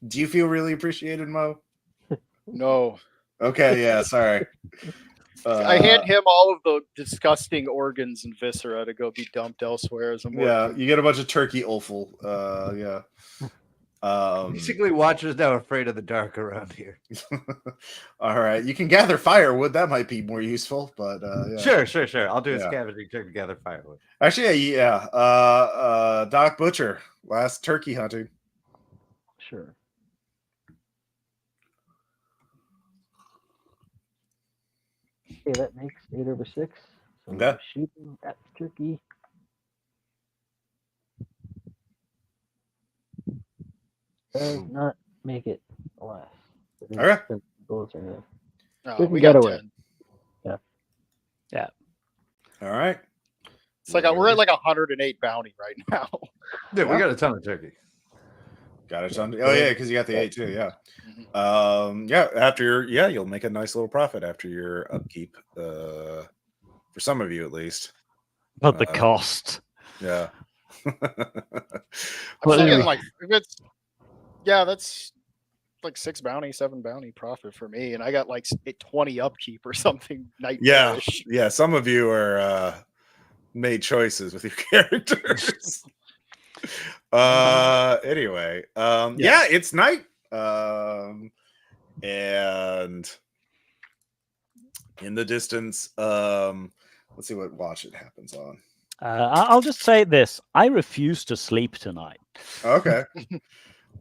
Do you feel really appreciated, Mo? No. Okay. Yeah. Sorry. I hand him all of the disgusting organs and viscera to go be dumped elsewhere as I'm working. Yeah, you get a bunch of turkey offal. Yeah. Basically, Watcher's now afraid of the dark around here. All right, you can gather firewood. That might be more useful, but yeah. Sure. I'll do a scavenging check to gather firewood. Actually, yeah. Doc Butcher, last turkey hunting. Sure. Okay, that makes 8/6. So Okay. shooting at the turkey. Does not make it less. Okay. Bullets are there. Oh, we got 10. Yeah. All right. It's like we're at like 108 bounty right now. Yeah, we got a ton of turkey. Got it. Oh yeah, because you got the 8 too. Yeah. Mhm. Yeah. After you'll make a nice little profit after your upkeep. For some of you at least. But the cost. Yeah. I'm still getting like that's like 6 bounty, 7 bounty profit for me, and I got like 20 upkeep or something. Yeah. Some of you are made choices with your characters. Anyway, yeah, it's night. And in the distance, let's see what watch it happens on. I'll just say this: I refuse to sleep tonight. Okay.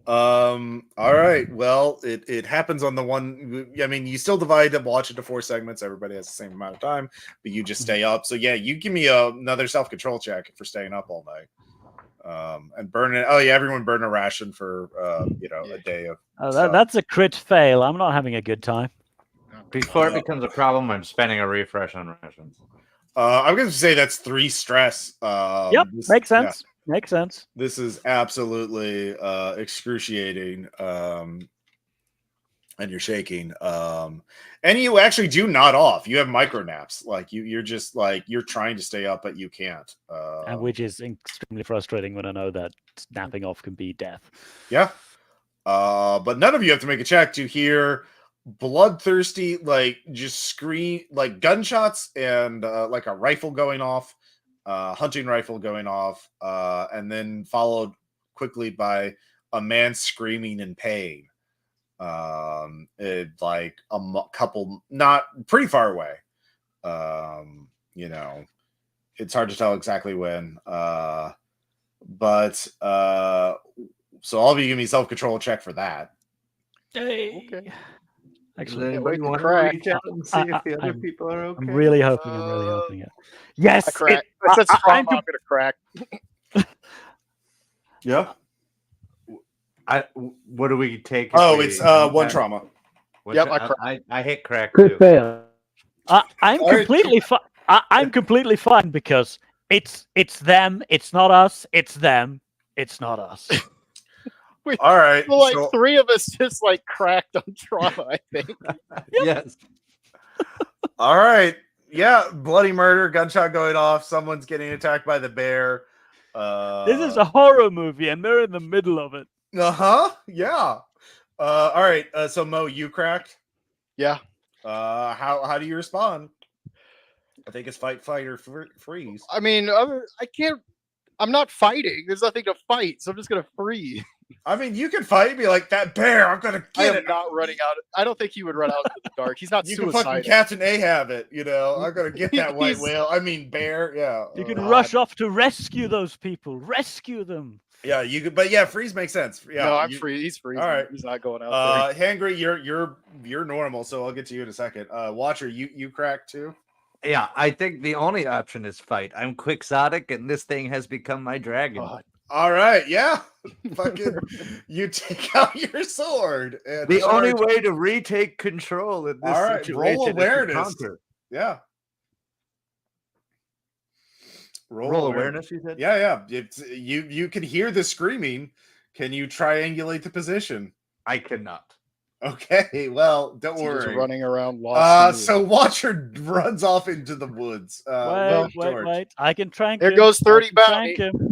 All right. Well, it happens on the one. I mean, you still divide the watch into 4 segments. Everybody has the same amount of time, but you just stay up. So yeah, you give me another self-control check for staying up all night. And burn it. Oh yeah, everyone burn a ration for a day of. That's a crit fail. I'm not having a good time. Before it becomes a problem, I'm spending a refresh on rations. I'm going to say that's 3 stress. Yep, makes sense. Yeah. Makes sense. This is absolutely excruciating, and you're shaking. And you actually do nod off. You have micro naps. Like you're just like you're trying to stay up, but you can't. And which is extremely frustrating when I know that napping off can be death. Yeah. But none of you have to make a check to hear bloodthirsty, like just scream, like gunshots and like a rifle going off, hunting rifle going off, and then followed quickly by a man screaming in pain. Like a couple, not pretty far away. It's hard to tell exactly when. But so all of you give me self-control check for that. Hey. Okay. Actually, Anybody want to crack. reach out and see if the other people are okay? I'm really hoping it. Yes, I crack. That's strong. I'm gonna crack. Yeah. What do we take? It's 1 trauma. Yep, I crack. I hit crack Crit too. fail. I'm completely fine. I'm completely fine because it's them. It's not us. It's them. It's not us. All right. Well, like So, 3 of us just like cracked on trauma, I think. Yes. all right. Yeah. Bloody murder, gunshot going off. Someone's getting attacked by the bear. This is a horror movie, and we're in the middle of it. Uh-huh. Yeah. All right. So Mo, you cracked. Yeah. How do you respond? I think it's fight, or freeze. I mean, I can't. I'm not fighting. There's nothing to fight, so I'm just gonna freeze. I mean, you can fight and be like, that bear, I'm gonna I get am it. not running out. I don't think he would run out into the dark. He's not You can suicidal. fucking Captain Ahab it, you know. I'm gonna get that white He's- whale. I mean bear, yeah. You can God. rush off to rescue those people. Rescue them. Yeah, you could, but yeah, freeze makes sense. Yeah, no, I'm you- free. He's free. All right. He's not going out there. Hangry, you're normal, so I'll get to you in a second. Watcher, you cracked too. Yeah, I think the only option is fight. I'm quixotic, and this thing has become my dragon. God. All right, yeah. Fucking, you take out your sword. And The only charge. way to retake control in this All right, situation roll is to awareness. conquer. Yeah. Roll awareness, you said? Yeah. It's you can hear the screaming. Can you triangulate the position? I cannot. Okay, well, don't He's just worry. running around lost. So Watcher runs off into the woods. Wait. I can trank There him. goes 30 I can trank bounty.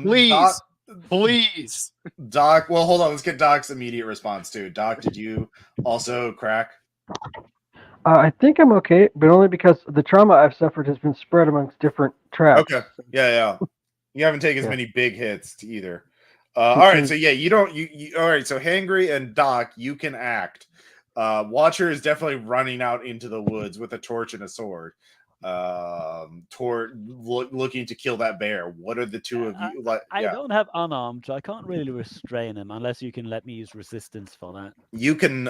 him. Please. Please. Doc. Well, hold on. Let's get Doc's immediate response too. Doc, did you also crack? I think I'm okay, but only because the trauma I've suffered has been spread amongst different traps. Okay. Yeah. You haven't taken as Yeah. many big hits either. All right. So yeah, you don't. You all right? So Hangry and Doc, you can act. Watcher is definitely running out into the woods with a torch and a sword, looking to kill that bear. What are the two of you? I don't have unarmed, so I can't really restrain him unless you can let me use resistance for that. You can.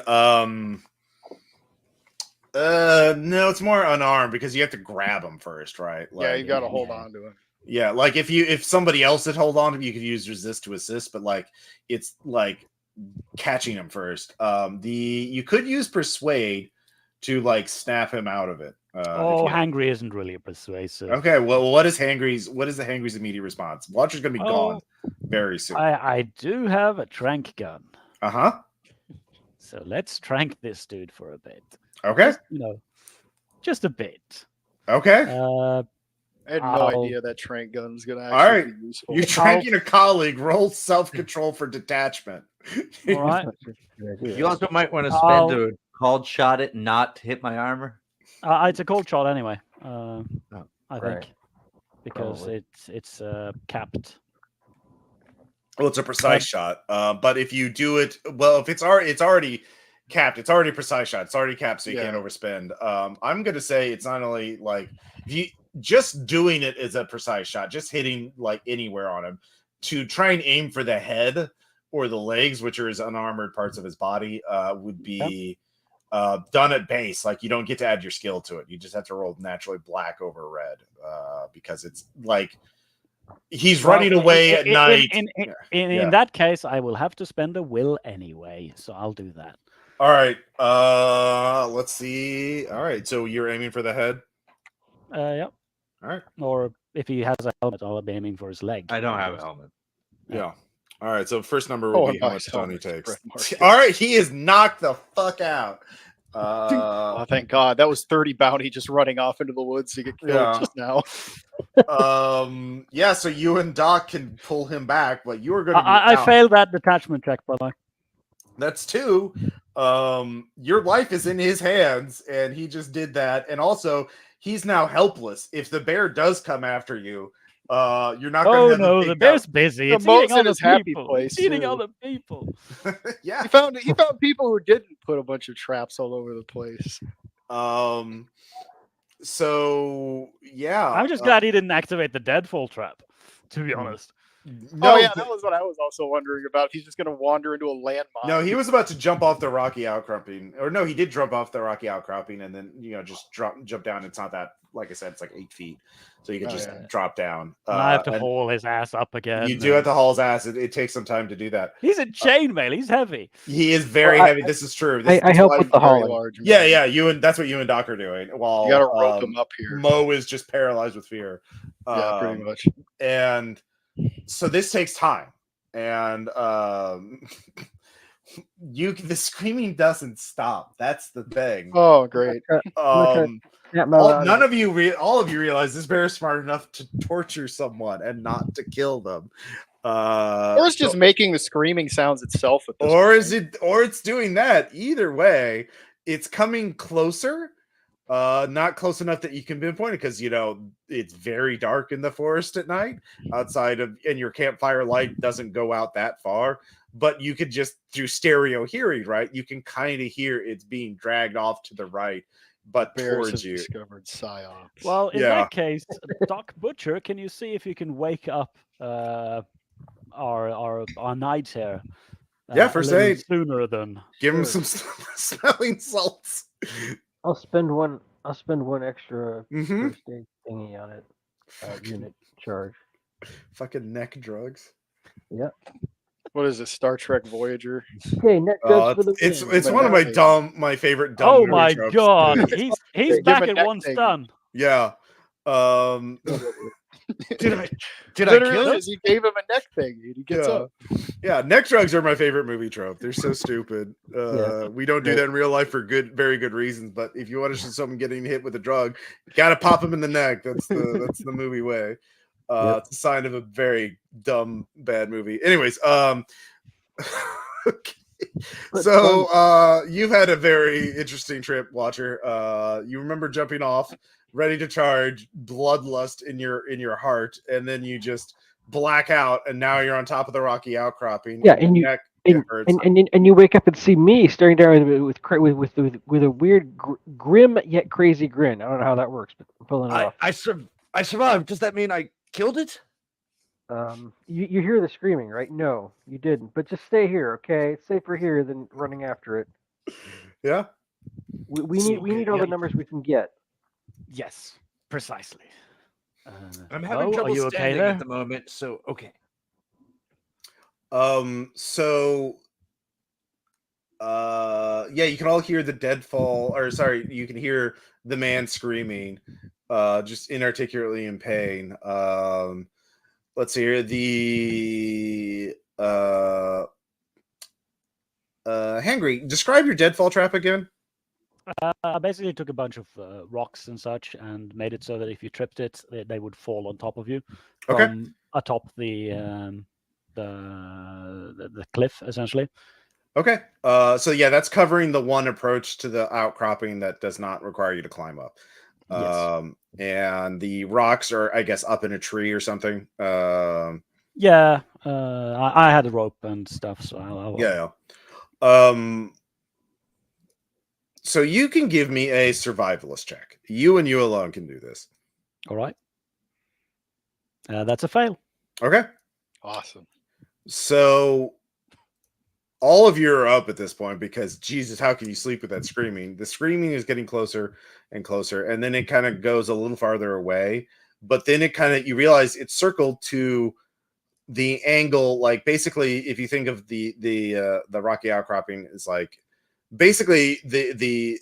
No, it's more unarmed because you have to grab him first, right? Yeah, you got to hold yeah. on to him. Yeah, like if somebody else had hold on to him, you could use resist to assist, but like it's like catching him first. You could use persuade to like snap him out of it. Hangry isn't really a persuasive. Okay, well, what is the Hangry's immediate response? Watcher's gonna be gone very soon. I do have a trank gun, Uh-huh. so let's trank this dude for a bit. Okay. Just a bit. Okay. I had no I'll- idea that trank gun was going to All actually right. be useful. You're tranking a colleague. Roll self-control for detachment. All right. You also might want to spend I'll- a called shot it, not hit my armor. It's a cold shot anyway. I right. think because Probably. it's capped. Well, it's a precise shot. But if you do it, well, if it's already capped, it's already a precise shot. It's already capped, so you can't overspend. I'm gonna say it's not only like you just doing it as a precise shot, just hitting like anywhere on him. To try and aim for the head or the legs, which are his unarmored parts of his body, would be done at base. Like you don't get to add your skill to it. You just have to roll naturally black over red because it's like he's running away at night. In that case, I will have to spend a will anyway, so I'll do that. All right. Let's see. All right. So you're aiming for the head. Yep. All right. Or if he has a helmet, I'll be aiming for his leg. I don't have a helmet. Yeah. All right. So first number will be how nice. much Tony Nice. takes. Brett Marcus. All right. He is knocked the fuck out. Oh, thank God. That was 30 bounty just running off into the woods to get killed Yeah. just now. Yeah. So you and Doc can pull him back, but you are going to. I failed that detachment check, by the way. That's two. Your life is in his hands, and he just did that. And also, he's now helpless. If the bear does come after you, you're not going to Oh have no, the the big bear's busy. The It's moat's eating in other his happy people. place, It's eating too. other people. yeah. He found people who didn't put a bunch of traps all over the place. So yeah, I'm just glad he didn't activate the deadfall trap, to be honest. No, Oh yeah, that was what I was also wondering about. He's just going to wander into a landmine. no, he was about to jump off the rocky outcropping, or no, he did jump off the rocky outcropping, and then just jump down. It's not that, like I said, it's like 8 feet, so you can just drop down. And I have to and haul his ass up again. You do have to haul his ass. It takes some time to do that. He's in chainmail. He's heavy. He is very Well, heavy. This is true. This I is help why- with the Very hauling. large. Yeah. That's what you and Doc are doing. While You got to rope him up here. Mo is just paralyzed with fear. Yeah, pretty much. And so this takes time. and the screaming doesn't stop. That's the thing. Oh, great. Snap my loud None of you, all of you realize this bear is smart enough to torture someone and not to kill them. Or it's just making the screaming sounds itself. At this or point. is it? Or it's doing that. Either way, it's coming closer. Not close enough that you can pinpoint it because it's very dark in the forest at night. Outside of, and your campfire light doesn't go out that far. But you could just through stereo hearing, right? You can kind of hear it's being dragged off to the right. But Bears towards have you. discovered psyops. Well, in Yeah. that case, Doc Butcher, can you see if you can wake up our knight here? Yeah, a first little aid. sooner than Give him Sure. some smelling salts. I'll spend one extra Mhm. first aid thingy on it. Unit charge. Fucking neck drugs. Yeah. What is it? Star Trek Voyager? Okay, net drugs for the It's win. one of my favorite dumb oh movie my tropes. god, he's Give back him a at neck one thing. stun. Yeah. Did I Literally, kill him? is he gave him a neck thing and he gets Yeah. up. Yeah, neck drugs are my favorite movie trope. They're so stupid. Yeah. We don't do Right. that in real life for very good reasons. But if you want to show someone getting hit with a drug, gotta pop them in the neck. That's the movie way. Yep. It's a sign of a very dumb, bad movie. Anyways, okay. But So you've had a very interesting trip, Watcher. You remember jumping off, ready to charge, bloodlust in your heart, and then you just black out, and now you're on top of the rocky outcropping. Yeah, your and you- neck And, hurts. and you wake up and see me staring down with a weird grim yet crazy grin. I don't know how that works, but I'm pulling it off. I survived. Does that mean I killed it? You hear the screaming, right? No, you didn't. But just stay here, okay? It's safer here than running after it. Yeah. We need all the numbers we can get. Yes, precisely. I'm having Bo, trouble are you okay standing there? at the moment, so okay. So yeah, you can all hear the deadfall, or sorry, you can hear the man screaming, just inarticulately in pain. Let's see here. The Hangry, describe your deadfall trap again. I basically took a bunch of rocks and such and made it so that if you tripped it, they would fall on top of you Okay. from atop the cliff, essentially. Okay. So yeah, that's covering the one approach to the outcropping that does not require you to climb up. Yes. And the rocks are, I guess, up in a tree or something. Yeah, I had a rope and stuff, so I'll Yeah. So you can give me a survivalist check. You and you alone can do this. All right. That's a fail. Okay. Awesome. So all of you are up at this point because Jesus, how can you sleep with that screaming? The screaming is getting closer and closer, and then it kind of goes a little farther away. But then it kind of, you realize it's circled to the angle, like basically, if you think of the rocky outcropping, is like basically the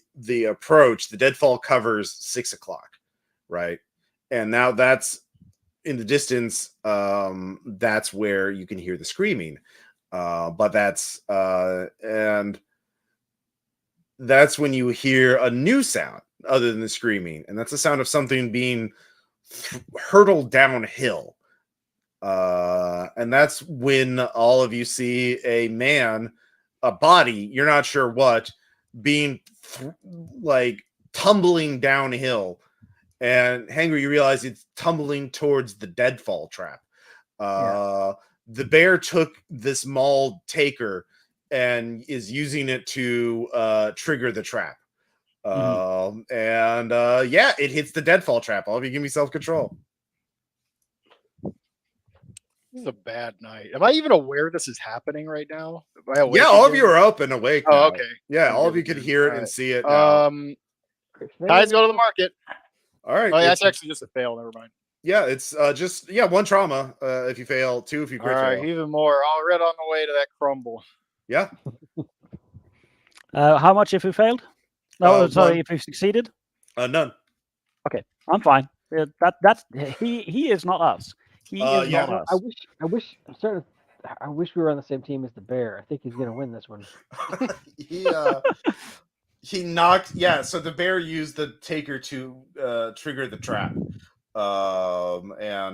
approach, the deadfall covers 6 o'clock, right? And now that's in the distance. That's where you can hear the screaming. But that's and that's when you hear a new sound other than the screaming, and that's the sound of something being hurtled downhill. And that's when all of you see a man, a body, you're not sure what, being like tumbling downhill. And Hangry, you realize it's tumbling towards the deadfall trap. The bear took this mauled taker and is using it to trigger the trap. And yeah, it hits the deadfall trap. All of you give me self-control. This is a bad night. Am I even aware this is happening right now? Am I awake Yeah, all of again? you are up and awake. Oh, now. okay. Yeah, I'm all of good, you can good. hear it All and right. see it now. Guys, go to the market. All right. Oh, yeah, that's actually just a fail. Never mind. Yeah, it's just one trauma if you fail, 2 if you All crit right, fail. even more. All right, on the way to that crumble. Yeah. How much if you failed? No, sorry, 1. if you succeeded. None. Okay, I'm fine. That's he is not us. He is yeah. not us. I wish I'm starting to I wish we were on the same team as the bear. I think he's gonna win this one. He knocked. Yeah, so the bear used the taker to trigger the trap, and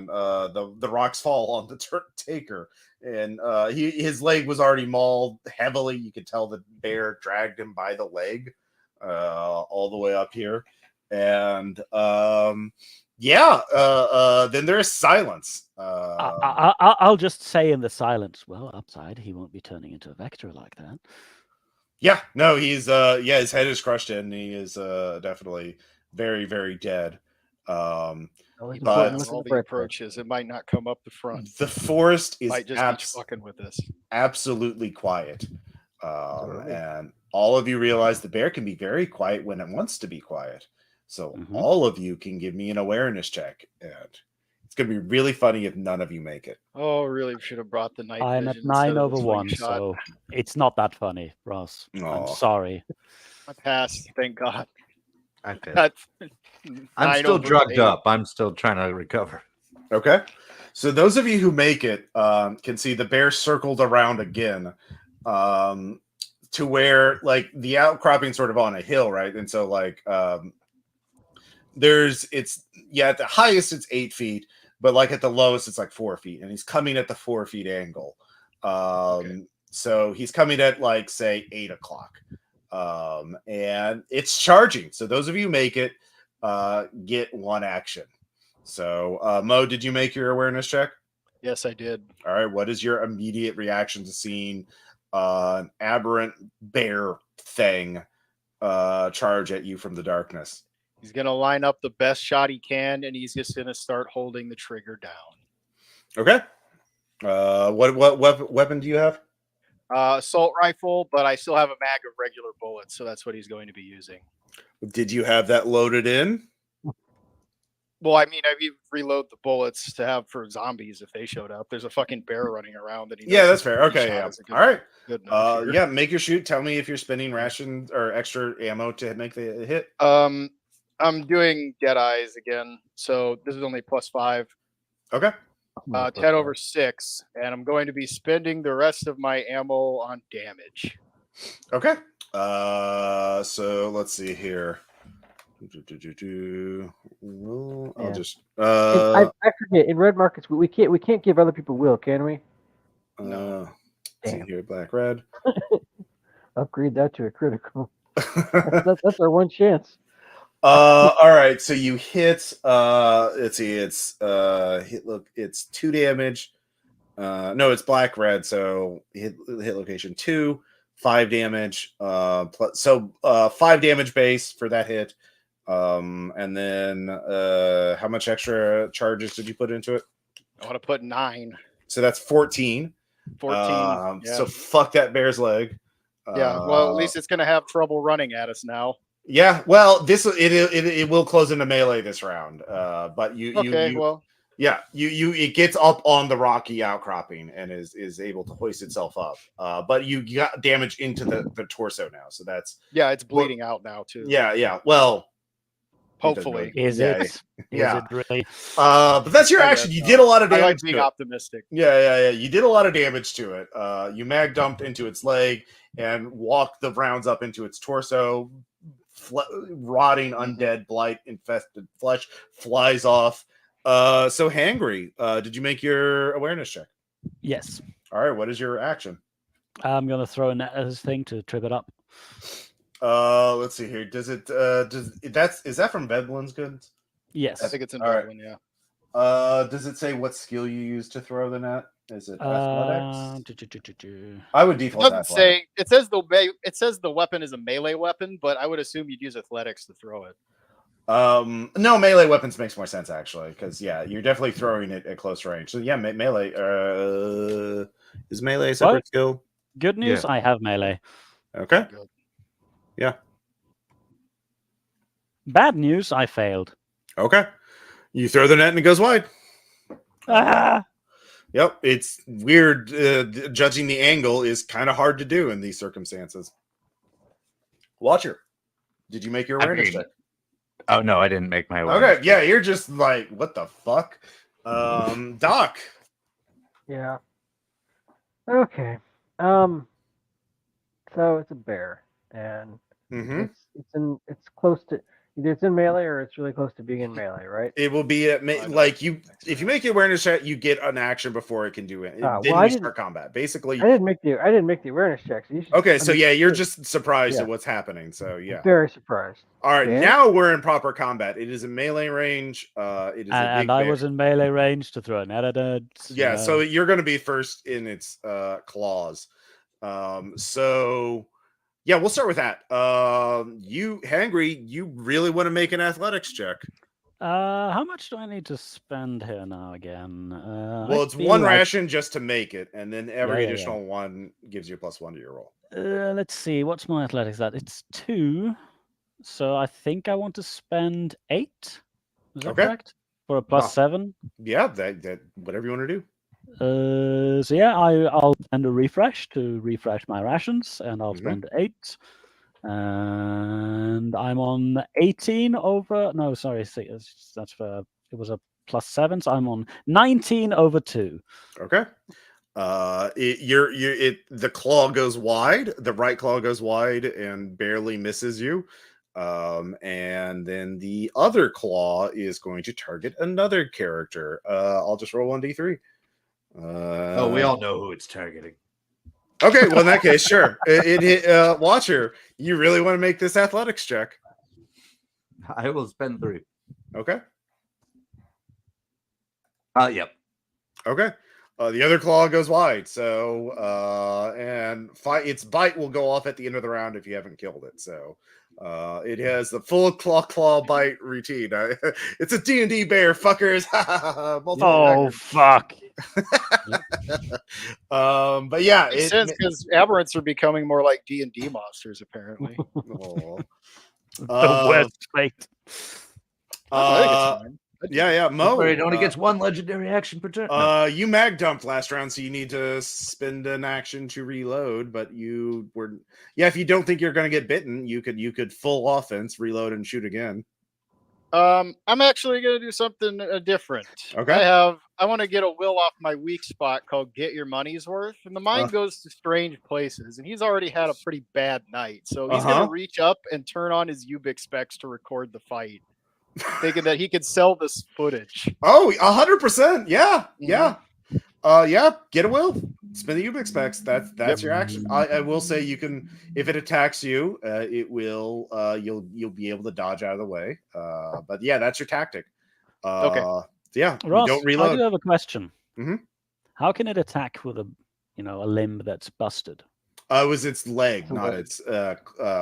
the rocks fall on the taker, and his leg was already mauled heavily. You could tell the bear dragged him by the leg all the way up here, and then there's silence. I'll just say in the silence, well, upside, he won't be turning into a vector like that. Yeah, no, he's his head is crushed in. He is definitely very, very dead. Always But- important All looking the for it. approaches, it might not come up the front. The forest is Might just be fucking with us. absolutely quiet. Absolutely. And all of you realize the bear can be very quiet when it wants to be quiet. So Mhm. all of you can give me an awareness check, and it's going to be really funny if none of you make it. Oh, really should have brought the night I'm at vision instead 9 of over the 1, slingshot. so it's not that funny, Ross. Aw. I'm sorry. I passed, thank God. I failed. That's I'm 9 still over drugged 8. up. I'm still trying to recover. Okay. So those of you who make it can see the bear circled around again to where like the outcropping sort of on a hill, right? And so like at the highest it's 8 feet, but like at the lowest it's like 4 feet, and he's coming at the 4 feet angle. So he's coming at like say 8 o'clock. And it's charging. So those of you who make it get one action. So Mo, did you make your awareness check? Yes, I did. All right. What is your immediate reaction to seeing an aberrant bear thing charge at you from the darkness? He's gonna line up the best shot he can, and he's just gonna start holding the trigger down. Okay. What weapon do you have? Assault rifle, but I still have a mag of regular bullets, so that's what he's going to be using. Did you have that loaded in? Well, I mean, I reload the bullets to have for zombies if they showed up. There's a fucking bear running around that he. Yeah, knows that's a fair. shot Okay, yeah. is a good- All right. good enough here. Yeah, make your shoot. Tell me if you're spending rations or extra ammo to make the hit. I'm doing Dead Eyes again, so this is only +5. Okay. 10 over 6, and I'm going to be spending the rest of my ammo on damage. Okay. So let's see here. Well, I'll Yeah. just I forget in red markets we can't give other people will, can we? let's see Damn. here, black red. Upgrade that to a critical. That's our one chance. All right, so you hit let's see, it's it's 2 damage. No, it's black red, so hit location 2, 5 damage. So 5 damage base for that hit. And then how much extra charges did you put into it? I want to put 9. So that's 14. 14. So fuck that bear's leg. Yeah, well, at least it's going to have trouble running at us now. Yeah, well, it will close into melee this round. But it gets up on the rocky outcropping and is able to hoist itself up. But you got damage into the torso now, so that's it's bleeding out now too. yeah. Well, Hopefully, Is Yeah, it? yeah. Is it really? but that's your I action. guess You so. did a lot of I damage. like being to it. optimistic. Yeah. You did a lot of damage to it. You mag dumped into its leg and walked the rounds up into its torso. Rotting, undead, blight infested flesh flies off. So Hangry, did you make your awareness check? Yes. All right, what is your action? I'm going to throw a net at this thing to trip it up. Let's see here. Is that from Vedlin's Goods? Yes. I think it's in All right. Dublin, yeah. Does it say what skill you use to throw the net? Is it athletics? I would It default doesn't athletics. say. It says the weapon is a melee weapon, but I would assume you'd use athletics to throw it. No, melee weapons makes more sense actually, because you're definitely throwing it at close range. So yeah, melee. Is melee a separate What? skill? Good news, I have melee. Okay. Good. Yeah. Bad news, I failed. Okay. You throw the net and it goes wide. Ah! Yep. It's weird. Judging the angle is kind of hard to do in these circumstances. Watcher, did you make your awareness check? Oh no, I didn't make my awareness. Okay. Yeah, you're just like, what the fuck? Doc. Yeah. Okay. So it's a bear, and Mm-hmm. it's close to either it's in melee or it's really close to being in melee, right? It will be like you. If you make your awareness check, you get an action before it can do it. Well, Then I you didn't. start combat. Basically, I didn't make the awareness check. So you should, okay. So yeah, you're you're just surprised yeah. at what's happening. So yeah. very surprised. All right, Dan? now we're in proper combat. It is in melee range. It is a big And I bear. was in melee range to throw an net at it. Yeah, so you're going to be first in its claws. So yeah, we'll start with that. You, Hangry, you really want to make an athletics check? How much do I need to spend here now again? Well, it's one ration just to make it, and then every Yeah. additional one gives you +1 to your roll. Let's see. What's my athletics at? It's 2. So I think I want to spend 8. Is that Okay. correct? For a +7. Yeah, that whatever you want to do. So yeah, I'll spend a refresh to refresh my rations, and I'll Mhm. spend 8. And I'm on 18 over. No, sorry, that's for it was a +7, so I'm on 19 over 2. Okay. The claw goes wide. The right claw goes wide and barely misses you. And then the other claw is going to target another character. I'll just roll 1d3. Oh, we all know who it's targeting. Okay, well in that case, sure. It hit Watcher. You really want to make this athletics check? I will spend 3. Okay. Yep. Okay. The other claw goes wide, so and its bite will go off at the end of the round if you haven't killed it. So it has the full claw bite routine. It's a D&D bear, fuckers. Oh fuck! But yeah, Makes sense because aberrants are becoming more like D&D monsters, apparently. The worst fate. I think it's fine. Yeah, Mo. It only gets 1 legendary action per turn. You mag dumped last round, so you need to spend an action to reload. But you were, if you don't think you're going to get bitten, you could full offense, reload, and shoot again. I'm actually going to do something different. Okay. I want to get a will off my weak spot called Get Your Money's Worth, and the mind goes to strange places, and he's already had a pretty bad night, so he's going to reach up and turn on his Ubix specs to record the fight, thinking that he could sell this footage. Oh, 100%. Yeah. Get a will. Spin the Ubix specs. That's your action. I will say you can, if it attacks you, it will you'll be able to dodge out of the way. But yeah, that's your tactic. Okay. Yeah. Ross, don't reload. I do have a question. Mhm. How can it attack with a limb that's busted? It was its leg, not its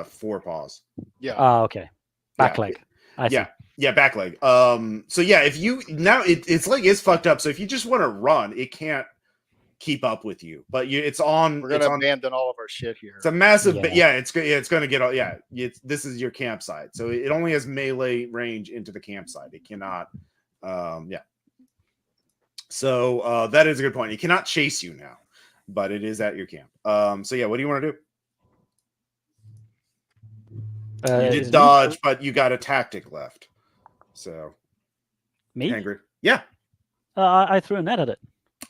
forepaws. Yeah. Ah, okay. Back Yeah. leg. I see. Yeah, back leg. So yeah, if you now its leg is fucked up. So if you just want to run, it can't keep up with you. But it's on. We're gonna abandon all of our shit here. It's a massive. It's going to get all. Yeah, this is your campsite. So it only has melee range into the campsite. It cannot. So that is a good point. It cannot chase you now, but it is at your camp. So yeah, what do you want to do? You did dodge, but you got a tactic left. So me? Angry. Yeah. I threw a net at it.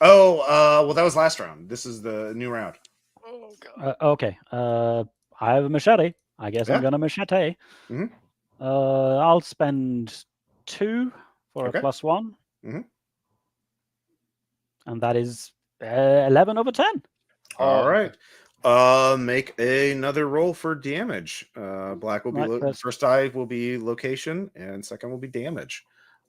Oh, well, that was last round. This is the new round. Oh god. Okay. I have a machete. I guess I'm gonna machete. Mhm. I'll spend 2 for a +1. Mhm. And that is 11 over 10. All right. Make another roll for damage. Black will be first eye will be location, and second will be damage.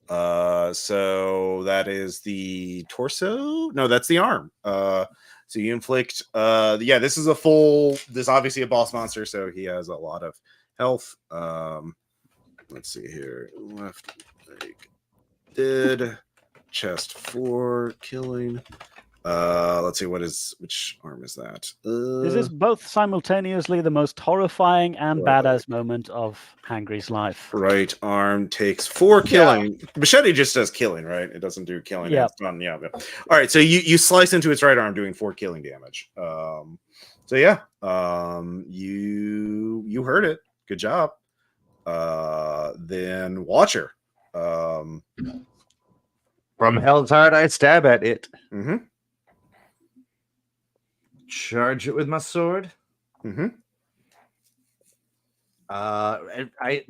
So that is the torso. No, that's the arm. So you inflict. This is this obviously a boss monster, so he has a lot of health. Let's see here. Left leg dead. Chest 4 killing. Let's see which arm is that? This is both simultaneously the most horrifying and badass moment of Hangry's life. Right arm takes 4 killing. Machete just does killing, right? It doesn't do killing. Yeah. All right, so you slice into its right arm, doing 4 killing damage. You heard it. Good job. Then Watcher. From Hell's Heart, I stab at it. Mm-hmm. charge it with my sword. Mm-hmm. I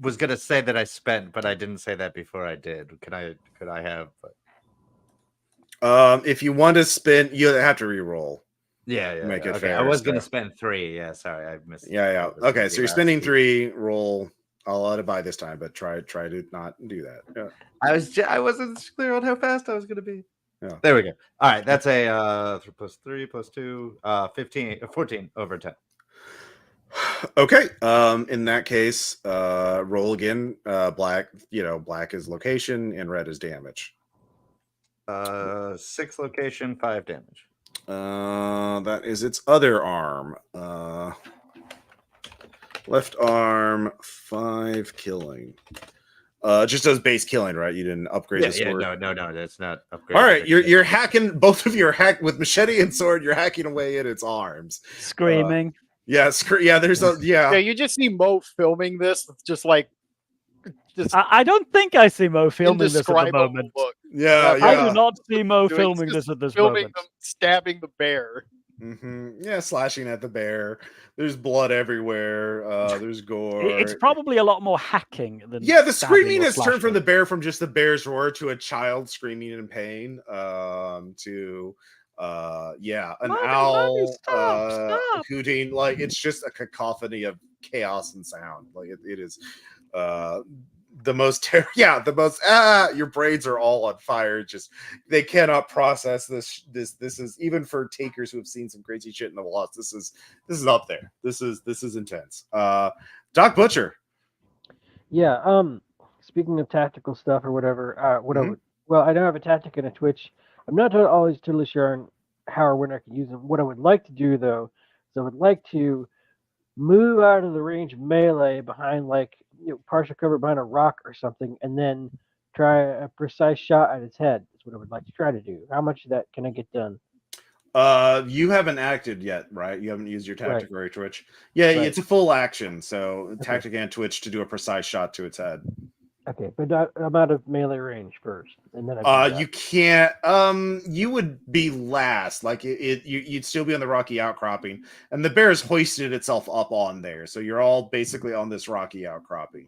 was gonna say that I spent, but I didn't say that before I did. Could I have? If you want to spend, you have to re-roll. Yeah. Make it Okay, fair, I was gonna so- spend 3. Yeah, sorry, I missed. Yeah. I was Okay, so you're last spending week. 3. Roll. I'll let it by this time, but try to not do that. Yeah. I wasn't clear on how fast I was gonna be. Yeah. There we go. All right, that's a 3 plus 3 plus 2, 15, 14 over 10. Okay. In that case, roll again. Black. Black is location and red is damage. 6 location, 5 damage. That is its other arm. Left arm, 5 killing. Just does base killing, right? You didn't upgrade the sword. No, that's not upgraded. All right, you're hacking. Both of you are hack with machete and sword. You're hacking away at its arms, Screaming. Yeah, there's a Yeah, you just see Mo filming this. It's just like I don't think I see Mo filming this at the indescribable moment. look. yeah. I do not see Mo Doing- filming just this at this filming moment. them stabbing the bear. Yeah, slashing at the bear. There's blood everywhere. There's gore. It's probably a lot more hacking than Yeah, the stabbing screaming or has turned from slashing. the bear from just the bear's roar to a child screaming in pain. To an Mommy, owl stop. hooting. Like it's just a cacophony of chaos and sound. Like it is the most your brains are all on fire. Just they cannot process this is, even for takers who have seen some crazy shit in the lost, this is up there. This is intense. Doc Butcher. Yeah. Speaking of tactical stuff or whatever, Mhm. I don't have a tactic and a twitch. I'm not always totally sure on how or when I can use them. What I would like to do though is I would like to move out of the range of melee behind partial cover behind a rock or something, and then try a precise shot at its head. That's what I would like to try to do. How much of that can I get done? You haven't acted yet, right? You haven't used your tactic Right. or your twitch. Yeah, Right. it's a full action, so Okay. tactic and twitch to do a precise shot to its head. Okay, but I'm out of melee range first, and then I do that. You can't. You would be last. Like you'd still be on the rocky outcropping, and the bear's hoisted itself up on there, so you're all basically on this rocky outcropping.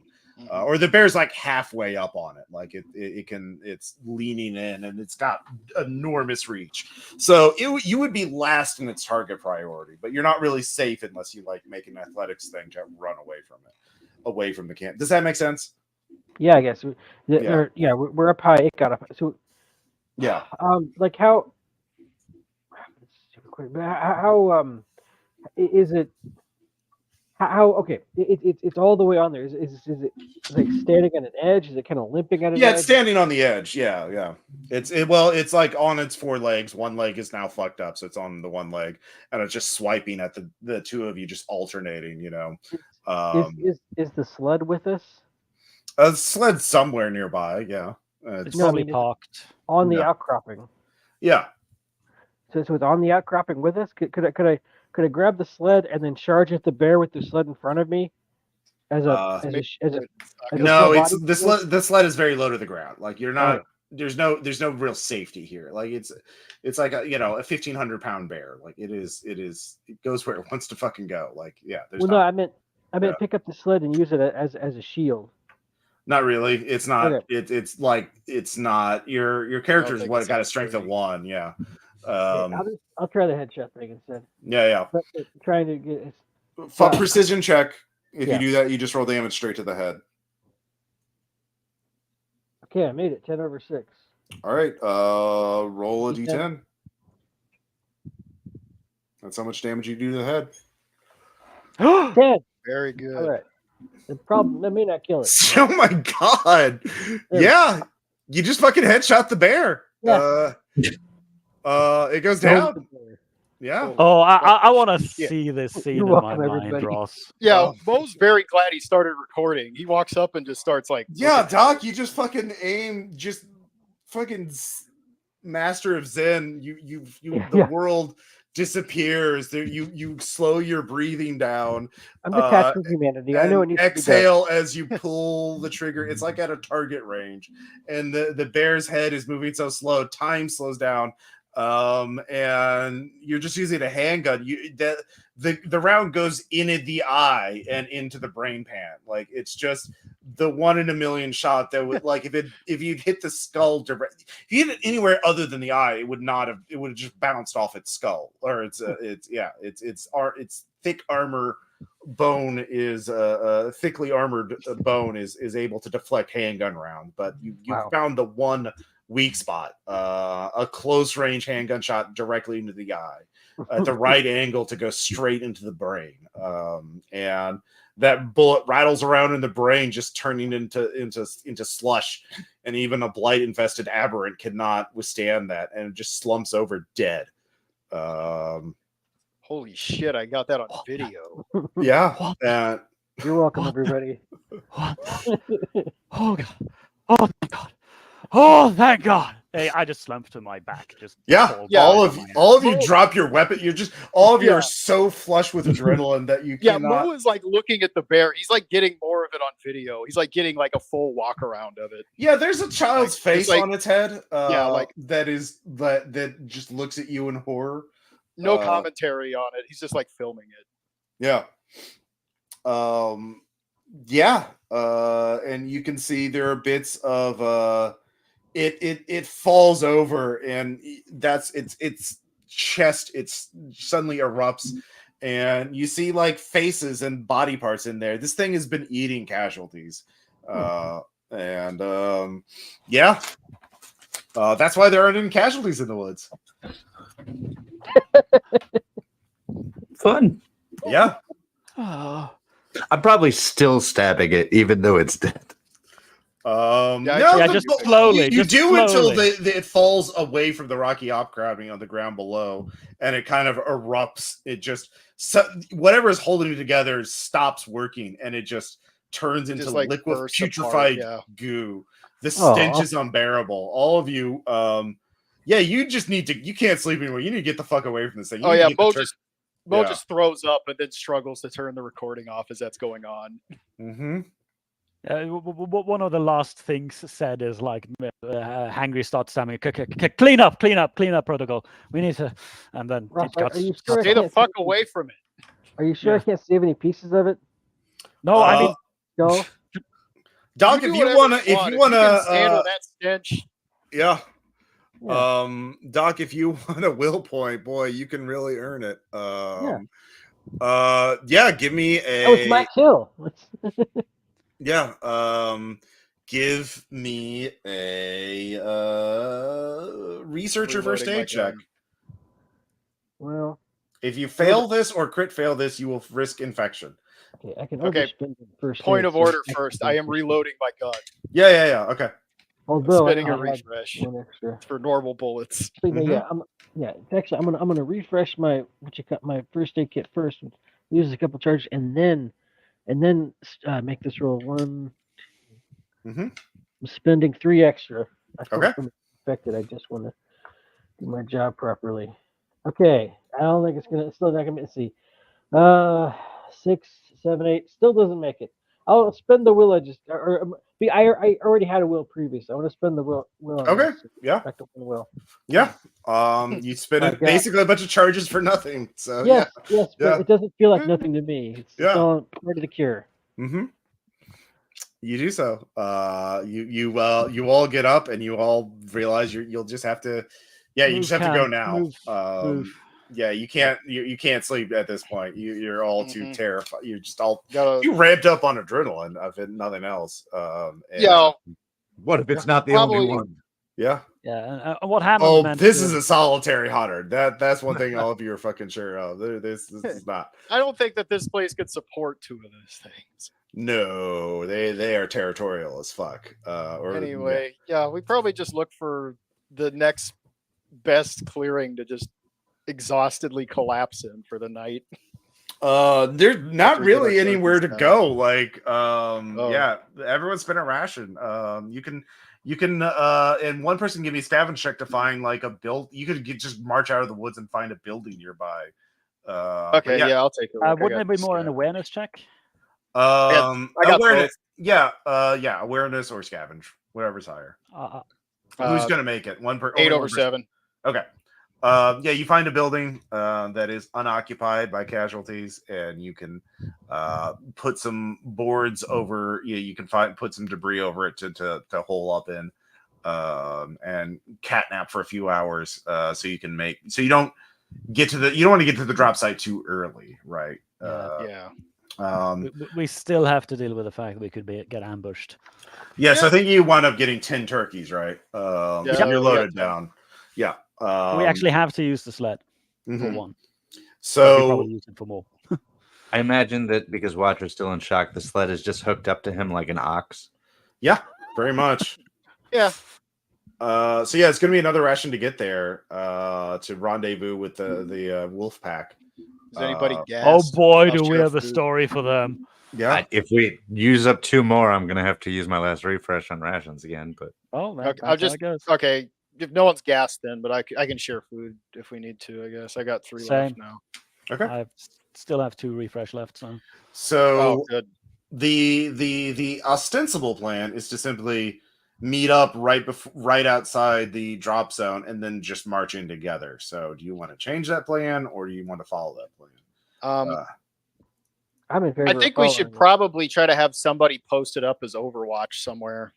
Or the bear's like halfway up on it, like it's leaning in, and it's got enormous reach. So you would be last in its target priority, but you're not really safe unless you like make an athletics thing to run away from the camp. Does that make sense? Yeah, I guess. Yeah. We're up high. It got up. So Yeah. like how? Super quick. But how is it? How okay? It's all the way on there. Is it like standing on an edge? Is it kind of limping at an Yeah, edge? it's standing on the edge. Yeah. It's like on its 4 legs. One leg is now fucked up, so it's on the one leg, and it's just swiping at the two of you, just alternating. Is the sled with us? A sled somewhere nearby. Yeah. It's No, I probably mean, parked. On the No. outcropping. Yeah. So it's on the outcropping with us. Could I grab the sled and then charge at the bear with the sled in front of me? As a No, full it's body the shield? sled. The sled is very low to the ground. Like you're not. Okay. There's no real safety here. Like it's like a 1,500-pound bear. Like it goes where it wants to fucking go. Like yeah. There's Well, not, no, I meant pick up the sled and use it as a shield. not really. It's not. Okay. It's not. Your character's think what it's got a that strength of great. 1. Yeah. Okay, I'll try the headshot thing instead. Yeah. But trying to get Precision check. If Yeah. you do that, you just roll damage straight to the head. okay. I made it 10 over 6. All right. Roll a D10. d10. That's how much damage you do to the head. 10. Very good. All right. The problem that may not kill it. Oh my god! Yeah, you just fucking headshot the bear. Yeah. It goes down. Yeah. Oh, I want to Yeah. see this scene You're in my welcome, mind, everybody. Ross. Yeah, Mo's very glad he started recording. He walks up and just starts like, Yeah, looking- Doc, you just fucking aim, just fucking master of Zen. The Yeah. world disappears. There, you slow your breathing down. I'm detached from humanity. I know it And needs to be done. exhale as you pull the trigger. It's like at a target range, and the bear's head is moving so slow. Time slows down. and you're just using a handgun. The round goes in the eye and into the brain pan. Like it's just the 1 in a million shot that would, like, if you'd hit the skull direct, if you hit it anywhere other than the eye, it would have just bounced off its skull, or its thick armor bone is thickly armored bone is able to deflect handgun round, but you found the one weak spot, a close range handgun shot directly into the eye at the right angle to go straight into the brain, and that bullet rattles around in the brain, just turning into slush, and even a blight infested aberrant cannot withstand that, and it just slumps over dead. Holy shit! I got that on video. Yeah. You're welcome, everybody. What? Oh god! Oh thank God! Oh thank God! Hey, I just slumped to my back. Just all of you drop your weapon. You're just all of you are so flush with adrenaline that you cannot. Mo is like looking at the bear. He's like getting more of it on video. He's like getting like a full walk around of it. Yeah, there's a child's face like, on its head. like that just looks at you in horror. No commentary on it. He's just like filming it. Yeah. And you can see there are bits of it falls over, and that's its chest, it's suddenly erupts, and you see like faces and body parts in there. This thing has been eating casualties. That's why there aren't any casualties in the woods. Fun. Yeah. I'm probably still stabbing it, even though it's dead. Just slowly. You just do slowly. until it falls away from the rocky outcropping on the ground below, and it kind of erupts. It just whatever is holding it together stops working, and it just turns into like liquid putrefied goo. The stench is unbearable. All of you, you just need to. You can't sleep anymore. You need to get the fuck away from this thing. Mo just throws up and then struggles to turn the recording off as that's going on. Mm-hmm. One of the last things said is like, Hangry starts stammering, clean up protocol. We need to, and then Ross, are you sure stay the fuck away from it. Are you sure I can't save any pieces of it? No, I mean, go. Doc, if you wanna handle that stench. Yeah. Doc, if you want a will point, boy, you can really earn it. Give me a. Oh, it's my kill. Give me a researcher first aid check. Well, if you fail this or crit fail this, you will risk infection. Okay, I can spend the first point of order first. I am reloading my gun. Yeah. Okay. Although spending a refresh for normal bullets. Actually, I'm gonna refresh my my first aid kit first. Use a couple charges, and then make this roll 1. I'm spending 3 extra. Okay. I'm affected. I just want to do my job properly. Okay. I don't think it's still not gonna see. 6, 7, 8. Still doesn't make it. I'll spend the will I already had a will previous. I want to spend the will. Okay. Yeah. Will. Yeah. You spend basically a bunch of charges for nothing. So yes, but it doesn't feel like nothing to me. It's all part of the cure. Mm-hmm. You do so. You all get up and you all realize you'll just have to. Yeah, you just have to go now. Move. Yeah, you can't sleep at this point. You're all too terrified. You're just all you ramped up on adrenaline of it, nothing else. What if it's not the only one? Yeah. Yeah. What happened? Oh, this is a solitary hunter. That's one thing all of you are fucking sure of. This is not. I don't think that this place could support 2 of those things. No, they are territorial as fuck. We probably just look for the next best clearing to just exhaustedly collapse in for the night. There's not really anywhere to go. Like, everyone's been a ration. You can and one person give me a scavenge check to find like a build. You could just march out of the woods and find a building nearby. I'll take it. Wouldn't it be more an awareness check? Awareness. Awareness or scavenge, whatever's higher. Who's gonna make it? 8 over 7. Okay. Yeah, you find a building that is unoccupied by casualties, and you can put some boards over. You can put some debris over it to hole up in, and catnap for a few hours, so you can make so you don't want to get to the drop site too early, right? Yeah. We still have to deal with the fact that we could get ambushed. Yes, I think you wound up getting 10 turkeys, right? Yeah, So you're we got loaded 10. down. Yeah. We actually have to use the sled for mhm. one. But we So probably use it for more. I imagine that because Watcher's still in shock, the sled is just hooked up to him like an ox. yeah, very much. Yeah. So yeah, it's gonna be another ration to get there. To rendezvous with the wolf pack. Is anybody Uh, gassed? Oh boy, I'll do we share have a food. story for them. Yeah. If we use up 2 more, I'm gonna have to use my last refresh on rations again. But Oh, Okay, that's I'll how just it goes. okay. If no one's gassed, then but I can share food if we need to. I guess I got 3 left Same. now. Okay. I still have 2 refresh left, so So Oh, good. the ostensible plan is to simply meet up right outside the drop zone and then just march in together. So do you want to change that plan or do you want to follow that plan? I'm in favor. I think of we should following probably try to have somebody post it up as Overwatch somewhere.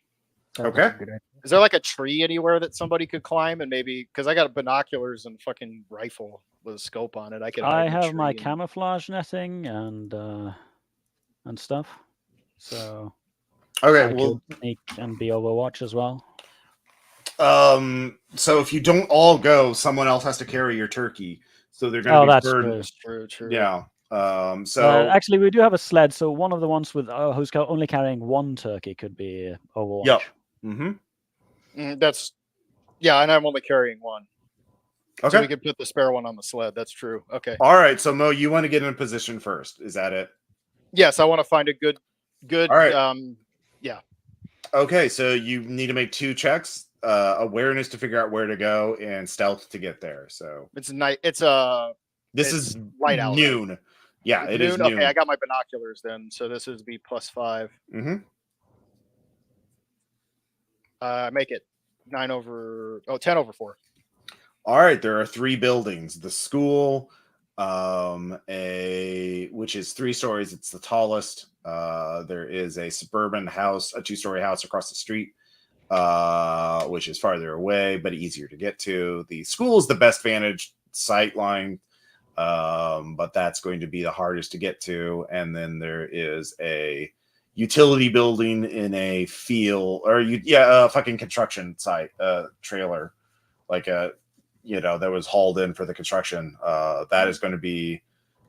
it. Sounds Okay. like a good idea. Is there like a tree anywhere that somebody could climb and maybe because I got binoculars and fucking rifle with a scope on it, I could. hide I in a have my tree and- camouflage netting and stuff. So Okay, I well, could sneak and be Overwatch as well. so if you don't all go, someone else has to carry your turkey. So they're going to Oh, be that's burdened. True. Yeah. So Actually, we do have a sled, so one of the ones with who's only carrying 1 turkey could be Overwatch. Yep. Mm-hmm. That's yeah, and I'm only carrying 1. Okay. So we could put the spare one on the sled. That's true. Okay. All right. So Mo, you want to get in position first. Is that it? Yes, I want to find a good. All right. Yeah. Okay. So you need to make 2 checks. Awareness to figure out where to go and stealth to get there. So It's night. It's this It's is light out, right? noon. Yeah, It's it is noon. Okay, I got my binoculars then. So this is B +5. Mm-hmm. Make it 10 over 4. All right, there are 3 buildings. The school, which is 3 stories. It's the tallest. There is a suburban house, a 2-story house across the street, which is farther away but easier to get to. The school is the best vantage sight line, but that's going to be the hardest to get to. And then there is a utility building in a field, or fucking construction site, trailer, like a that was hauled in for the construction. That is going to be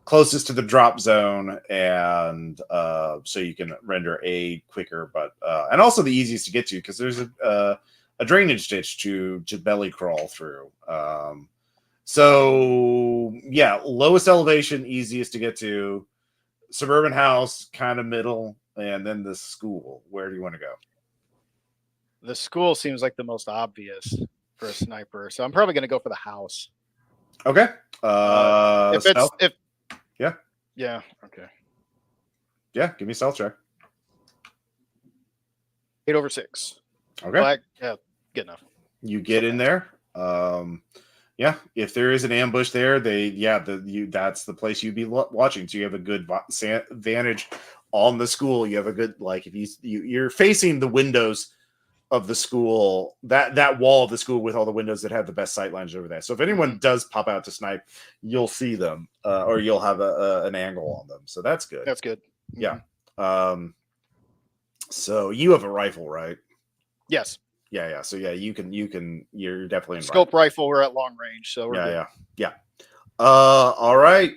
closest to the drop zone, and so you can render aid quicker, but and also the easiest to get to because there's a drainage ditch to belly crawl through. So yeah, lowest elevation, easiest to get to. Suburban house, kind of middle, and then the school. Where do you want to go? The school seems like the most obvious for a sniper, so I'm probably going to go for the house. Okay. If it's stealth? if Yeah. Okay. Yeah, give me a stealth check. 8 over 6. Okay. Yeah, good enough. You get in there. Yeah, if there is an ambush there, that's the place you'd be watching. So you have a good vantage on the school. You have a good, like, if you're facing the windows of the school, that wall of the school with all the windows that have the best sight lines over there. So if anyone does pop out to snipe, you'll see them, or you'll have an angle on them. So that's good. That's good. Yeah. So you have a rifle, right? Yes. Yeah. So yeah, you're definitely in Scope rifle. We're at long range, so we're good. Yeah. All right.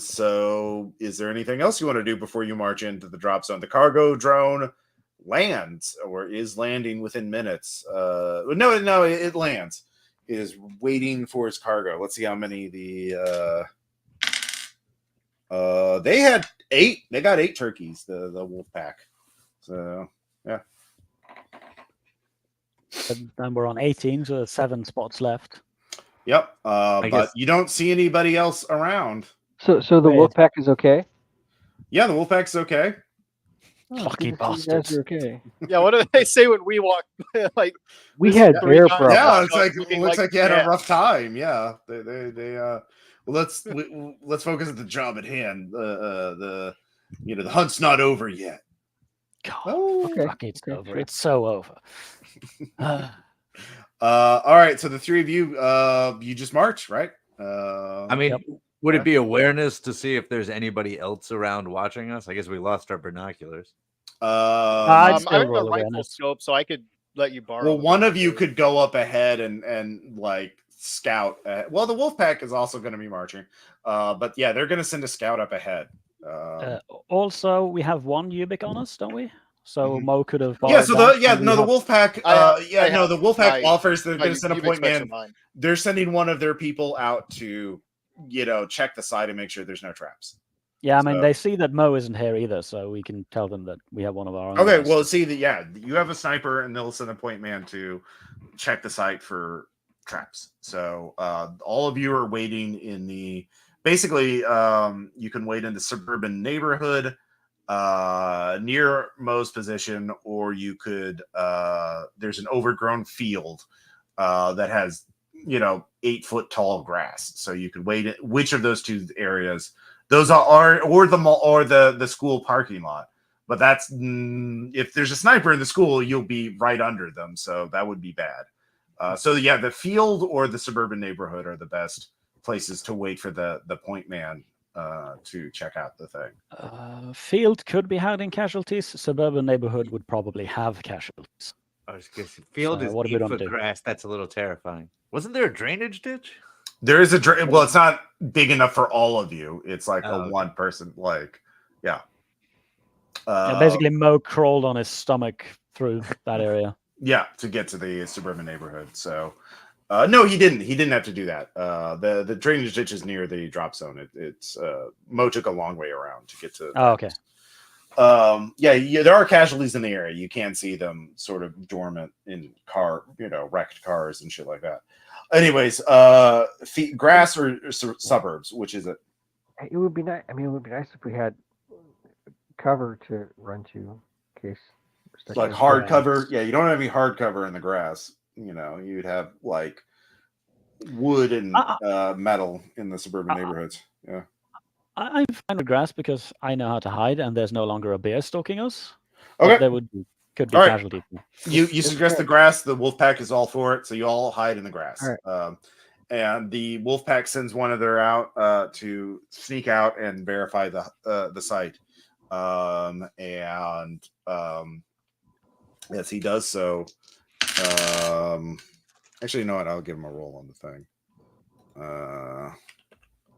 So is there anything else you want to do before you march into the drop zone? The cargo drone lands, or is landing within minutes. No, it lands. It is waiting for its cargo. Let's see how many they had 8. They got 8 turkeys, the wolf pack. So yeah. And then we're on 18, so there's 7 spots left. Yep. But you don't see anybody else around. So the wolf pack is okay. Yeah, the wolf pack's okay. Oh, Lucky good to see you guys bastards. are okay. Yeah, what do they say when we walk? Like We this had three bear guys problems. Yeah, walk it's up like looking looks like you had dead. a rough time. Yeah, they well, let's focus at the job at hand. The hunt's not over yet. God, Okay, fuck, it's okay, over. sure. It's so over. All right, so the three of you, you just march, right? I mean, Yep. would Yeah. it be awareness to see if there's anybody else around watching us? I guess we lost our binoculars. I'd I'm still in the roll rifle awareness. scope, so I could let you borrow. well, the one of you binoculars. could go up ahead and like scout. Well, the wolf pack is also going to be marching, but yeah, they're going to send a scout up ahead. Also, we have one Ubik on us, don't we? So Mhm. Mo could have Yeah, borrowed so that. the and we the have- wolf pack. I have- The wolf pack my- offers. They're my going to send a Ubix point specs are man. mine. They're sending one of their people out to, check the site and make sure there's no traps. Yeah, I mean, So- they see that Mo isn't here either, so we can tell them that we have one of our own. Okay, guys. well, see that. Yeah, you have a sniper, and they'll send a point man to check the site for traps. So all of you are waiting in the. Basically, you can wait in the suburban neighborhood near Mo's position, or you could. There's an overgrown field that has 8-foot tall grass, so you could wait. Which of those two areas? Those are or the mall or the school parking lot. But that's if there's a sniper in the school, you'll be right under them, so that would be bad. So yeah, the field or the suburban neighborhood are the best places to wait for the point man to check out the thing. Field could be hiding casualties. Suburban neighborhood would probably have casualties. I was guessing field So is what do we want to 8-foot do? grass. That's a little terrifying. Wasn't there a drainage ditch? There is well, it's not big enough for all of you. It's like Oh, a okay. one person, yeah. Yeah, basically, Mo crawled on his stomach through that area. Yeah, to get to the suburban neighborhood. So, no, he didn't. He didn't have to do that. The drainage ditch is near the drop zone. It's Mo took a long way around to get to. Oh, okay. Yeah, there are casualties in the area. You can see them sort of dormant in wrecked cars and shit like that. Anyways, grass or suburbs, which is it? It would be nice. I mean, it would be nice if we had cover to run to in case. we're stuck Like in- hard cover. Yeah, you don't have any hard cover in the grass. You'd have like wood and metal in the suburban neighborhoods. Yeah. I'm fine with grass because I know how to hide, and there's no longer a bear stalking us. Okay. But there could be All right. casualties. You suggest the grass. The wolf pack is all for it, so you all hide in the grass. All And the wolf pack sends one of their out to sneak out and verify the site. Yes, he does so. Actually, you know what? I'll give him a roll on the thing.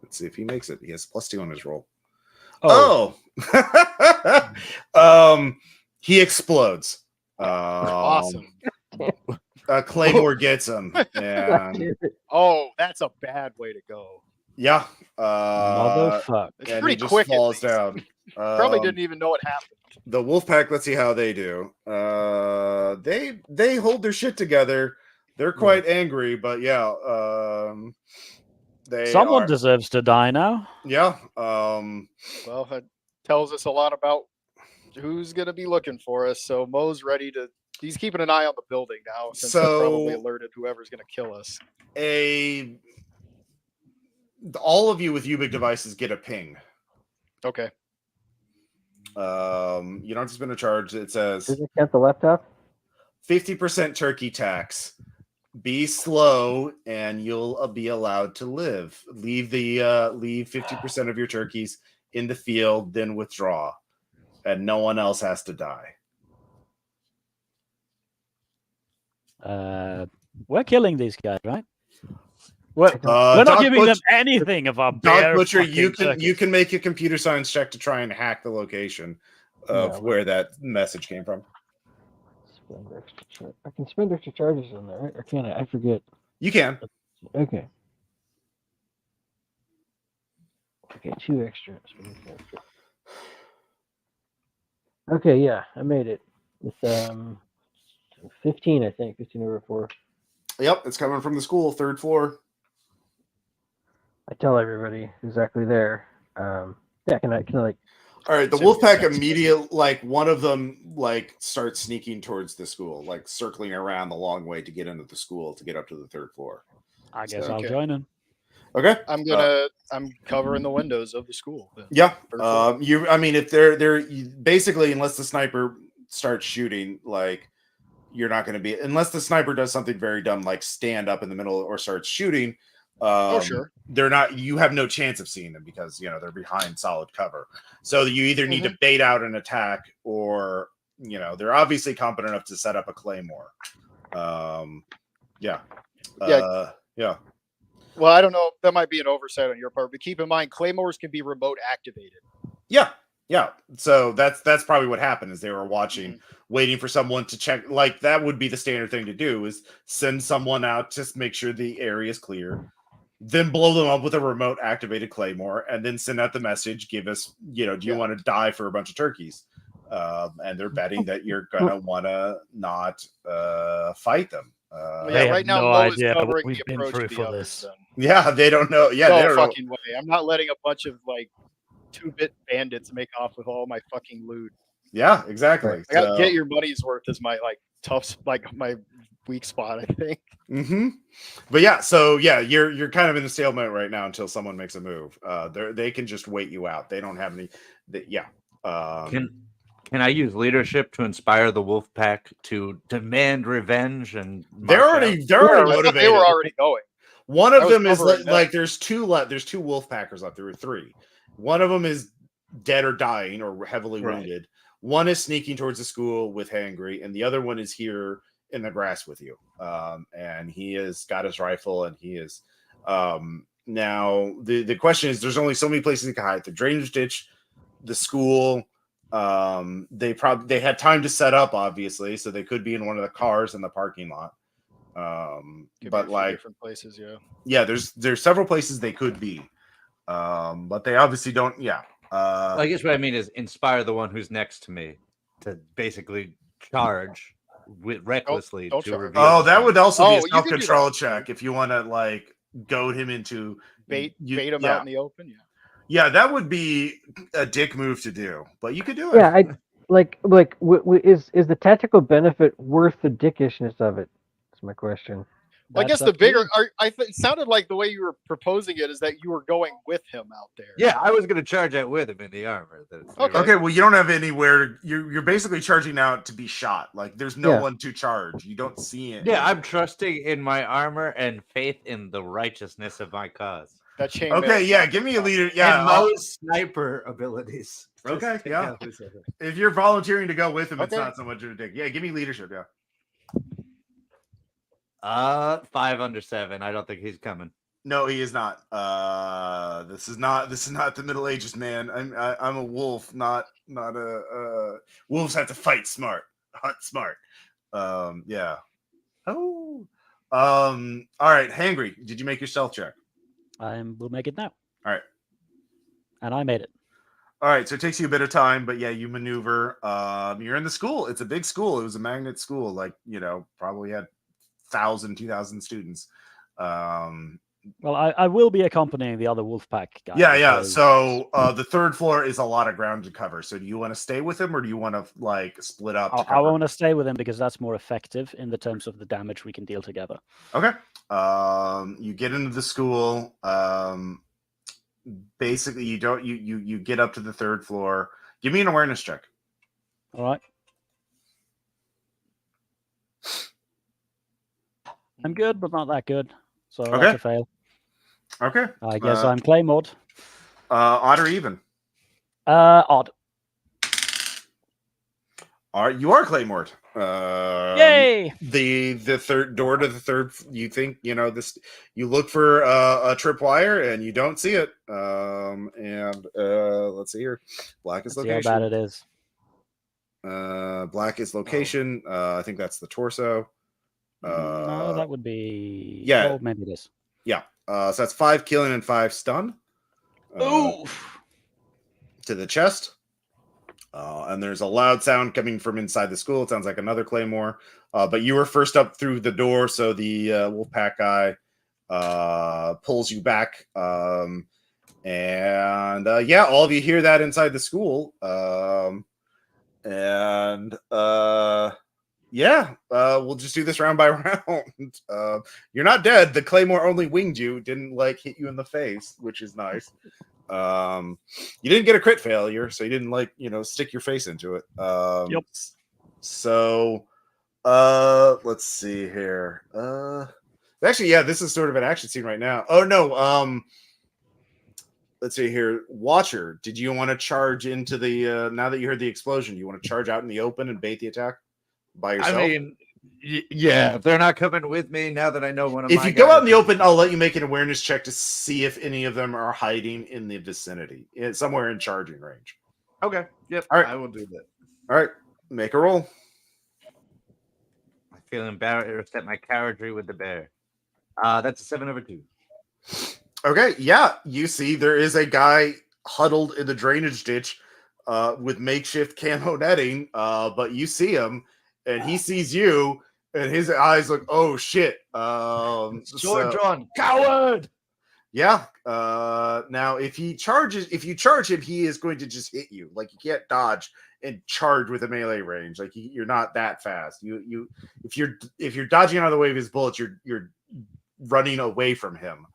Let's see if he makes it. He has +2 on his roll. Oh. He explodes. Awesome. Claymore gets him. And Oh, that's a bad way to go. yeah. Motherfucker. It's And he pretty just quick. at falls least. down. Probably didn't even know what happened. The wolf pack, let's see how they do. They hold their shit together. They're quite angry, but yeah. Someone deserves to die now. Yeah. Well, it tells us a lot about who's going to be looking for us. So Mo's ready to. He's keeping an eye on the building now, since they're probably So- alerted whoever's going to kill us. All of you with Ubik devices get a ping. Okay. You don't have to spend a charge. It says Does it count the laptop? 50% turkey tax. Be slow, and you'll be allowed to live. Leave 50% of your turkeys in the field, then withdraw, and no one else has to die. We're killing these guys, right? We're not Dog giving Butcher- them anything of our Dog bare Butcher, fucking you turkeys. can make a computer science check to try and hack the location of Yeah. where that message came from. Spend extra I can spend extra charges on there, right? Or can I? I forget. You can. Okay. Okay, 2 extra. Okay, yeah, I made it. With 15, I think. 15 over 4. Yep, it's coming from the school, 3rd floor. I tell everybody exactly there. Yeah, can I like All right, the Considering Wolfpack that's- immediately, like one of them, like starts sneaking towards the school, like circling around the long way to get into the school to get up to the third floor. I guess So- I'll Okay. join in. Okay, I'm covering the windows of the school. then. yeah. Third floor. I mean, if they're basically, unless the sniper starts shooting, like you're not going to be, unless the sniper does something very dumb, like stand up in the middle or starts shooting. Sure. They're not. You have no chance of seeing them because they're behind solid cover. So you either need to bait out an attack, or they're obviously competent enough to set up a claymore. Yeah. Yeah. Well, I don't know. That might be an oversight on your part, but keep in mind, claymores can be remote activated. Yeah. So that's probably what happened is they were watching, waiting for someone to check. Like that would be the standard thing to do is send someone out to make sure the area is clear, then blow them up with a remote activated claymore, and then send out the message, give us, do you want to die for a bunch of turkeys? And they're betting that you're gonna want to not fight them. They have right now no Mo is idea what covering we've the been approach through of the for others. this. Then. Yeah, they don't know. Yeah, they No don't know. fucking way. I'm not letting a bunch of 2-bit bandits make off with all my fucking loot. Yeah, exactly. Right. I gotta get your money's worth as my tough my weak spot, I think. But you're kind of in a stalemate right now until someone makes a move. They can just wait you out. They don't have any. Can I use leadership to inspire the wolf pack to demand revenge? And they're already motivated. They were already going. One of them is covering like there's two left. There's two wolf packers left. There were three. One of them is dead or dying or heavily wounded. One is sneaking towards the school with Hangry, and the other one is here in the grass with you. And he has got his rifle, and he is now the question is there's only so many places he can hide. The drainage ditch, the school. They had time to set up, obviously, so they could be in one of the cars in the parking lot. But different places, there's several places they could be. But they obviously don't. I guess what I mean is inspire the one who's next to me to basically charge recklessly don't to charge. reveal. Oh, that would also be you a could do self-control that. check if you want to goad him into bait them out in the open. Yeah, that would be a dick move to do, but you could do it. Yeah, is the tactical benefit worth the dickishness of it? That's my question. Well, I guess the bigger. It sounded like the way you were proposing it is that you were going with him out there. Yeah, I was going to charge out with him in the armor. Okay, well, you don't have anywhere. You're basically charging out to be shot. Like, there's no one to charge. You don't see it. Yeah, I'm trusting in my armor and faith in the righteousness of my cause. That chain. Okay, yeah, give me a leader. Yeah, and Mo's sniper abilities. Okay, yeah. If you're volunteering to go with him, it's not so much of a dick. Yeah, give me leadership. Yeah. 5 under 7. I don't think he's coming. No, he is not. This is not the Middle Ages, man. I'm a wolf, not a wolves have to fight smart, hunt smart. Yeah. Oh. All right, Hangry, did you make your stealth check? I will make it now. All right. And I made it. All right, so it takes you a bit of time, but yeah, you maneuver. You're in the school. It's a big school. It was a magnet school, probably had 1,000, 2,000 students. Well, I will be accompanying the other Wolfpack guy. Yeah. So the third floor is a lot of ground to cover. So do you want to stay with him, or do you want to split up? I want to stay with him because that's more effective in the terms of the damage we can deal together. Okay. You get into the school. Basically, you get up to the third floor. Give me an awareness check. All right. I'm good, but not that good. So that's a fail. Okay. I guess I'm Claymored. Odd or even? Odd. You are Claymored. Yay! The third door to the third. You think this? You look for a tripwire and you don't see it. And let's see here. Black is location. See how bad it is. Black is location. I think that's the torso. No, that would be. Yeah. Oh, maybe it is. Yeah. So that's 5 killing and 5 stun. Oof. To the chest. And there's a loud sound coming from inside the school. It sounds like another claymore. But you were first up through the door, so the Wolfpack guy pulls you back. And yeah, all of you hear that inside the school. Yeah, we'll just do this round by round. You're not dead. The claymore only winged you, didn't like hit you in the face, which is nice. You didn't get a crit failure, so you didn't like stick your face into it. Yep. So let's see here. Actually, yeah, this is sort of an action scene right now. Oh no, let's see here. Watcher, did you want to charge into the now that you heard the explosion, do you want to charge out in the open and bait the attack by yourself? I mean, yeah, if they're not coming with me now that I know one of if my you go out in guys the is- open, I'll let you make an awareness check to see if any of them are hiding in the vicinity, somewhere in charging range. Okay, yep, All right. I will do that. All right, make a roll. I feel embarrassed at my cowardry with the bear. That's a 7/2. Okay, yeah, you see there is a guy huddled in the drainage ditch with makeshift camo netting, but you see him and he sees you and his eyes look, oh shit. Sword drawn, coward. Yeah. Now if you charge him, he is going to just hit you. Like, you can't dodge and charge with a melee range. Like, you're not that fast. If you're dodging out of the way of his bullets, you're running away from him.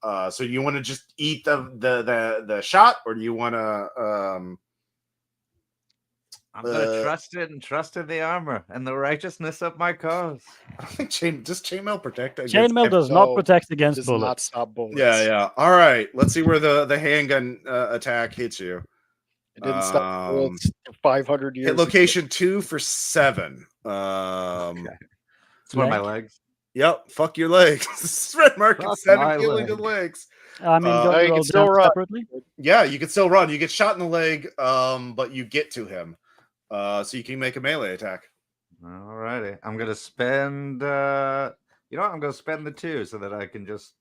So do you want to just eat the shot, or do you want to? I'm gonna trust it and trust in the armor and the righteousness of my cause. I don't think chainmail protect against Chainmail does not No, protect against Does not bullets. stop bullets. Yeah. All right. Let's see where the handgun attack hits you. It didn't stop bullets for 500 years. Hit location 2 for 7. Okay. It's one of my legs. Yep. Fuck your legs. Red mark Fuck 7 my killing the leg. legs. I mean, No, don't you you can roll still down run. separately? Yeah, you can still run. You get shot in the leg, but you get to him. So you can make a melee attack. All righty. I'm gonna spend I'm gonna spend the 2 so that I can just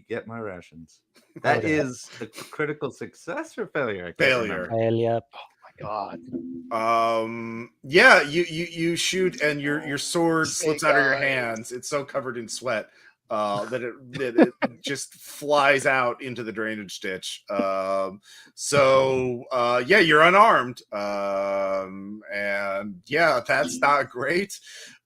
get my rations. That Okay. is a critical success or failure? I can't Failure. remember. Failure. God. Yeah, you shoot and your sword slips out of your Snake eyes. hands. It's so covered in sweat that it just flies out into the drainage ditch. So yeah, you're unarmed. And yeah, that's not great.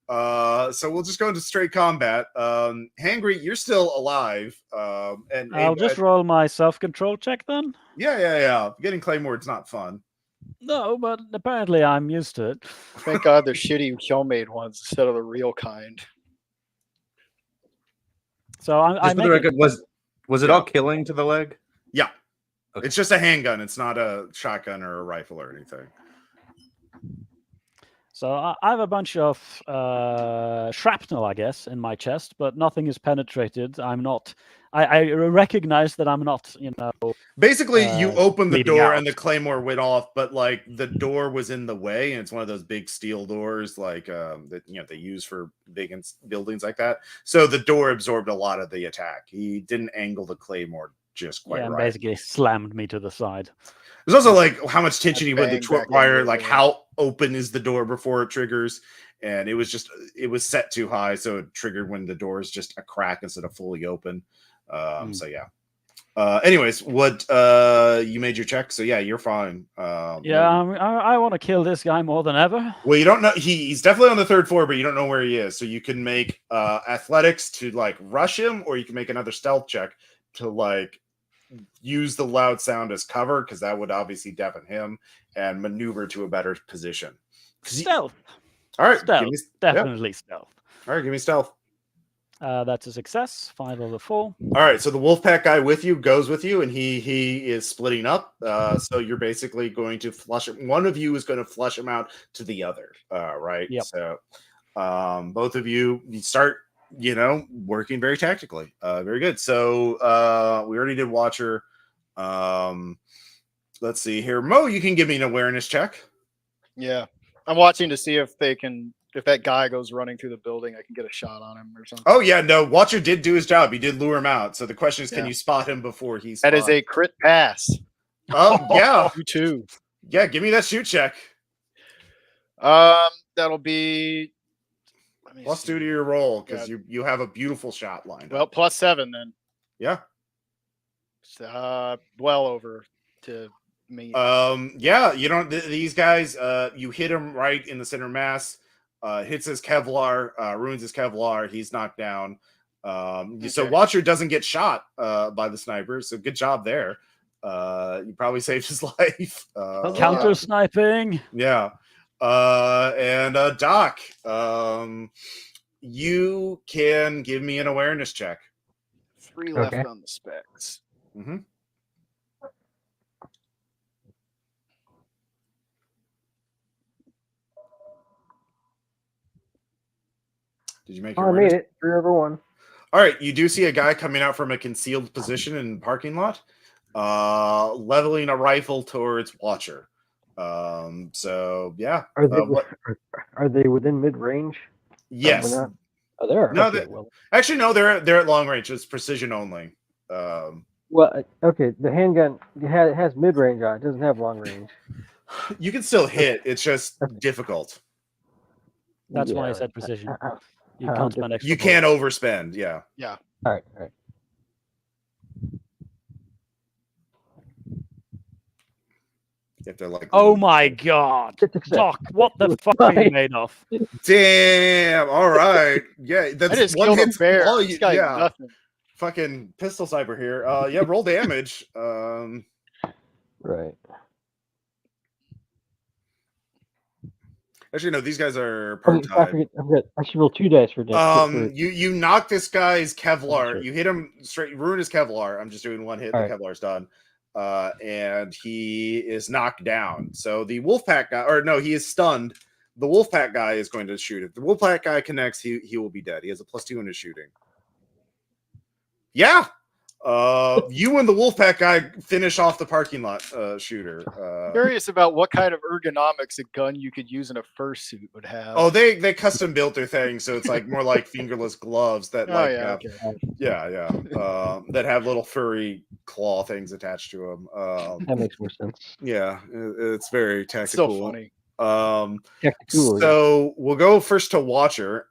So we'll just go into straight combat. Hangry, you're still alive. And I'll just roll my self-control check then. yeah. Getting Claymore's not fun. No, but apparently I'm used to it. Thank God they're shitty homemade ones instead of the real kind. So I Just for make the record, was it Yeah. all killing to the leg? Yeah. Okay. It's just a handgun. It's not a shotgun or a rifle or anything. So I have a bunch of shrapnel, I guess, in my chest, but nothing is penetrated. I'm not. I recognize that I'm not. Basically, you opened the bleeding door out. and the claymore went off, but like the door was in the way, and it's one of those big steel doors, like that they use for big buildings like that. So the door absorbed a lot of the attack. He didn't angle the claymore just quite and right. basically slammed me to the side. There's also like how much tension you put in the Bang back wire, into like it. how open is the door before it triggers, and it was set too high, so it triggered when the door is just a crack instead of fully open. So yeah. Anyways, what you made your check, so yeah, you're fine. Yeah, I want to kill this guy more than ever. Well, you don't know he's definitely on the 3rd floor, but you don't know where he is. So you can make athletics to like rush him, or you can make another stealth check to like use the loud sound as cover, because that would obviously deafen him, and maneuver to a better position. Stealth. All right, Stealth. give me, Definitely stealth. all right, give me stealth. That's a success. 5 over 4. All right, so the Wolfpack guy goes with you, and he is splitting up. So you're basically going to flush him. One of you is going to flush him out to the other. Right. Yep. So both of you start, working very tactically. Very good. So we already did Watcher. Let's see here. Mo, you can give me an awareness check. Yeah. I'm watching to see if that guy goes running through the building, I can get a shot on him or something. Oh yeah, no, Watcher did do his job. He did lure him out. So the question is, can Yeah. you spot him before he's That is a crit pass. Oh yeah. You too. Yeah, give me that shoot check. That'll be let me Plus see. 2 to your roll, because you have a beautiful shot lined Well, up. +7 then. Yeah. well over to me. Yeah, you don't. These guys, you hit him right in the center mass. Hits his Kevlar, ruins his Kevlar. He's knocked down. So Okay. Watcher doesn't get shot by the sniper. So good job there. You probably saved his life. Counter sniping. Yeah. And Doc, you can give me an awareness check. 3 left Okay. on the specs. Mm-hmm. Did you make your Oh, I awareness? made it. 3 over 1. All right, you do see a guy coming out from a concealed position in the parking lot, leveling a rifle towards Watcher. So yeah. Are they What? are they within mid range? Yes. Not. Oh, they are. No, Okay, they- well, Actually, no. They're at long range. It's precision only. okay. The handgun it has mid range on. It doesn't have long range. You can still hit. It's just difficult. That's why I Yeah, said precision. how- You how can't spend different- extra. You can't overspend. Yeah. Yeah. All right. You have to like. Oh my god, Doc! What the fuck are you made of? Damn. All right. Yeah, I that's just one killed a hit. bear. All This you, guy yeah. nothing. Fucking pistol sniper here. Yeah. Roll damage. Right. Actually, no. These guys are Oh, I prototype. forget. I should roll 2 dice for that. You knock this guy's Kevlar. sure. You hit him straight, ruin his Kevlar. I'm just doing one hit. All The right. Kevlar's done. And he is knocked down. So the Wolfpack guy, or no, he is stunned. The Wolfpack guy is going to shoot. If the Wolfpack guy connects, he will be dead. He has a +2 in his shooting. Yeah. You and the Wolfpack guy finish off the parking lot shooter. Curious about what kind of ergonomics a gun you could use in a fursuit would have. Oh, they custom built their thing, so it's like more like fingerless gloves that Oh, like yeah, have, okay. that have little furry claw things attached to them. That makes more sense. Yeah, it's very It's tactical. so funny. Tactical. So we'll go first to Watcher.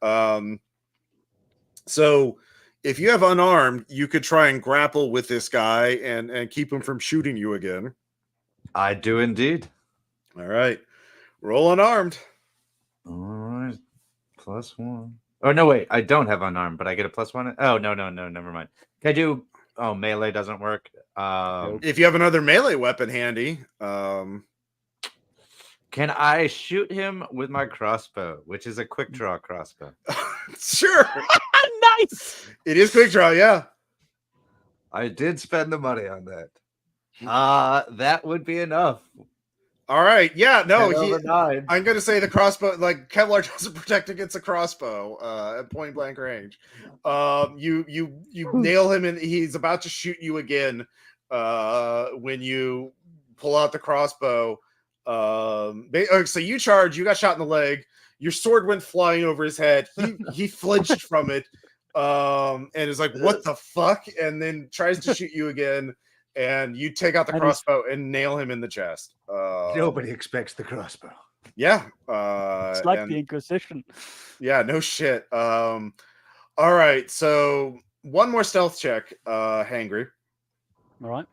So if you have unarmed, you could try and grapple with this guy and keep him from shooting you again. I do indeed. All right, roll unarmed. All right, +1. Oh no, wait, I don't have unarmed, but I get a +1. Oh no, never mind. Can I do? Oh, melee doesn't work. If you have another melee weapon handy, Can I shoot him with my crossbow, which is a quick draw crossbow? sure. Nice. It is quick draw, yeah. I did spend the money on that. That would be enough. All right, yeah, no, 10 over 9. I'm gonna say the crossbow, like Kevlar doesn't protect against a crossbow at point blank range. You nail him, and he's about to shoot you again. When you pull out the crossbow, so you charge. You got shot in the leg. Your sword went flying over his head. He flinched from it, and is like, "What the fuck?" And then tries to shoot you again. And you take out the crossbow and nail him in the chest. Nobody expects the crossbow. Yeah. It's like the Inquisition. Yeah, no shit. All right, so one more stealth check, Hangry. All right.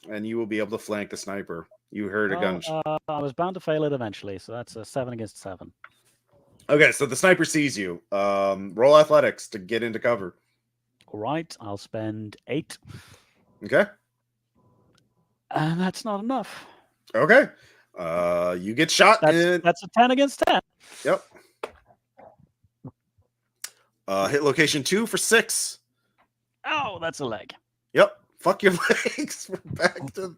And you will be able to flank the sniper. You heard a gun. I was bound to fail it eventually, so that's a 7 against 7. Okay, so the sniper sees you. Roll athletics to get into cover. All right, I'll spend 8. Okay. And that's not enough. Okay. You get shot. That's a 10 against 10. Yep. Hit location 2 for 6. Oh, that's a leg. Yep. Fuck your legs. We're back to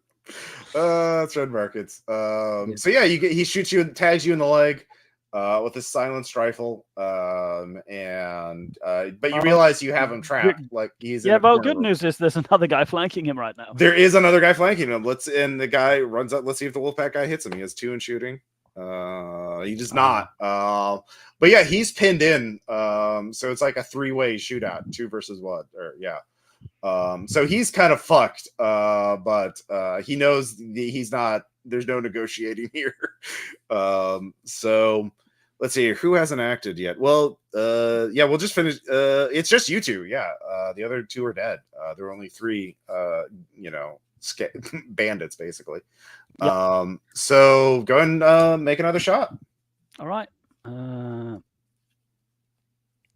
it's red markets. So yeah, he shoots you and tags you in the leg with his silenced rifle. But you realize you have him trapped. Like he's in well, good news is there's another guy flanking him right now. There is another guy flanking him. And the guy runs up. Let's see if the Wolfpack guy hits him. He has 2 in shooting. He does not. But yeah, he's pinned in. So it's like a 3-way shootout, 2 versus 1. Or yeah. So he's kind of fucked. But he knows he's not. There's no negotiating here. So let's see, who hasn't acted yet? Well, yeah, we'll just finish. It's just you two. Yeah, the other two are dead. There are only three, bandits basically. Yep. So go ahead and make another shot. All right.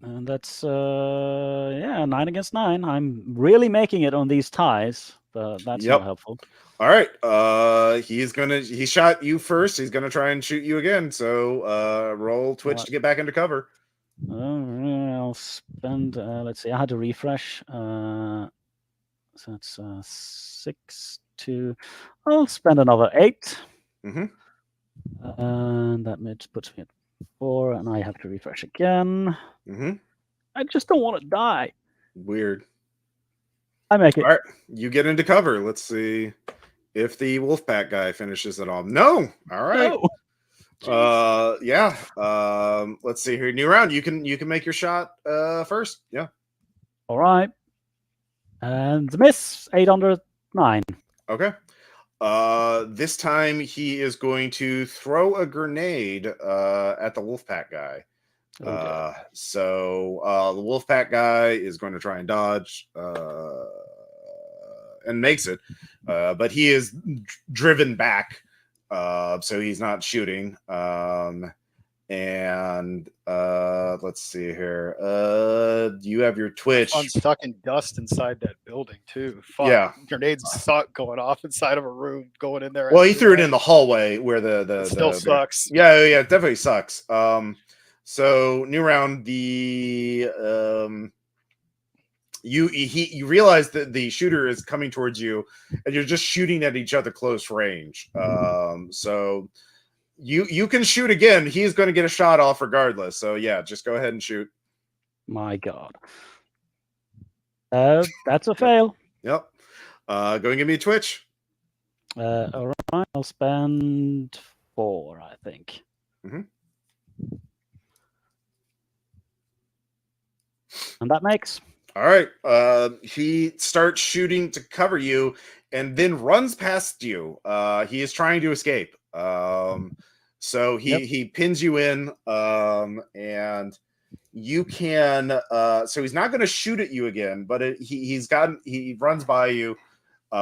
And that's 9 against 9. I'm really making it on these ties, but that's Yep. not helpful. All right. He shot you first. He's gonna try and shoot you again. So roll Twitch What? to get back into cover. I'll spend. Let's see. I had to refresh. So that's 6 to. I'll spend another 8. Mhm. And that puts me at 4, and I have to refresh again. Mm-hmm. I just don't want to die. Weird. I make it. All right, you get into cover. Let's see if the Wolfpack guy finishes it all. No. All right. No. Yeah. Let's see here. New round. You can make your shot first. Yeah. All right. And the miss 8 under 9. Okay. This time he is going to throw a grenade at the Wolfpack guy. So the Wolfpack guy is going to try and dodge and makes it, but he is driven back, so he's not shooting. And let's see here. You have your Twitch. I'm stuck in dust inside that building too. Fuck. Yeah. Grenades suck going off inside of a room, going in there. Well, he after threw it that. in the hallway where It the still sucks. Yeah, it definitely sucks. So new round, the you realize that the shooter is coming towards you, and you're just shooting at each other close range. So you can shoot again. He's going to get a shot off regardless. So yeah, just go ahead and shoot. My God. That's a fail. Yep. Go and give me a Twitch. All right. I'll spend 4, I think. Mhm. And that makes. All right. He starts shooting to cover you and then runs past you. He is trying to escape. So he pins you in, and you can. So he's not going to shoot at you again, but he runs by you,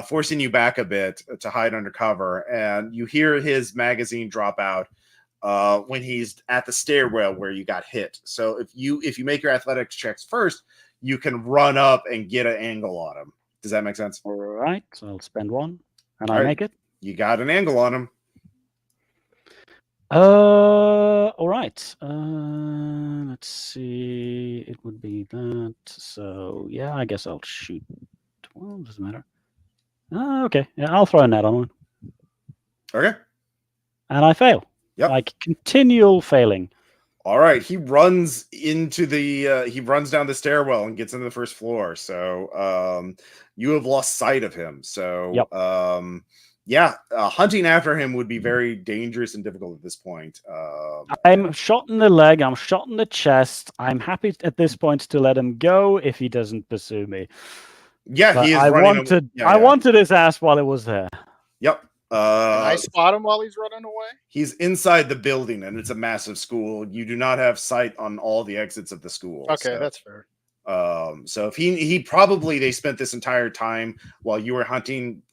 forcing you back a bit to hide under cover, and you hear his magazine drop out when he's at the stairwell where you got hit. So if you make your athletics checks first, you can run up and get an angle on him. Does that make sense? All right. So I'll spend 1, and All I right. make it. You got an angle on him. All right. Let's see. It would be that. So yeah, I guess I'll shoot. Well, doesn't matter. Okay. Yeah, I'll throw a net on one. Okay. And I fail. Yep. Like continual failing. All right. He runs into he runs down the stairwell and gets into the first floor. So you have lost sight of him. So yeah, hunting after him would be very dangerous and difficult at this point. I'm shot in the leg. I'm shot in the chest. I'm happy at this point to let him go if he doesn't pursue me. Yeah, But he is I running. I wanted his ass while it was there. Yep. Can I spot him while he's running away? He's inside the building, and it's a massive school. You do not have sight on all the exits of the school. Okay, that's fair. So if he probably they spent this entire time while you were hunting.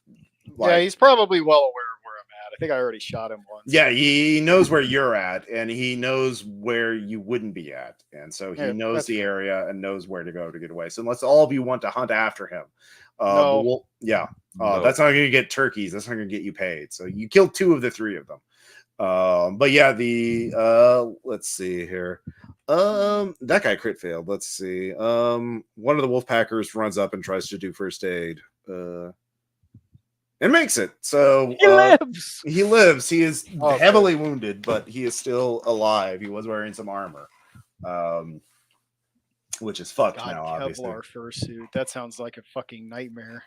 Yeah, he's probably well aware of where I'm at. I think I already shot him once. Yeah, he knows where you're at, and he knows where you wouldn't be at, and so he knows the area and knows where to go to get away. So unless all of you want to hunt after him, no. That's not going to get turkeys. That's not going to get you paid. So you killed 2 of the 3 of them. But yeah, let's see here. That guy crit failed. Let's see. One of the Wolfpackers runs up and tries to do first aid. And makes it. So he lives. He lives. He is heavily wounded, but he is still alive. He was wearing some armor, which is fucked now. Obviously, Kevlar fursuit. That sounds like a fucking nightmare.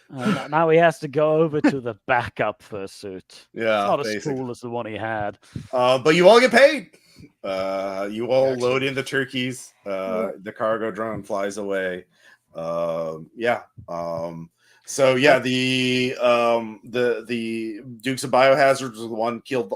Now he has to go over to the backup fursuit. Yeah, it's not as cool as the one he had. But you all get paid. You all load in the turkeys. The cargo drone flies away. So yeah, the Dukes of Biohazards was the one killed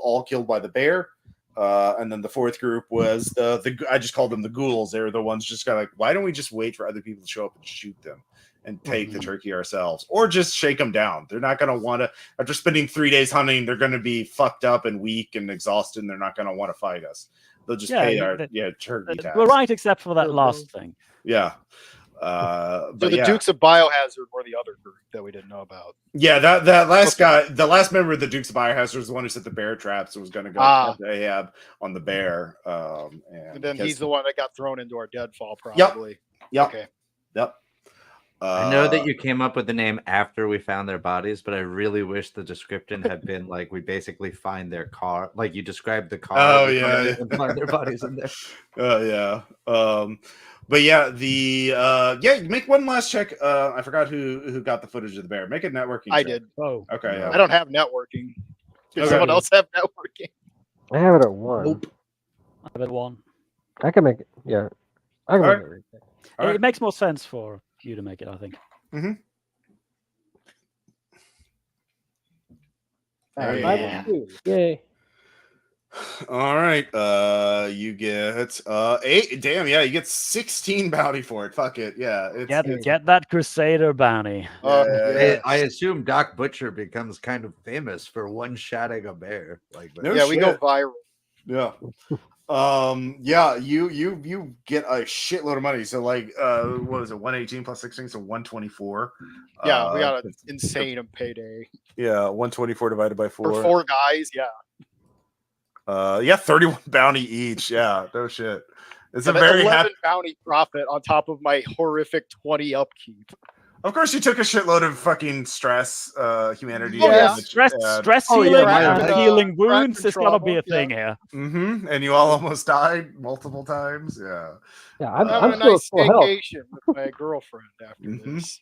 by the bear. And then the fourth group was the I just called them the ghouls. They were the ones just kind of like, why don't we just wait for other people to show up and shoot them and take the turkey ourselves, or just shake them down? They're not going to want to. After spending 3 days hunting, they're going to be fucked up and weak and exhausted, and they're not going to want to fight us. They'll just pay our turkey tax. We're right, except for that last thing. Yeah. So But the yeah. Dukes of Biohazard were the other group that we didn't know about. Yeah, that last guy, the last member of the Dukes of Biohazard was the one who set the bear traps and was going to go after Ahab on the bear. And then he's the one that got thrown into our deadfall, Yep. probably. Yep. Okay. Yep. I know that you came up with the name after we found their bodies, but I really wish the description had been like we basically find their car, like you described the car. Oh yeah, and find their bodies in there. Yeah. But yeah, make one last check. I forgot who got the footage of the bear. Make a networking. I check. did. Oh, Okay. Yeah. I don't have networking. Does Okay. someone else have networking? I have it at 1. Nope. I have it 1. I can make it. Yeah. I can All make right. it right there. All right. It makes more sense for you to make it, I think. Yeah. Yay. All right. You get 8. Damn, yeah, you get 16 bounty for it. Fuck it. Yeah. Get that Crusader bounty. I assume Doc Butcher becomes kind of famous for one-shotting a bear. Like that. No Yeah, we go shit. viral. Yeah. Yeah, you get a shitload of money. So like what was it, 118 plus 16, so 124. Yeah, we got an insane payday. Yeah, 124 divided by 4. For 4 guys, yeah. 31 bounty each. Yeah, no shit. It's And a very 11 happy. bounty profit on top of my horrific 20 upkeep. Of course, you took a shitload of fucking stress, humanity. Oh, yeah. damage, Stress and- healing yeah. and healing wounds. Crack It's gotta be a control, thing here. And you all almost died multiple times. Yeah. Yeah, I'm I'm having a still nice at full health. vacation with my girlfriend after Mhm. this.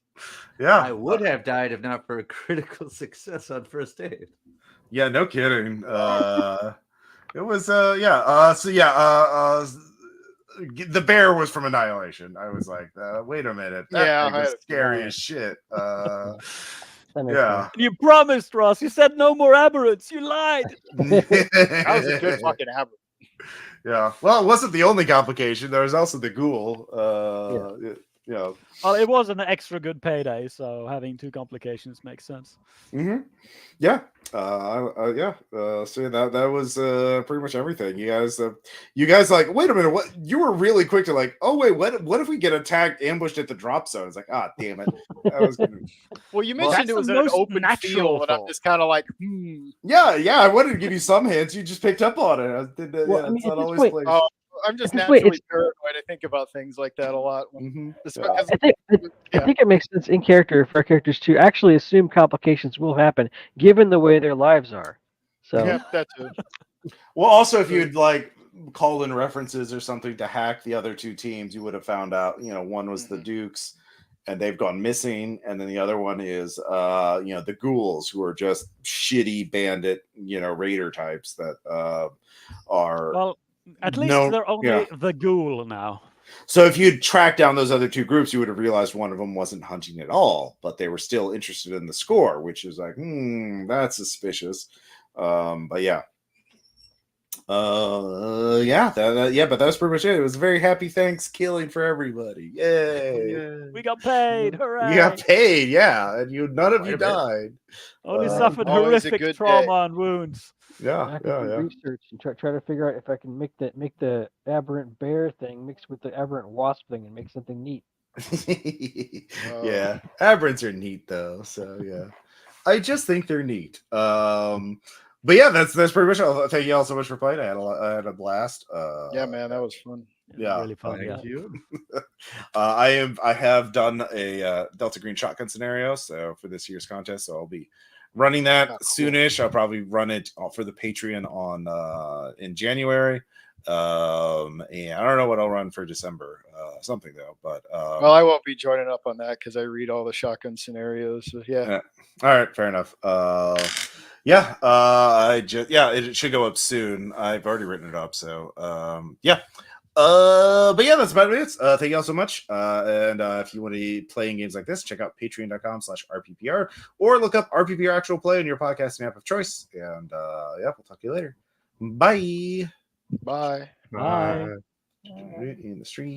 Yeah. I would have died if not for a critical success on first aid. Yeah, no kidding. It was the bear was from Annihilation. I was like, wait a minute, that Yeah, thing I was had a scary feeling. as shit. That makes Yeah. You promised, Ross. You said no more aberrants. You lied. That was a good fucking average. Yeah. Well, it wasn't the only complication. There was also the ghoul. Yeah. Well, it was an extra good payday, so having 2 complications makes sense. Yeah. So that was pretty much everything. You guys like, wait a minute, what? You were really quick to like, oh wait, what if we get attacked, ambushed at the drop zone? It's like, damn it. That was gonna... Well, you Well, mentioned that's it was the in an most open natural field, and I'm thought. just kind of like, Yeah. I wanted to give you some hints. You just picked up on it. I did that. Well, Yeah, I mean, it's not at this always point- played. Oh, I'm just At this point, naturally it's- paranoid. I think about things like that a lot. Just because, I think it makes sense in character for our characters to actually assume complications will happen given the way their lives are. So yeah, that too. Well, also, if you'd like called in references or something to hack the other 2 teams, you would have found out, one was the Dukes and they've gone missing. And then the other one is, the ghouls, who are just shitty bandit, raider types that are. Well, at least No, they're only the ghoul now. So if you'd tracked down those other 2 groups, you would have realized one of them wasn't hunting at all, but they were still interested in the score, which is like, that's suspicious. But yeah. But that was pretty much it. It was a very happy Thanksgiving for everybody. Yay! We got paid. Hooray! You got paid, yeah, and none of you Quite a bit. died. Only Uh, suffered always a horrific good trauma and wounds. Yeah, I can do research and try to figure out if I can make the aberrant bear thing mixed with the aberrant wasp thing and make something neat. Yeah. Aberrants are neat though, so yeah. I just think they're neat. But yeah, that's pretty much all. Thank you all so much for playing. I had a blast. Yeah, man, that was fun. Yeah, Really fun. Thank you. I have done a Delta Green shotgun scenario, so for this year's contest, so I'll be running that Cool. soonish. I'll probably run it for the Patreon on in January. And I don't know what I'll run for December. Something though, but Well, I won't be joining up on that because I read all the shotgun scenarios. So yeah. all right, fair enough. It should go up soon. I've already written it up, so but yeah, that's about it. Thank you all so much. And if you want to be playing games like this, check out patreon.com/rppr or look up RPPR Actual Play in your podcasting app of choice. And we'll talk to you later. Bye. Bye. Bye. In the stream.